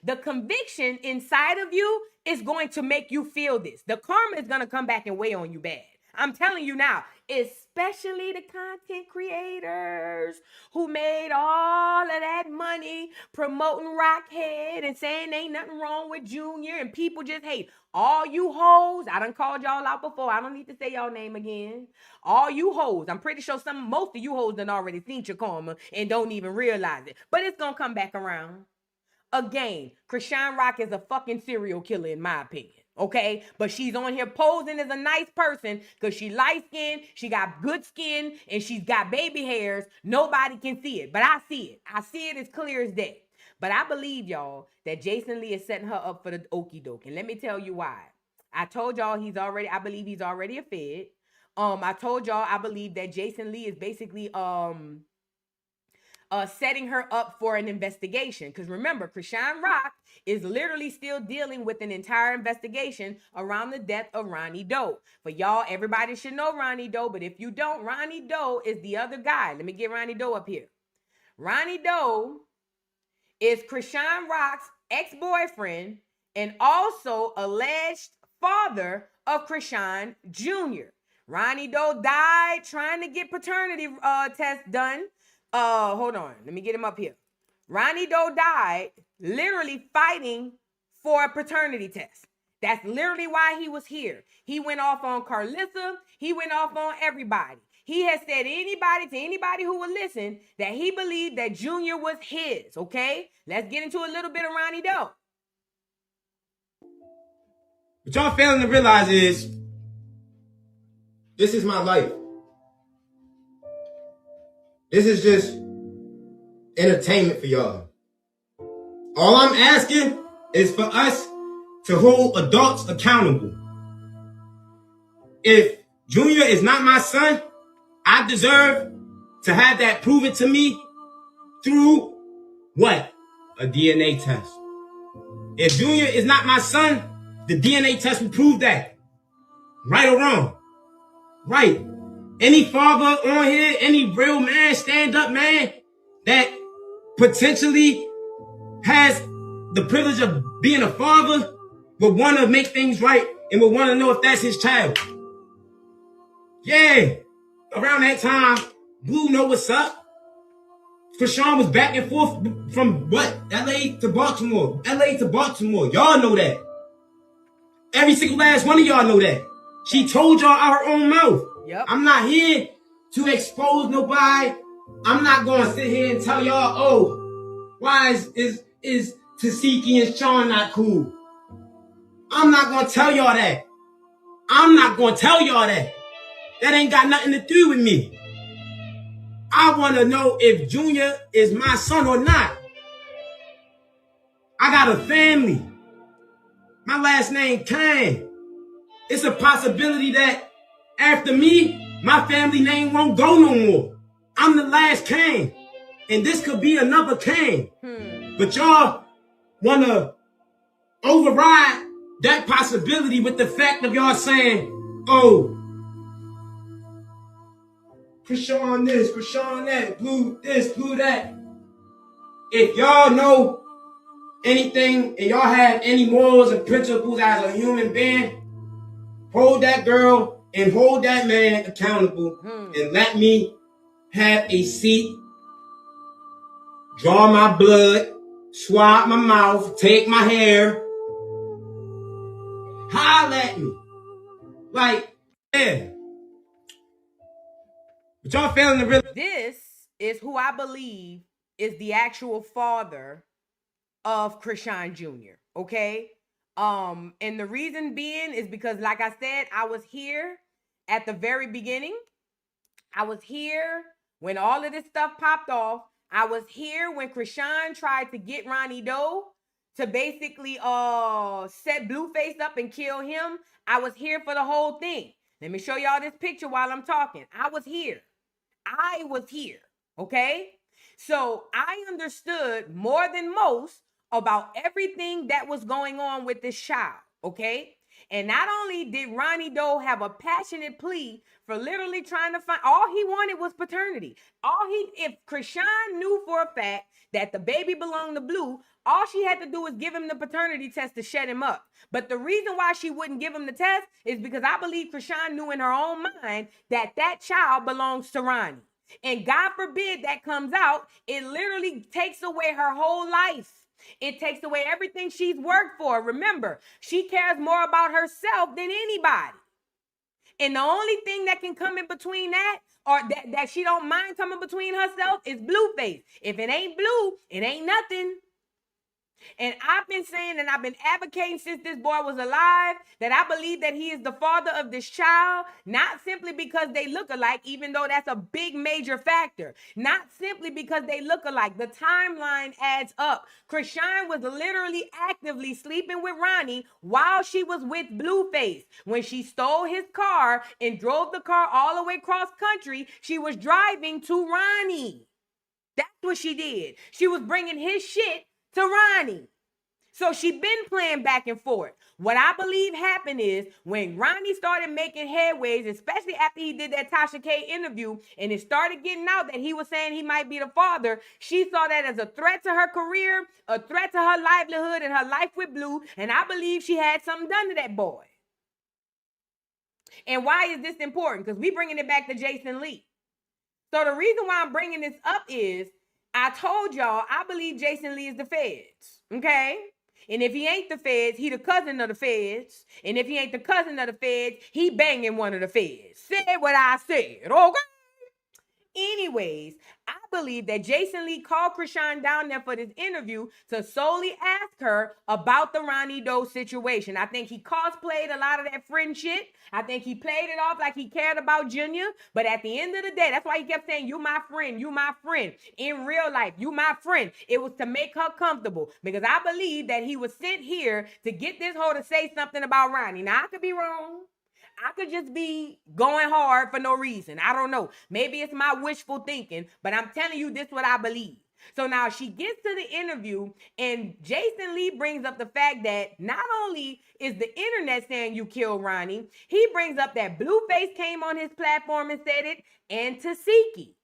the conviction inside of you is going to make you feel this. The karma is going to come back and weigh on you bad. I'm telling you now, especially the content creators who made all of that money promoting Rockhead and saying ain't nothing wrong with Junior and people just hate. All you hoes, I done called y'all out before. I don't need to say y'all name again. All you hoes, I'm pretty sure most of you hoes done already seen your karma and don't even realize it. But it's going to come back around. Again, Chrisean Rock is a fucking serial killer in my opinion. Okay, but she's on here posing as a nice person because she light skinned, she got good skin, and she's got baby hairs. Nobody can see it, but I see it. I see it as clear as day. But I believe, y'all, that Jason Lee is setting her up for the okie doke. And let me tell you why. I told y'all I believe he's already a Fed. I told y'all I believe that Jason Lee is basically setting her up for an investigation. Because remember, Chrisean Rock is literally still dealing with an entire investigation around the death of Ronnie Doe. For y'all, everybody should know Ronnie Doe, but if you don't, Ronnie Doe is the other guy. Let me get Ronnie Doe up here. Ronnie Doe is Chrisean Rock's ex-boyfriend and also alleged father of Chrisean Jr. Ronnie Doe died trying to get paternity test done. Hold on. Let me get him up here. Ronnie Doe died literally fighting for a paternity test. That's literally why he was here. He went off on Carlissa. He went off on everybody. He has said to anybody who would listen that he believed that Junior was his, okay? Let's get into a little bit of Ronnie Doe. What y'all failing to realize is this is my life. This is just entertainment for y'all. All I'm asking is for us to hold adults accountable. If Junior is not my son, I deserve to have that proven to me through what? A DNA test. If Junior is not my son, the DNA test will prove that. Right or wrong? Right. Any father on here, any real man, stand-up man that potentially has the privilege of being a father would want to make things right and would want to know if that's his child. Yeah. Around that time, Blue know what's up. Chrisean was back and forth from what? LA to Baltimore. LA to Baltimore. Y'all know that. Every single last one of y'all know that. She told y'all out her own mouth. Yep. I'm not here to expose nobody. I'm not going to sit here and tell y'all, oh, why is Tesheki and Sean not cool? I'm not going to tell y'all that. I'm not going to tell y'all that. That ain't got nothing to do with me. I want to know if Junior is my son or not. I got a family. My last name Kane. It's a possibility that after me, my family name won't go no more. I'm the last Kane. And this could be another Kane. But y'all want to override that possibility with the fact of y'all saying, oh, Chrisean this, Chrisean that, Blue this, Blue that. If y'all know anything and y'all have any morals and principles as a human being, hold that girl and hold that man accountable and let me have a seat, draw my blood, swab my mouth, take my hair, holler at me. Like, yeah. But y'all failing to realize. This is who I believe is the actual father of Chrisean Jr., okay? And the reason being is because, like I said, I was here at the very beginning. I was here when all of this stuff popped off. I was here when Chrisean tried to get Ronnie Doe to basically set Blueface up and kill him. I was here for the whole thing. Let me show y'all this picture while I'm talking. I was here. Okay? So I understood more than most about everything that was going on with this child, okay? And not only did Ronnie Doe have a passionate plea for literally trying to find, all he wanted was paternity. If Krishan knew for a fact that the baby belonged to Blue, all she had to do was give him the paternity test to shut him up. But the reason why she wouldn't give him the test is because I believe Krishan knew in her own mind that that child belongs to Ronnie. And God forbid that comes out, it literally takes away her whole life. It takes away everything she's worked for. Remember, she cares more about herself than anybody. And the only thing that can come in between that, or that she don't mind coming between herself, is Blueface. If it ain't Blue, it ain't nothing. And I've been saying and I've been advocating since this boy was alive that I believe that he is the father of this child, not simply because they look alike, even though that's a big major factor. Not simply because they look alike. The timeline adds up. Krishan was literally actively sleeping with Ronnie while she was with Blueface. When she stole his car and drove the car all the way cross country, she was driving to Ronnie. That's what she did. She was bringing his shit to Ronnie. So she been playing back and forth. What I believe happened is when Ronnie started making headways, especially after he did that Tasha K interview, and it started getting out that he was saying he might be the father, she saw that as a threat to her career, a threat to her livelihood and her life with Blue, and I believe she had something done to that boy. And why is this important? Because we bringing it back to Jason Lee. So the reason why I'm bringing this up is I told y'all I believe Jason Lee is the feds, okay? And if he ain't the feds, he the cousin of the feds. And if he ain't the cousin of the feds, he banging one of the feds. Said what I said, okay? Anyways, I believe that Jason Lee called Krishan down there for this interview to solely ask her about the Ronnie Doe situation. I think he cosplayed a lot of that friend shit. I think he played it off like he cared about Junior. But at the end of the day, that's why he kept saying, you my friend, you my friend. In real life, you my friend. It was to make her comfortable. Because I believe that he was sent here to get this hoe to say something about Ronnie. Now, I could be wrong. I could just be going hard for no reason. I don't know. Maybe it's my wishful thinking, but I'm telling you this is what I believe. So now she gets to the interview and Jason Lee brings up the fact that not only is the internet saying you killed Ronnie, he brings up that Blueface came on his platform and said it, and Tesheki.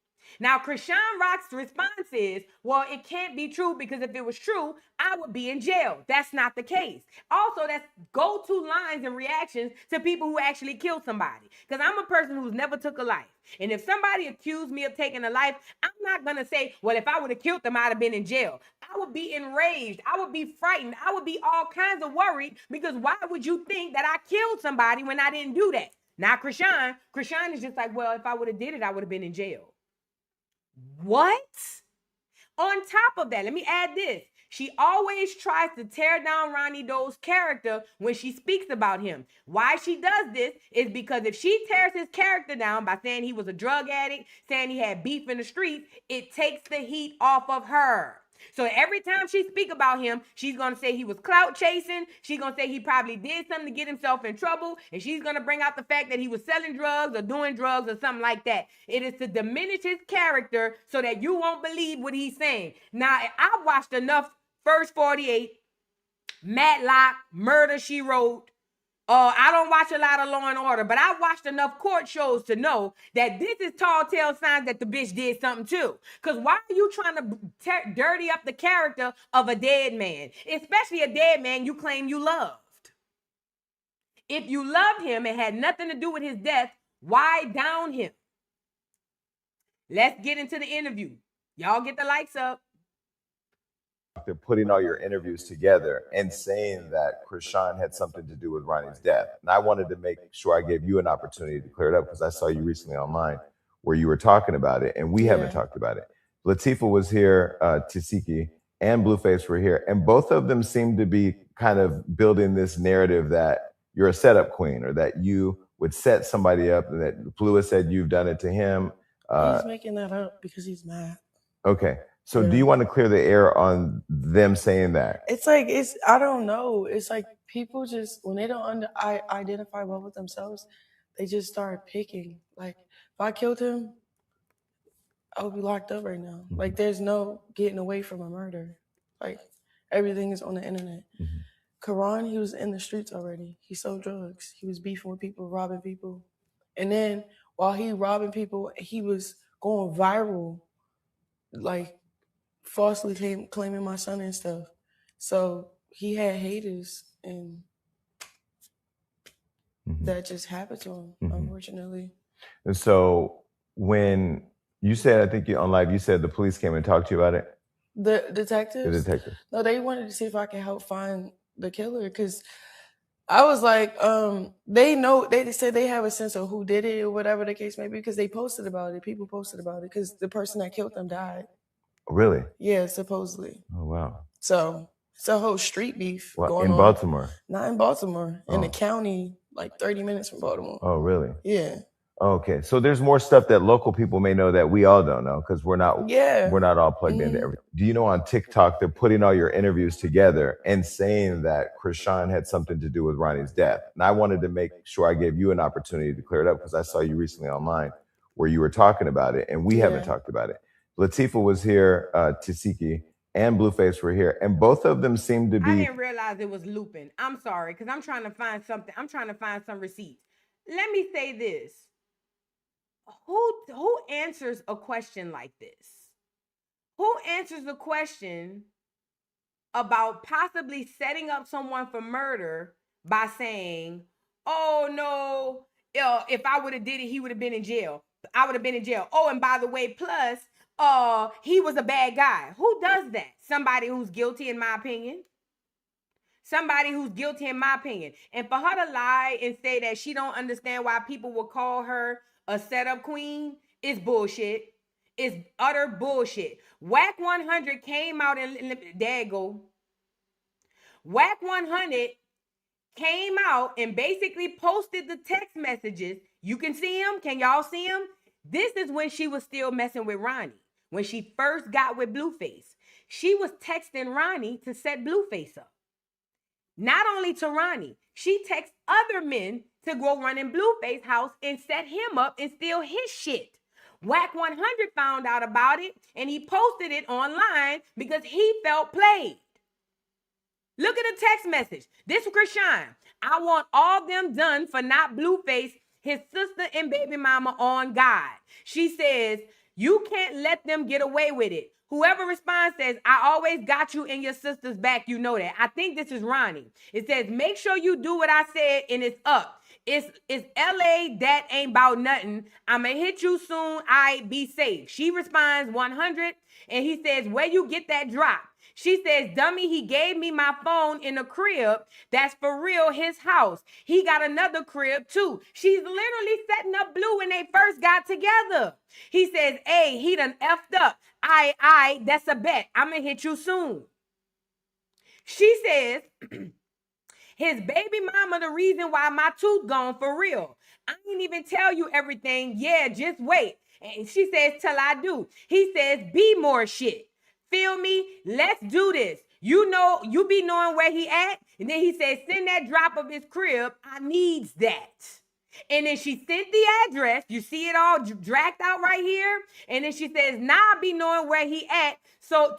Now, Krishan Rock's response is, well, it can't be true because if it was true, I would be in jail. That's not the case. Also, that's go-to lines and reactions to people who actually killed somebody. Because I'm a person who's never took a life. And if somebody accused me of taking a life, I'm not going to say, well, if I would have killed them, I'd have been in jail. I would be enraged. I would be frightened. I would be all kinds of worried because why would you think that I killed somebody when I didn't do that? Now, Krishan is just like, well, if I would have did it, I would have been in jail. What? On top of that, let me add this. She always tries to tear down Ronnie Doe's character when she speaks about him. Why she does this is because if she tears his character down by saying he was a drug addict, saying he had beef in the streets, it takes the heat off of her. So every time she speak about him, she's going to say he was clout chasing. She's going to say he probably did something to get himself in trouble. And she's going to bring out the fact that he was selling drugs or doing drugs or something like that. It is to diminish his character so that you won't believe what he's saying. Now, I've watched enough First 48, Matlock, Murder, She Wrote. I don't watch a lot of Law and Order, but I've watched enough court shows to know that this is tall tale signs that the bitch did something too. Because why are you trying to dirty up the character of a dead man? Especially a dead man you claim you loved. If you loved him and had nothing to do with his death, why down him? Let's get into the interview. Y'all get the lights up. After putting all your interviews together and saying that Krishan had something to do with Ronnie's death. And I wanted to make sure I gave you an opportunity to clear it up because I saw you recently online where you were talking about it and we haven't talked about it. Latifah was here, Tesheki and Blueface were here, and both of them seemed to be kind of building this narrative that you're a setup queen or that you would set somebody up and that Blue has said you've done it to him. He's making that up because he's mad. Okay. So do you want to clear the air on them saying that? It's like, I don't know. It's like people just, when they don't identify well with themselves, they just start picking. Like, if I killed him, I would be locked up right now. Like, there's no getting away from a murder. Like, everything is on the internet. Karan, he was in the streets already. He sold drugs. He was beefing with people, robbing people. And then while he robbing people, he was going viral, like falsely claiming my son and stuff. So he had haters, and that just happened to him, unfortunately. And so when you said, I think on live, you said the police came and talked to you about it? The detectives? The detectives. No, they wanted to see if I could help find the killer, because I was like, they said they have a sense of who did it or whatever the case may be, because they posted about it. People posted about it because the person that killed them died. Really? Yeah, supposedly. Oh, wow. So it's a whole street beef going in on. Baltimore? Not in Baltimore. In the county, like 30 minutes from Baltimore. Oh, really? Yeah. Okay, so there's more stuff that local people may know that we all don't know, because we're not all plugged into everything. Do you know on TikTok they're putting all your interviews together and saying that Krishan had something to do with Ronnie's death? And I wanted to make sure I gave you an opportunity to clear it up, because I saw you recently online where you were talking about it, and we haven't talked about it. Latifah was here, Tesheki and Blueface were here, and both of them seemed to be. I didn't realize it was looping. I'm sorry, because I'm trying to find something. I'm trying to find some receipts. Let me say this. Who answers a question like this? Who answers a question about possibly setting up someone for murder by saying, oh no, if I would have did it, he would have been in jail. I would have been in jail. Oh, and by the way, plus, he was a bad guy. Who does that? Somebody who's guilty, in my opinion. Somebody who's guilty, in my opinion. And for her to lie and say that she don't understand why people will call her a setup queen is bullshit. It's utter bullshit. Whack 100 came out and there go. Whack 100 came out and basically posted the text messages. You can see them. Can y'all see them? This is when she was still messing with Ronnie. When she first got with Blueface. She was texting Ronnie to set Blueface up. Not only to Ronnie, she texts other men to go run in Blueface's house and set him up and steal his shit. Whack 100 found out about it and he posted it online because he felt played. Look at the text message. This is Krishan. I want all them done for not Blueface, his sister and baby mama on God. She says, you can't let them get away with it. Whoever responds says, I always got you and your sister's back. You know that. I think this is Ronnie. It says, make sure you do what I said and it's up. It's LA, that ain't about nothing. I'ma hit you soon. I be safe. She responds 100 and he says, where you get that drop? She says, dummy, he gave me my phone in a crib. That's for real, his house. He got another crib too. She's literally setting up Blue when they first got together. He says, hey, he done effed up. That's a bet. I'ma hit you soon. She says, his baby mama the reason why my tooth gone for real. I ain't even tell you everything. Yeah, just wait. And she says, till I do. He says, be more shit. Feel me? Let's do this. You know, you be knowing where he at. And then he says, send that drop of his crib. I needs that. And then she sent the address. You see it all dragged out right here. And then she says, nah, I be knowing where he at. So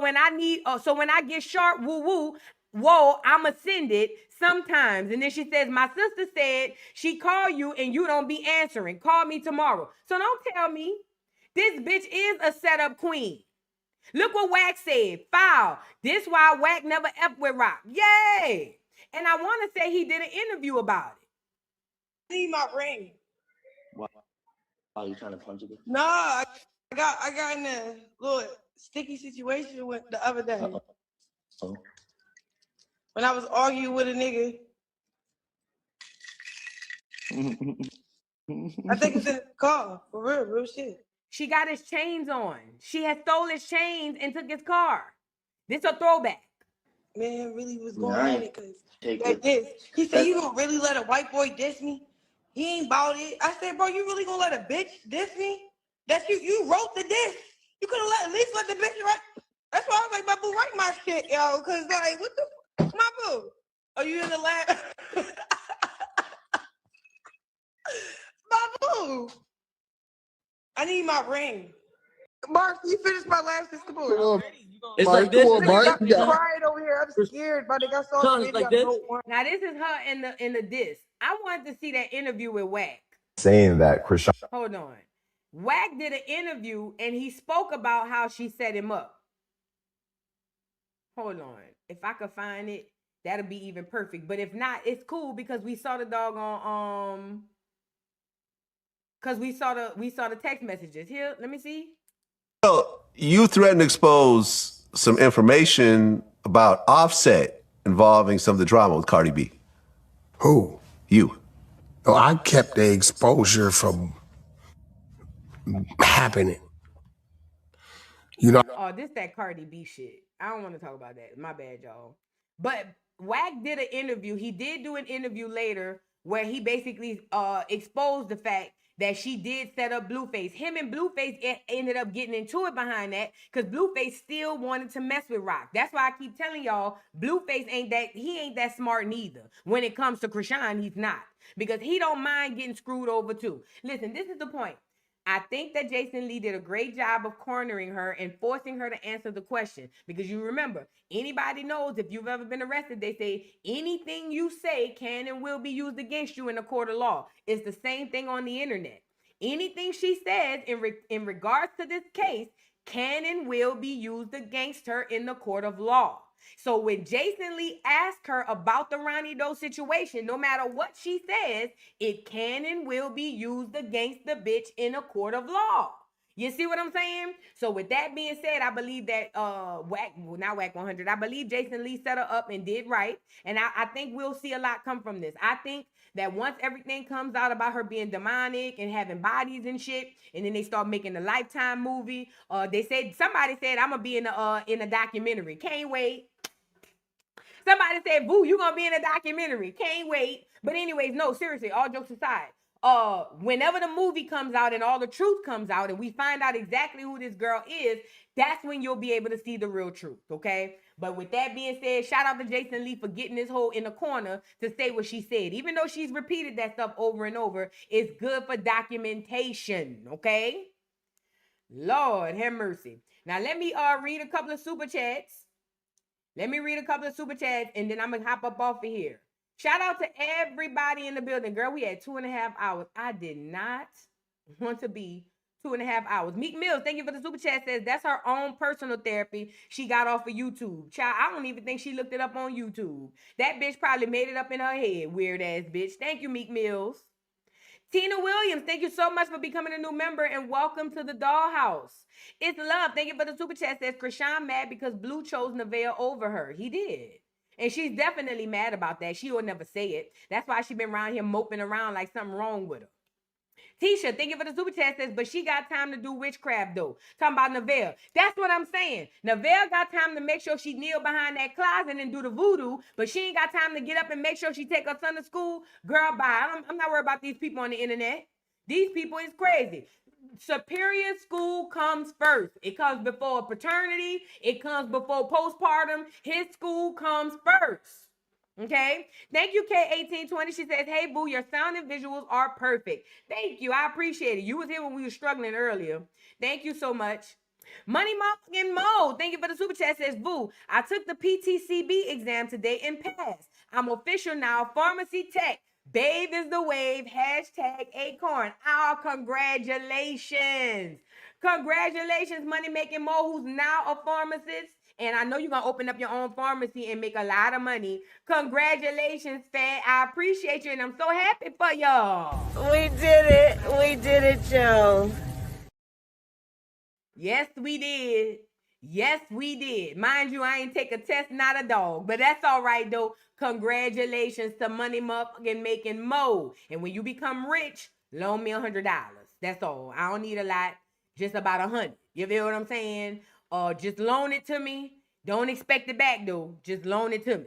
when I get sharp, whoa, I'ma send it sometimes. And then she says, my sister said she call you and you don't be answering. Call me tomorrow. So don't tell me this bitch is a setup queen. Look what Wack said. Foul. This why Wack never F with Rock. Yay. And I want to say he did an interview about it. I need my ring. Why are you trying to punch it? Nah, I got in a little sticky situation with the other day. Oh. When I was arguing with a nigga. I think it's in the car. For real shit. She got his chains on. She had stole his chains and took his car. This a throwback. Man, really was going on it because like this. He said, you gonna really let a white boy diss me? He ain't about it. I said, bro, you really gonna let a bitch diss me? That's you wrote the diss. You could have at least let the bitch write. That's why I was like, my boo, write my shit, yo. Cause like, what the my boo? Are you in the lab? My boo. I need my ring. Mark, you finished my lashes. Come on. It's like this. It's like Got this. me crying over here. I'm scared, but they got so Son, much it's like video. this. Now this is her in the disc. I wanted to see that interview with Wack. Saying that Krishan. Hold on. Wack did an interview and he spoke about how she set him up. Hold on. If I could find it, that'll be even perfect. But if not, it's cool because we saw the doggone because we saw the text messages. Here, let me see. Well, you threatened to expose some information about Offset involving some of the drama with Cardi B. Who? You. Oh, I kept the exposure from happening. You know. Oh, this that Cardi B shit. I don't want to talk about that. My bad, y'all. But Wack did an interview. He did do an interview later where he basically exposed the fact that she did set up Blueface. Him and Blueface ended up getting into it behind that because Blueface still wanted to mess with Rock. That's why I keep telling y'all, Blueface ain't that smart neither. When it comes to Krishan, he's not. Because he don't mind getting screwed over too. Listen, this is the point. I think that Jason Lee did a great job of cornering her and forcing her to answer the question. Because you remember, anybody knows if you've ever been arrested, they say anything you say can and will be used against you in a court of law. It's the same thing on the internet. Anything she says in regards to this case can and will be used against her in the court of law. So when Jason Lee asked her about the Ronnie Doe situation, no matter what she says, it can and will be used against the bitch in a court of law. You see what I'm saying? So with that being said, I believe that Wack 100. I believe Jason Lee set her up and did right. And I think we'll see a lot come from this. I think that once everything comes out about her being demonic and having bodies and shit, and then they start making a Lifetime movie. Somebody said I'm gonna be in a documentary. Can't wait. Somebody said, boo, you gonna be in a documentary. Can't wait. But anyways, no, seriously, all jokes aside. Whenever the movie comes out and all the truth comes out and we find out exactly who this girl is, that's when you'll be able to see the real truth, okay? But with that being said, shout out to Jason Lee for getting this hoe in the corner to say what she said. Even though she's repeated that stuff over and over, it's good for documentation, okay? Lord have mercy. Now let me read a couple of super chats. Let me read a couple of super chats and then I'm going to hop up off of here. Shout out to everybody in the building. Girl, we had 2.5 hours. I did not want to be 2.5 hours. Meek Mills, thank you for the super chat. Says that's her own personal therapy she got off of YouTube. Child, I don't even think she looked it up on YouTube. That bitch probably made it up in her head. Weird ass bitch. Thank you, Meek Mills. Tina Williams, thank you so much for becoming a new member and welcome to the Dollhouse. It's Love, thank you for the super chat. Says Krishan mad because Blue chose Nevaeh over her. He did. And she's definitely mad about that. She will never say it. That's why she been around here moping around like something wrong with her. Tisha, thank you for the super chat. Says, but she got time to do witchcraft though. Talking about Nevaeh. That's what I'm saying. Nevaeh got time to make sure she kneel behind that closet and do the voodoo, but she ain't got time to get up and make sure she take her son to school. Girl, bye. I'm not worried about these people on the internet. These people is crazy. Superior school comes first. It comes before paternity. It comes before postpartum. His school comes first. Okay. Thank you, K1820. She says, hey, boo, your sound and visuals are perfect. Thank you. I appreciate it. You was here when we were struggling earlier. Thank you so much. Money Motherfucking Mo, thank you for the super chat. Says, boo, I took the PTCB exam today and passed. I'm official now. Pharmacy tech. Babe is the wave. Hashtag Acorn. Our congratulations. Congratulations, Money Making Mo, who's now a pharmacist. And I know you're going to open up your own pharmacy and make a lot of money. Congratulations, Fat. I appreciate you, and I'm so happy for y'all. We did it. We did it, Joe. Yes, we did. Yes, we did. Mind you, I ain't take a test, not a dog. But that's all right, though. Congratulations to Money Motherfucking Making Mo. And when you become rich, loan me $100. That's all. I don't need a lot. Just about 100. You feel what I'm saying? Just loan it to me. Don't expect it back, though. Just loan it to me.